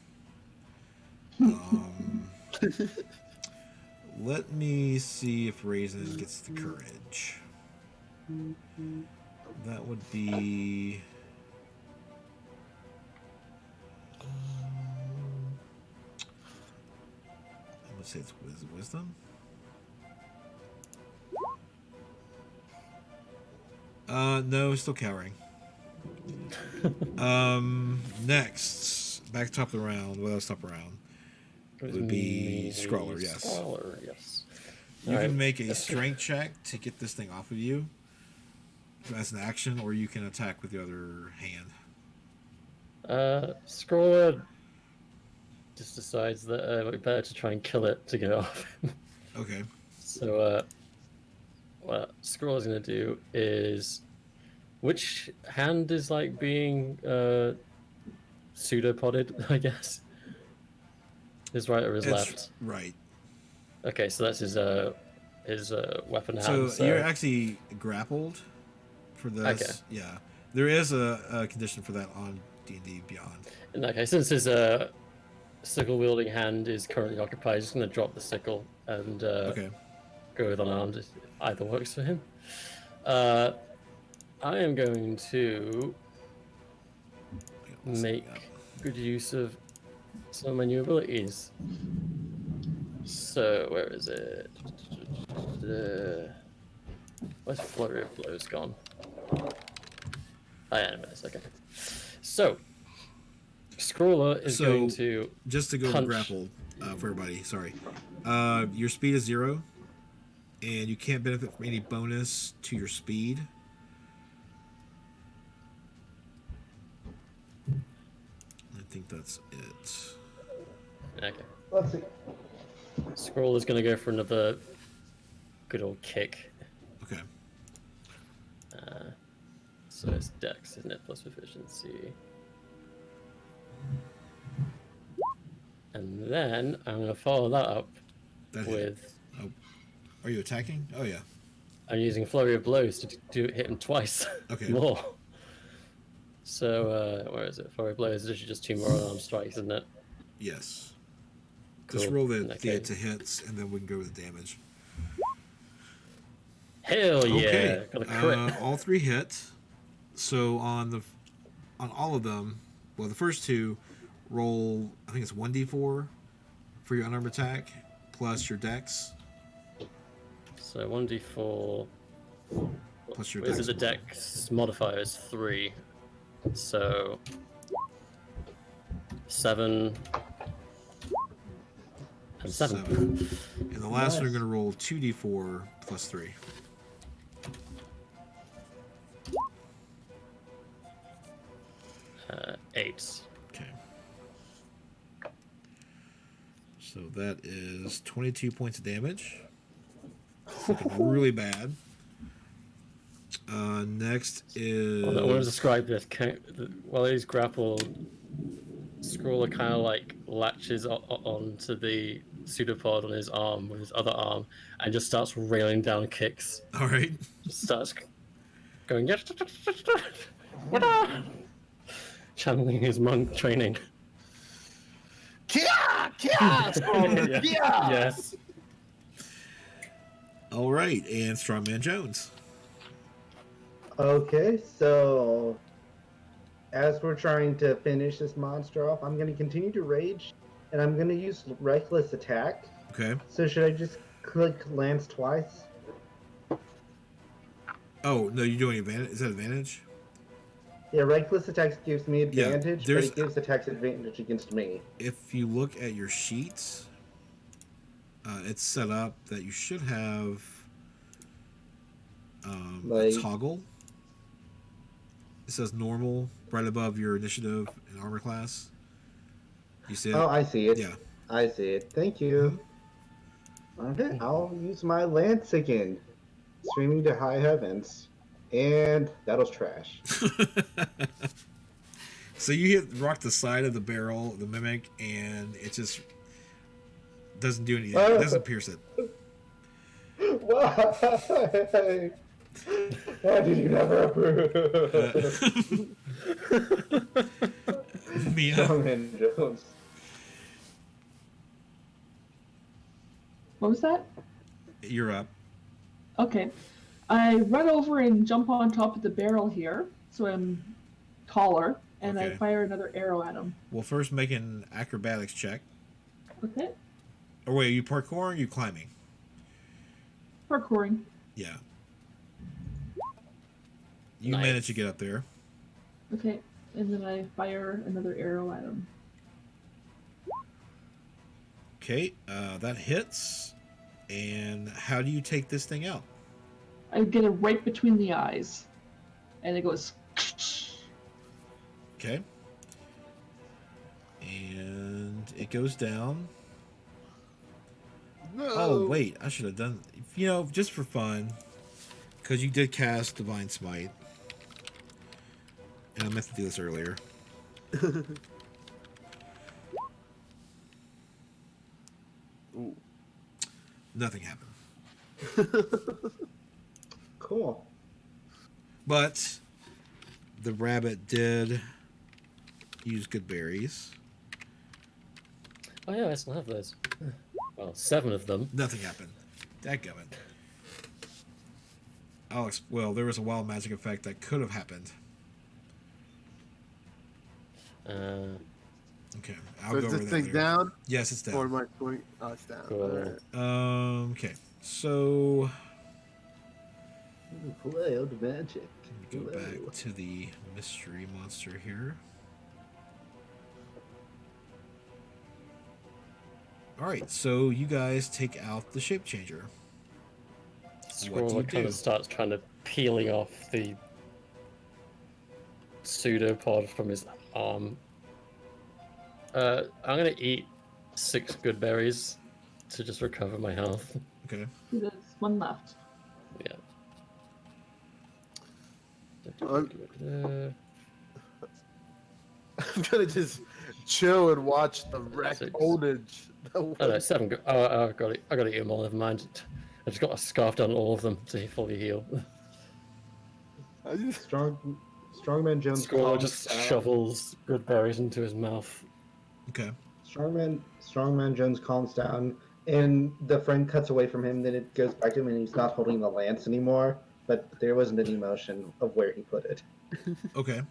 Let me see if Raisin gets the courage. That would be. I would say it's wisdom. No, still cowering. Next, back top of the round. What else top round? It would be Scrawler, yes. Scrawler, yes. You Alright, can make a yes. strength check to get this thing off of you as an action, or you can attack with the other hand. Scrawler just decides that we better to try and kill it to get it off him. Okay. So, what Scrawler's gonna do is, which hand is like being pseudopoded, I guess. His right or his It's left? right. Okay, so that's his weapon hand. So So you're actually grappled for this. Okay. Yeah. There is a condition for that on D&D Beyond. in that case, since his sickle wielding hand is currently occupied, he's just gonna drop the sickle and Okay. go with unarmed. If either works for him. I am going to make good use of some of my new abilities. So where is it? Where's Flurry of Blows gone? Oh yeah, in a minute. Okay. So Scrawler is So, going to Just to go over punch. grappled for everybody, sorry. Your speed is 0, and you can't benefit from any bonus to your speed. I think that's it. Okay. Let's see. Scroll is going to go for another good old kick. Okay. So it's Dex, isn't it? Plus proficiency. And then I'm going to follow that up That hit. with Oh, are you attacking? Oh yeah. I'm using Flurry of Blows to hit him twice Okay. more. So where is it? Flurry of Blows is literally just 2 more unarmed strikes, isn't it? Yes. Just Cool. roll the Okay. to hits, and then we can go with the damage. Hell yeah! Okay. Got a crit. All 3 hit. So on all of them, well, the first 2, roll. I think it's 1d4 for your unarmed attack plus your dex So 1d4. plus your Is dex. it the Dex modifier is 3? So 7 and 7. 7. And the last one, Nice. you're going to roll 2d4 plus 3. Uh, 8. Okay. So that is 22 points of damage. Looking really bad. Next is. I want to describe this. While he's grappled, Scrawler kind of like latches onto the pseudopod on his arm with his other arm and just starts railing down kicks. All right. Just starts going, channeling his monk training. Kia! Kia! Scrawler! Yeah. Kia! Yes. All right, and Strongman Jones. Okay, so as we're trying to finish this monster off, I'm going to continue to rage, and I'm going to use reckless attack. Okay. So should I just click Lance twice? Oh no, you're doing advantage. Is that advantage? Yeah, reckless attack gives me Yeah, advantage, but there's- it gives attacks advantage against me. If you look at your sheets, it's set up that you should have Like- a toggle. It says normal right above your initiative and armor class. You see it? Oh, I see it. Yeah. I see it. Thank you. Okay, I'll use my lance again. Streaming to high heavens. And that was trash. So you rock the side of the barrel, the mimic, and it just doesn't do anything. It doesn't pierce it. Why? Why did you never approve? Mia. Strongman Jones. What was that? You're up. Okay. I run over and jump on top of the barrel here, so I'm taller, and I Okay. fire another arrow at him. Well, first make an acrobatics check. Okay. Or wait, are you parkouring or are you climbing? Parkouring. Yeah. You Nice. managed to get up there. Okay. And then I fire another arrow at him. Okay, that hits. And how do you take this thing out? I get it right between the eyes. And it goes. Okay. And it goes down. No. Oh, wait, I should have done, just for fun. Because you did cast Divine Smite. And I meant to do this earlier. Ooh. Nothing happened. Cool. But the rabbit did use good berries. Oh yeah, I still have those. Well, 7 of them. Nothing happened. Dadgummit. Well, there was a wild magic effect that could have happened. Okay, I'll So go is over this that thing later. down? Yes, it's Or down. am I going? Oh, it's down. Cool. Alright. Okay, so Wild magic. go Hello. back to the mystery monster here. Alright, so you guys take out the shape changer. Scroller kind do? of starts trying to peeling off the pseudopod from his arm. I'm gonna eat 6 good berries to just recover my health. Okay. There's one left. Yeah. I'm gonna just chill and watch the wrecked 6. ownage. Oh no, 7 good. Oh, I got it. I got to eat them all. Never mind. I just got a scarf down all of them to fully heal. I just Strongman Jones Scroller calms just down. shovels good berries into his mouth. Okay. Strongman Jones calms down, and the friend cuts away from him. Then it goes back to him, and he's not holding the lance anymore. But there wasn't any motion of where he put it. Okay.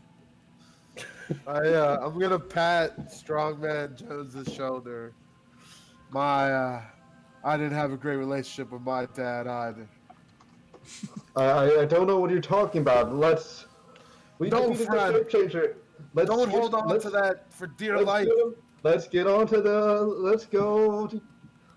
I'm gonna pat Strongman Jones's shoulder. I didn't have a great relationship with my dad either. I don't know what you're talking about. We No, defeated Fred. the shape changer. Don't hold on to that for dear life. Let's go.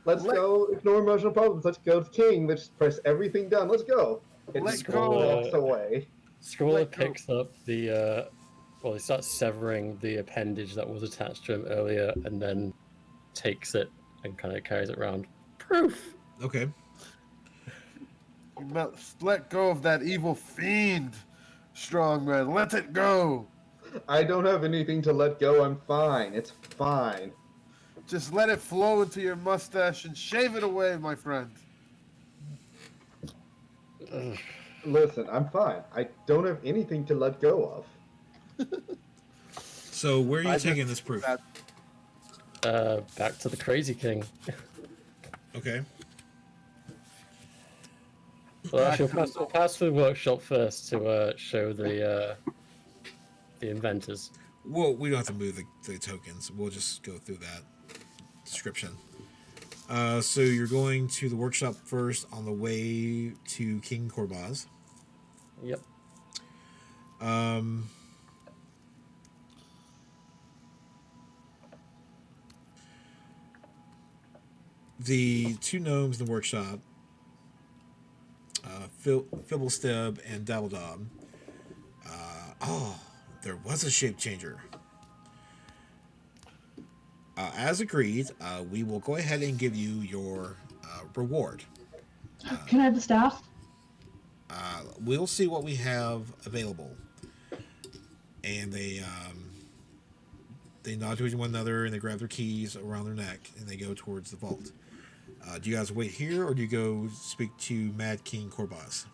Let's go. Ignore emotional problems. Let's go to King. Let's press everything down. Let's go. And Let he go. walks away. Scroller Let go. picks up the he starts severing the appendage that was attached to him earlier, and then takes it and kind of carries it around. Proof. Okay. You must let go of that evil fiend, Strongman. Let it go. I don't have anything to let go. I'm fine. It's fine. Just let it flow into your mustache and shave it away, my friend. Listen, I'm fine. I don't have anything to let go of. So where are you I taking just- this proof? Back to the Crazy King. Okay. Well, actually, we'll pass through the workshop first to show the inventors. Well, we don't have to move the tokens. We'll just go through that description. So you're going to the workshop first on the way to King Korbaz. Yep. The 2 gnomes in the workshop, Fibblesteb and Dabbledob. There was a shape changer. As agreed, we will go ahead and give you your reward. Can I have the staff? We'll see what we have available. And they nod to one another and they grab their keys around their neck and they go towards the vault. Do you guys wait here or do you go speak to Mad King Korbaz?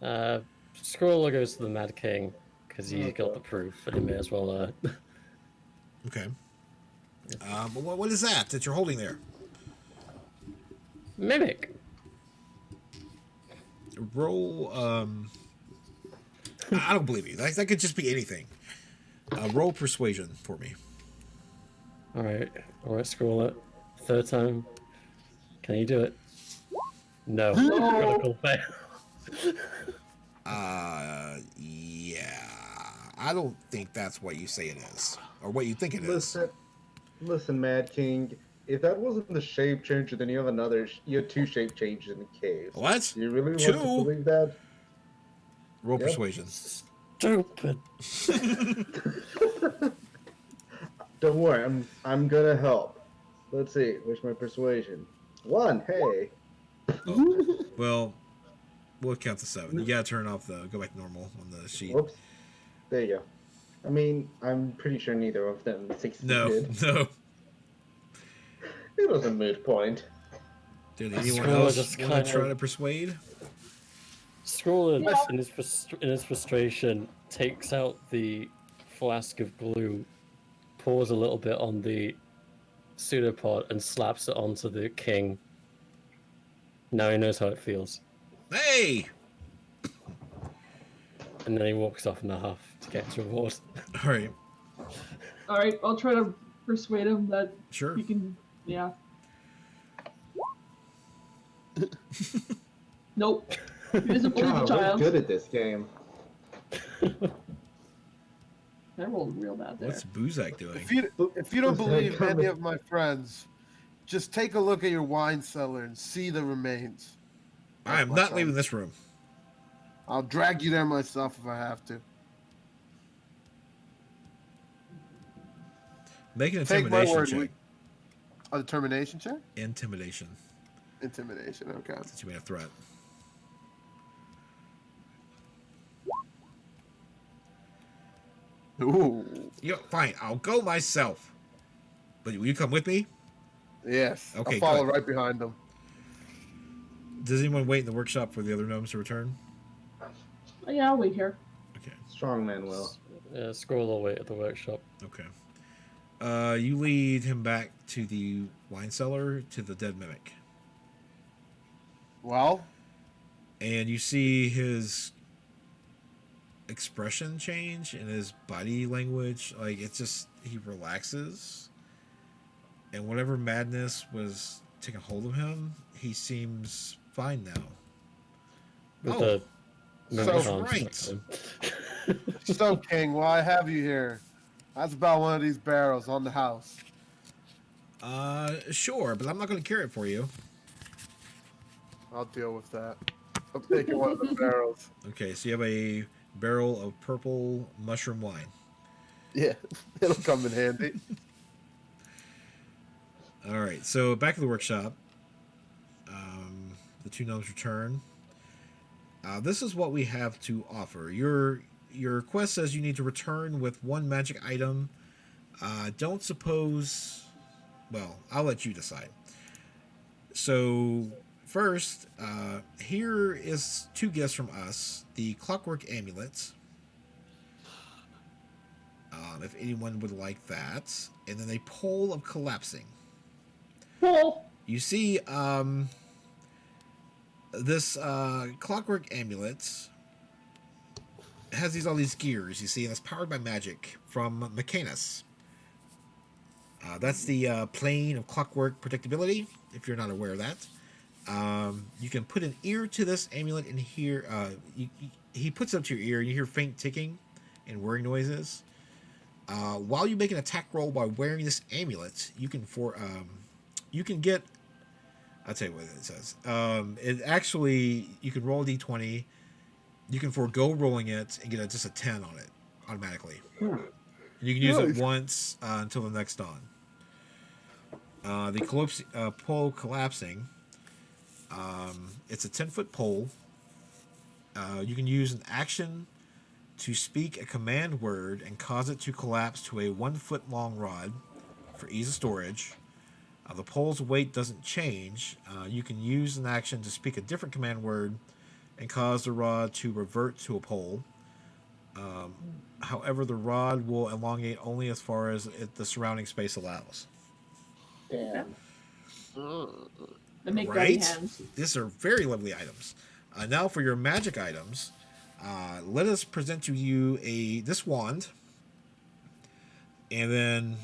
Scroller goes to the Mad King because he's got the proof, and he may as well. Okay. But what is that you're holding there? Mimic. Roll. I don't believe you. That could just be anything. Roll persuasion for me. All right, scroll it. Third time. Can you do it? No. Critical fail. Yeah. I don't think that's what you say it is, or what you think it is. Listen, Mad King. If that wasn't the shape changer, then you have another. You have two shape changes in the cave. What? Do you really want Two? to believe that? Roll Yep. persuasion. Stupid. Don't worry, I'm gonna help. Let's see. Where's my persuasion? 1. Hey. Well, we'll count to 7. You gotta turn off the go back to normal on the sheet. Whoops. There you go. I mean, I'm pretty sure neither of them succeeded. No. It was a moot point. Did anyone Scroll else just want kind to try of- to persuade? Scroller, Yeah. in his frustration, takes out the flask of glue, pours a little bit on the pseudopod, and slaps it onto the king. Now he knows how it feels. Hey! And then he walks off in a huff to get his reward. All right. All right, I'll try to persuade him that Sure. he can. Yeah. Nope. He doesn't believe the God, we're child. good at this game. I rolled real bad there. What's Buzak doing? If you don't Who's that believe any coming? of my friends, just take a look at your wine cellar and see the remains. I am my not son. leaving this room. I'll drag you there myself if I have to. Make an Take my intimidation word. check. A determination check? Intimidation. Intimidation, okay. Since you made a threat. Ooh. Fine, I'll go myself. But will you come with me? Yes. Okay, I'll follow good. right behind them. Does anyone wait in the workshop for the other gnomes to return? Oh, yeah, I'll wait here. Okay. Strong man will. Scroll will wait at the workshop. Okay. You lead him back to the wine cellar to the dead mimic. Well, And you see his expression change in his body language. Like, it's just, he relaxes. And whatever madness was taking hold of him, he seems fine now. With Oh, the that's mimic arm right. stuck to him. so King, why I have you here? That's about one of these barrels on the house. Sure, but I'm not going to carry it for you. I'll deal with that. I'm taking one of the barrels. Okay, so you have a barrel of purple mushroom wine. Yeah, it'll come in handy. All right, so back to the workshop. The two gnomes return. This is what we have to offer. Your quest says you need to return with one magic item. Don't suppose... Well, I'll let you decide. So, first, here is 2 gifts from us. The clockwork amulet. If anyone would like that. And then a pole of collapsing. Well, You see, this clockwork amulet has all these gears, you see, and it's powered by magic from Mechanus. That's the plane of clockwork predictability, if you're not aware of that. You can put an ear to this amulet and hear, he puts it up to your ear and you hear faint ticking and whirring noises. While you make an attack roll by wearing this amulet, you can get, I'll tell you what it says. It actually, you can roll a d20. You can forego rolling it and get just a 10 on it automatically. And you can use it Nice. once until the next dawn. The pole collapsing. It's a 10-foot pole. You can use an action to speak a command word and cause it to collapse to a 1-foot long rod for ease of storage. The pole's weight doesn't change. You can use an action to speak a different command word and cause the rod to revert to a pole. However, the rod will elongate only as far as the surrounding space allows. Damn. They make ready Right? hands. These are very lovely items. Now for your magic items, let us present to you this wand, and then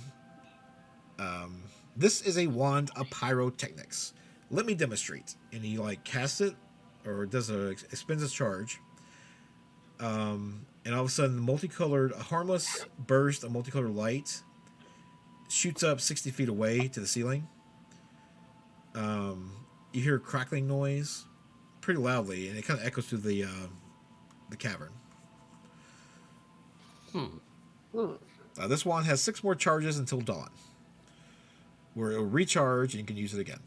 this is a wand of pyrotechnics. Let me demonstrate. And he like casts it, or expends its charge. And all of a sudden, a harmless burst of multicolored light shoots up 60 feet away to the ceiling. You hear a crackling noise pretty loudly, and it kind of echoes through the cavern. This wand has 6 more charges until dawn, where it will recharge and you can use it again.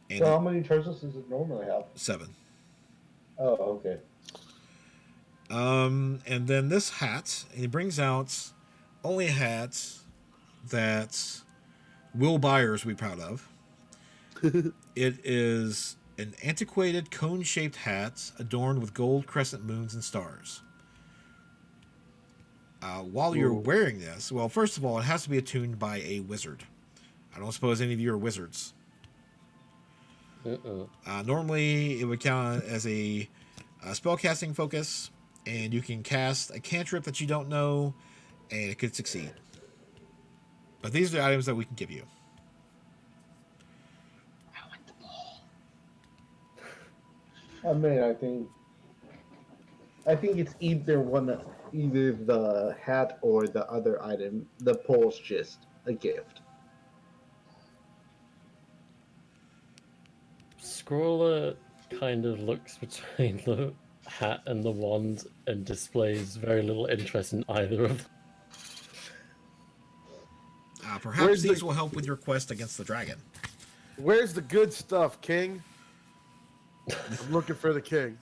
And So how many charges does it normally have? 7. Oh, okay. And then this hat, and he brings out only a hat that Will Byers will be proud of. It is an antiquated cone-shaped hat adorned with gold crescent moons and stars. While you're wearing this, well, first of all, it has to be attuned by a wizard. I don't suppose any of you are wizards. Normally, it would count as a spellcasting focus, and you can cast a cantrip that you don't know, and it could succeed. But these are the items that we can give you. I mean, I think it's either the hat or the other item. The pole's just a gift. Scrawler kind of looks between the hat and the wand and displays very little interest in either of them. Perhaps these will help with your quest against the dragon. Where's the good stuff, King? I'm looking for the king.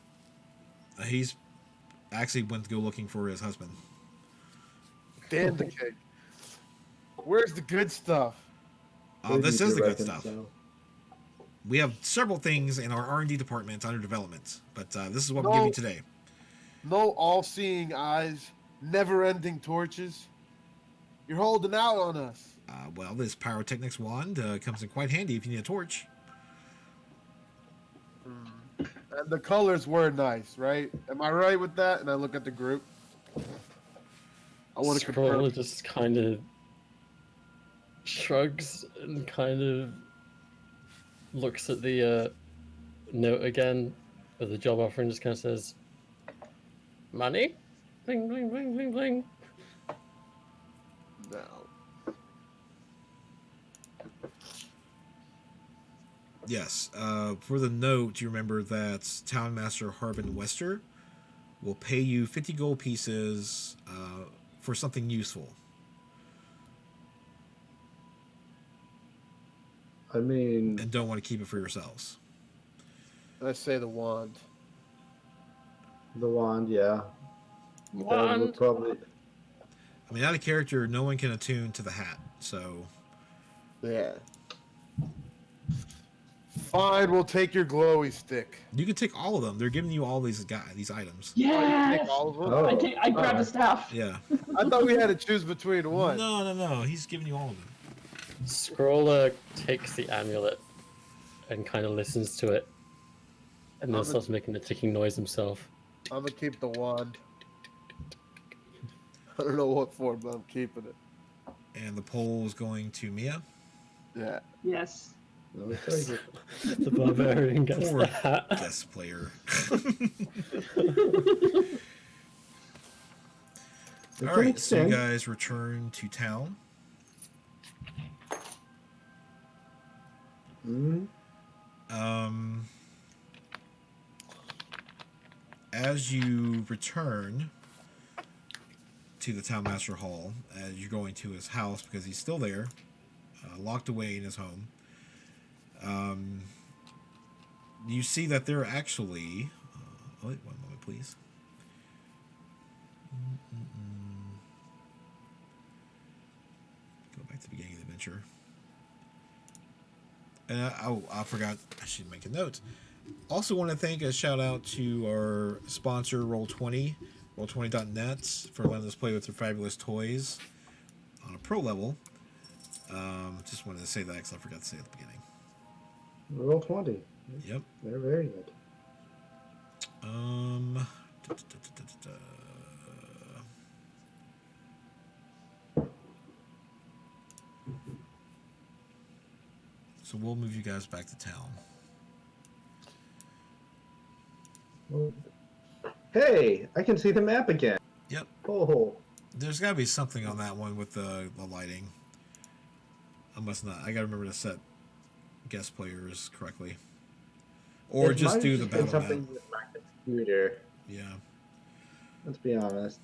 He's actually went to go looking for his husband. Damn the king. Where's the good stuff? This is the good stuff. We have several things in our R&D department under development, but this is what we'll give you today. No all-seeing eyes, never-ending torches. You're holding out on us. Well, this pyrotechnics wand comes in quite handy if you need a torch. And the colors were nice, right? Am I right with that? And I look at the group. I want to Scrawler confirm. just kind of shrugs and kind of looks at the note again of the job offer and just kind of says, "Money? Bling, bling, bling, bling, bling." No. Yes. For the note, you remember that Townmaster Harbin Wester will pay you 50 gold pieces for something useful. I mean, And don't want to keep it for yourselves. Let's say the wand. the wand, yeah. That would Wand. probably. I mean, out of character, no one can attune to the hat, so... Yeah. Fine, we'll take your glowy stick. You can take all of them. They're giving you all these items. Yes. Take all of them? Oh. I grabbed the staff. Yeah. I thought we had to choose between one. No. He's giving you all of them. Scrawler takes the amulet and kind of listens to it, and then starts making a ticking noise himself. I'm gonna keep the wand. I don't know what for, but I'm keeping it. And the poll is going to Mia. Yeah. Yes. Let me tell you. The barbarian gets Poor the hat. guest player. To All an right, so you extent. guys return to town. Mhm. As you return to the Townmaster Hall, as you're going to his house because he's still there, locked away in his home, you see that they're actually... wait, one moment, please. Go back to the beginning of the adventure. And I forgot, I should make a note. Also want to thank a shout out to our sponsor, Roll20, Roll20.net, for letting us play with their fabulous toys on a pro level. Just wanted to say that because I forgot to say at the beginning. Roll 20. Yep. They're very good. Da, da, da, da, da, So we'll move you guys back to town. Well, hey, I can see the map again. Yep. Oh, There's got to be something on that one with the lighting. I must not. I got to remember to set guest players correctly. Or it just might do have the been battle map. something with my computer. Yeah. Let's be honest.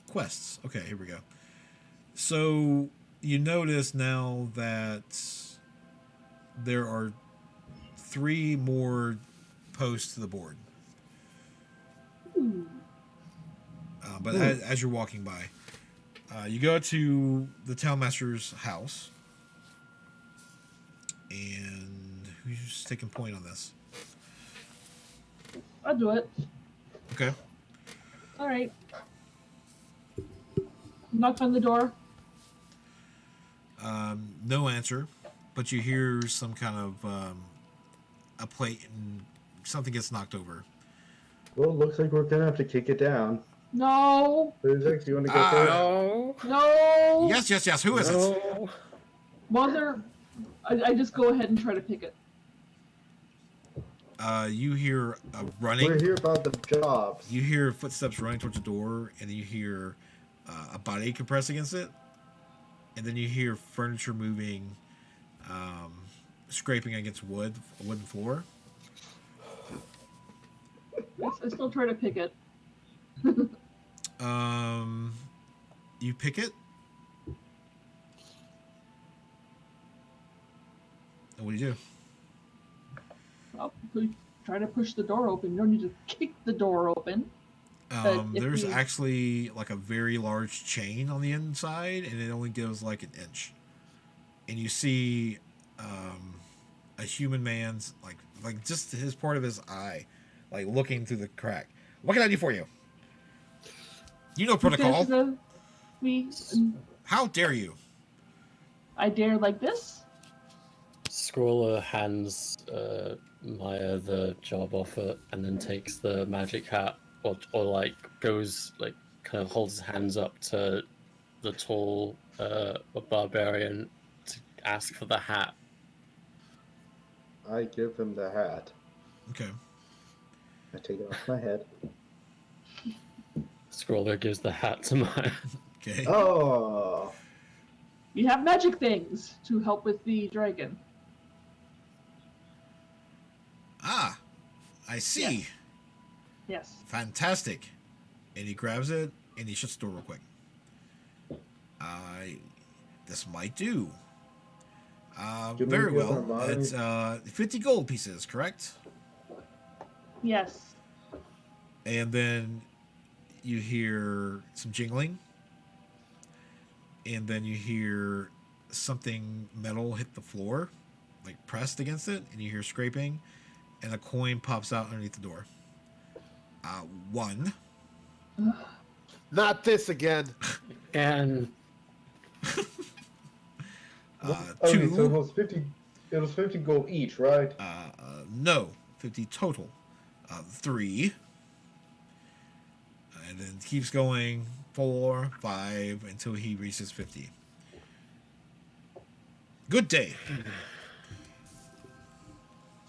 Quests. Okay, here we go. So you notice now that there are 3 more posts to the board. Ooh. But as you're walking by, you go to the townmaster's house. And who's taking point on this? I'll do it. Okay. All right. Knock on the door. No answer, but you hear some kind of a plate and something gets knocked over. Well, it looks like we're gonna have to kick it down. No. Physics, you want to go first? No. No. Yes. Who is it? No. Mother. I just go ahead and try to pick it. You hear We're running. here about the jobs. You hear footsteps running towards the door, and then you hear a body compress against it, and then you hear furniture moving, scraping against a wooden floor. I still try to pick it. You pick it. And what do you do? Well, we try to push the door open. You don't need to kick the door open. But if There's we- actually like a very large chain on the inside, and it only goes like an inch. And you see a human man's like just his part of his eye, like looking through the crack. What can I do for you? You know protocol. How dare you? I dare like this. Scrawler hands Maya the job offer and then takes the magic hat, or like goes like kind of holds his hands up to the tall barbarian to ask for the hat. I give him the hat. Okay. I take it off my head. Scrawler gives the hat to Maya. Okay. Oh, We have magic things to help with the dragon. Ah, I see. Yes. Yes. Fantastic. And he grabs it and he shuts the door real quick. This might do. Can we Very get our well. money? It's 50 gold pieces, correct? Yes. And then you hear some jingling. And then you hear something metal hit the floor, like pressed against it, and you hear scraping, and a coin pops out underneath the door. 1. Not this again. And okay, so 2. it was 50. It was 50 gold each, right? No, 50 total. 3. And then keeps going. 4, 5, until he reaches 50. Good day.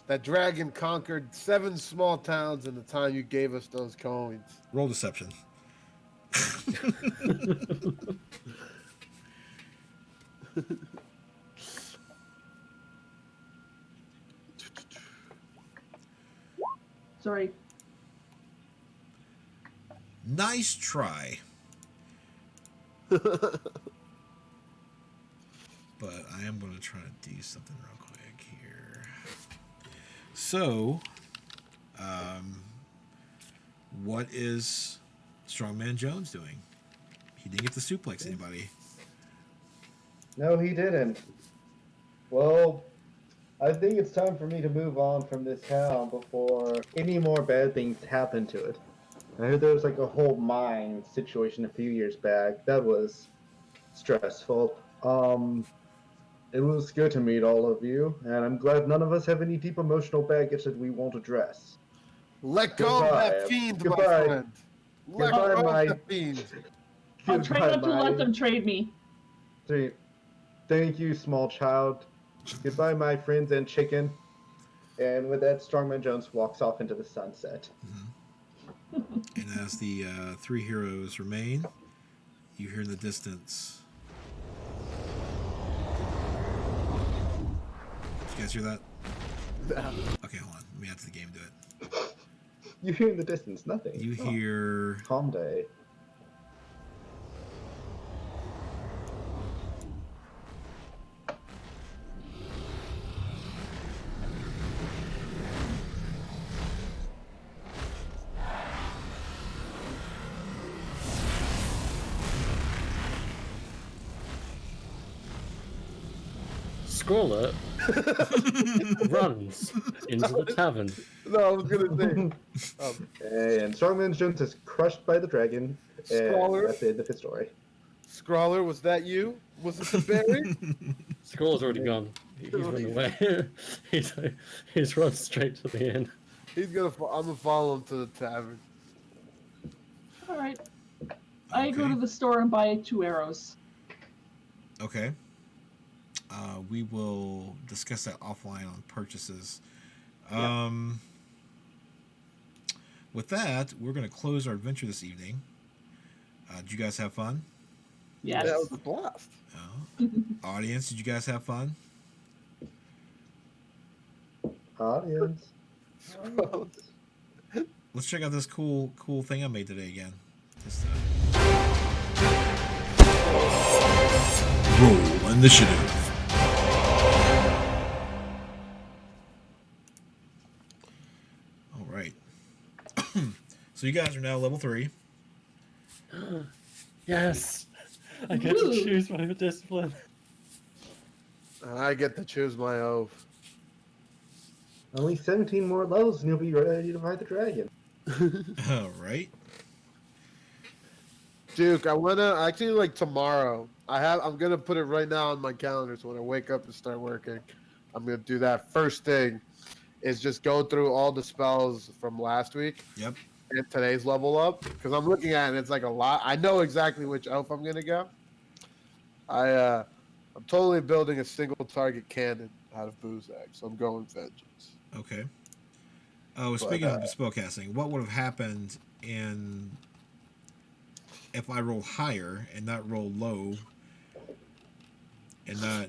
That dragon conquered 7 small towns in the time you gave us those coins. Roll deception. Sorry. Nice try. But I am going to try to do something real quick here. So, what is Strongman Jones doing? He didn't get to suplex anybody. No, he didn't. Well, I think it's time for me to move on from this town before any more bad things happen to it. I heard there was like a whole mine situation a few years back. That was stressful. It was good to meet all of you, and I'm glad none of us have any deep emotional baggage that we won't address. Let go of that Goodbye. fiend, my Goodbye. friend. Let Goodbye, go my- of the fiend. I'll try Goodbye, not to let them trade me. Thank you, small child. Goodbye, my friends and chicken. And with that, Strongman Jones walks off into the sunset. And as the three heroes remain, you hear in the distance. Did you guys hear that? Okay, hold on. Let me add to the game. Do it. You hear in the distance nothing. You Oh, hear. calm day. Scrawler runs into the tavern. No, I was gonna say. And Strongman Jones is crushed by the dragon. And Scholar? that's the end of his story. Scrawler, was that you? Was it the berry? Scrawler's already gone. He's run away. he's run straight to the inn. I'm gonna follow him to the tavern. All right. I go Okay. to the store and buy 2 arrows. Okay. We will discuss that offline on purchases. With that, we're going to close our adventure this evening. Did you guys have fun? Yes. That was a blast. Audience, did you guys have fun? Audience. Let's check out this cool thing I made today again. Just, roll initiative. All right. So you guys are now level 3. Yes, I get to Woo. choose my discipline. And I get to choose my oath. Only 17 more levels and you'll be ready to fight the dragon. All right. Duke, I wanna actually like tomorrow. I'm gonna put it right now on my calendar so when I wake up and start working, I'm gonna do that first thing is just go through all the spells from last week Yep. and today's level up. Because I'm looking at it and it's like a lot. I know exactly which elf I'm gonna go. I'm totally building a single target cannon out of Boozak, so I'm going vengeance. Okay. Oh, speaking of spellcasting, what would have happened if I rolled higher and not roll low, and not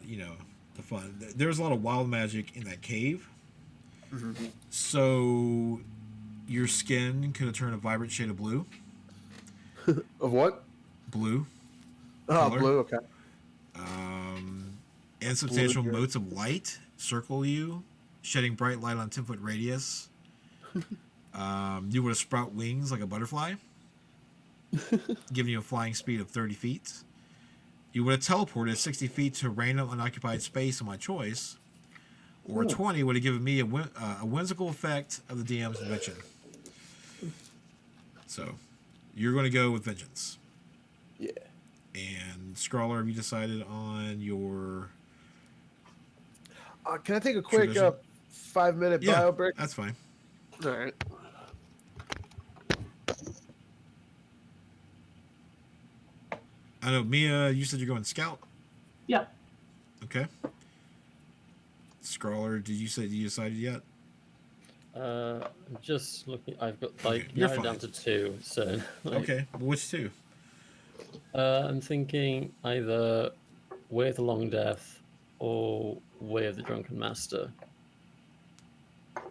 the fun? There's a lot of wild magic in that cave, so your skin could have turned a vibrant shade of blue. Of what? Blue. Oh, Color. blue. Okay. Insubstantial Blue, motes of light circle you, shedding bright light on 10-foot radius. You would have sprout wings like a butterfly, giving you a flying speed of 30 feet. You would have teleported 60 feet to a random unoccupied space of my choice, or 20 would have given me a whimsical effect of the DM's invention. So, you're going to go with vengeance. Yeah. And Scrawler, have you decided on your... Can I take a quick Tradition. 5-minute bio break? That's fine. All right. I know, Mia, you said you're going scout? Yep. Okay. Scrawler, did you decided yet? I'm just looking. I've got Okay, like you're narrowed down fine. to 2. So like, Okay, which two? I'm thinking either Way of the Long Death or Way of the Drunken Master. All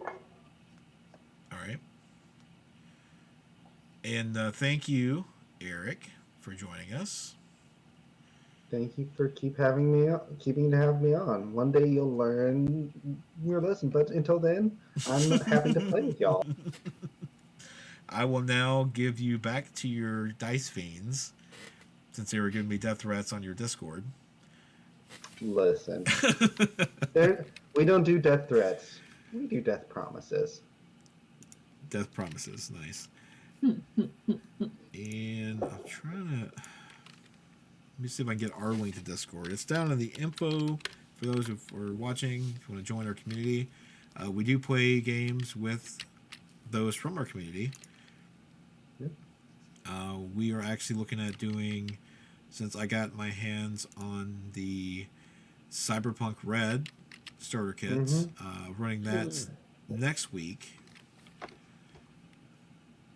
right. And thank you, Eric, for joining us. Thank you for keeping to have me on. One day you'll learn your lesson, but until then, I'm happy to play with y'all. I will now give you back to your dice fiends, since they were giving me death threats on your Discord. Listen, we don't do death threats. We do death promises. Death promises, nice. And I'm trying to... Let me see if I can get our link to Discord. It's down in the info for those who are watching, if you want to join our community, we do play games with those from our community. Yep. We are actually looking at doing, since I got my hands on the Cyberpunk Red starter kits, running that next week.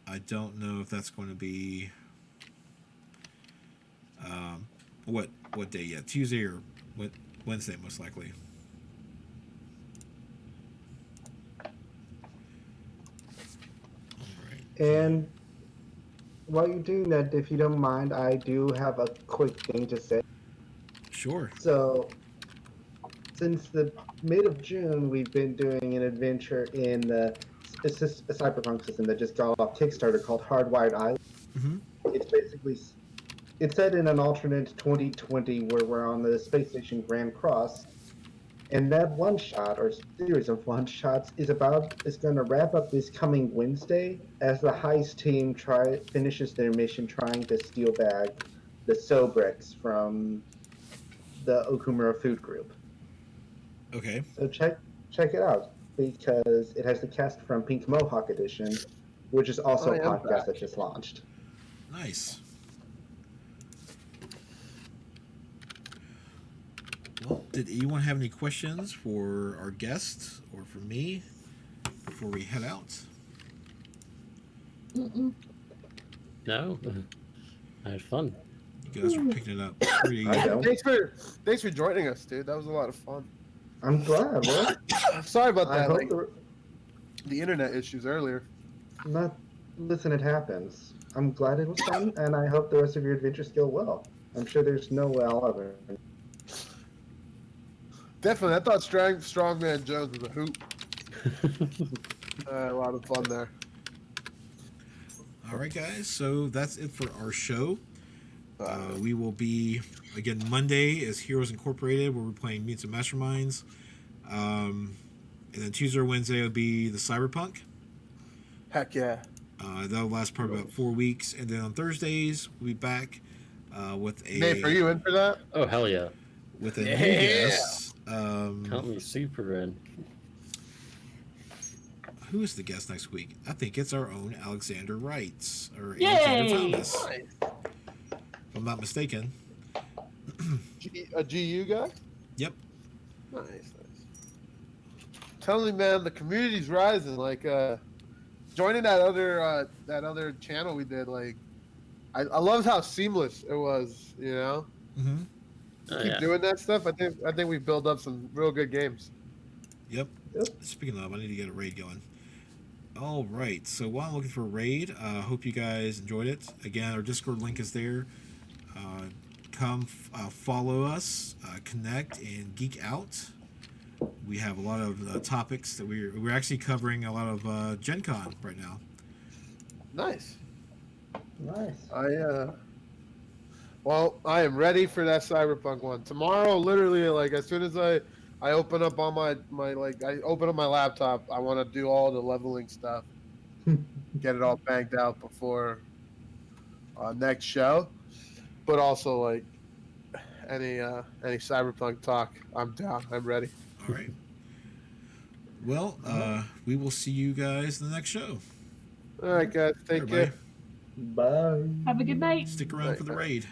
I don't know if that's going to be what day yet? Tuesday or Wednesday, most likely. All right. And while you're doing that, if you don't mind, I do have a quick thing to say. Sure. So, since the mid of June, we've been doing an adventure in the a cyberpunk system that just got off Kickstarter called Hardwired Island. Mm-hmm. It's set in an alternate 2020 where we're on the space station Grand Cross, and that one shot or series of one shots is going to wrap up this coming Wednesday as the heist team finishes their mission trying to steal back the Sobrix from the Okumura Food Group. Okay. So check it out because it has the cast from Pink Mohawk Edition, which is also I a am podcast back. that just launched. Nice. Well, did anyone have any questions for our guest or for me before we head out? Mm-mm. No, I had fun. You guys are picking it up pretty. I don't. Thanks for joining us, dude. That was a lot of fun. I'm glad. Well, Sorry about I that. hope Like, the internet issues earlier. Listen, it happens. I'm glad it was fun, and I hope the rest of your adventures go well. I'm sure there's no well other. Definitely, I thought Strongman Jones was a hoot. A lot of fun there. All right, guys. So that's it for our show. We will be again Monday is Heroes Incorporated, where we're playing Meets and Masterminds, and then Tuesday or Wednesday will be the Cyberpunk. Heck yeah. That'll last probably about 4 weeks, and then on Thursdays we'll be back with a Nate, are you in for that? Oh hell yeah! with a new Yeah. guest. Count me super in. Who is the guest next week? I think it's our own Alexander Wrights or Yay! Alexander Thomas, Nice. if I'm not mistaken. A GU guy? Yep. Nice. Telling you, man, the community's rising. Like, joining that other channel we did, like, I love how seamless it was. You know, Mm-hmm. Oh, keep yeah. doing that stuff. I think we build up some real good games. Yep. Yep. Speaking of, I need to get a raid going. All right. So while I'm looking for a raid, hope you guys enjoyed it. Again, our Discord link is there. Come follow us, connect, and geek out. We have a lot of topics that we're actually covering a lot of Gen Con right now. Nice. Nice. I am ready for that Cyberpunk one. Tomorrow, literally, like, as soon as I open up on I open up my laptop, I want to do all the leveling stuff. Get it all banged out before next show. But also, like, any Cyberpunk talk, I'm down. I'm ready. All right. Well, we will see you guys in the next show. All right, guys. Take Everybody, care. Bye. Have a good night. stick around for the raid.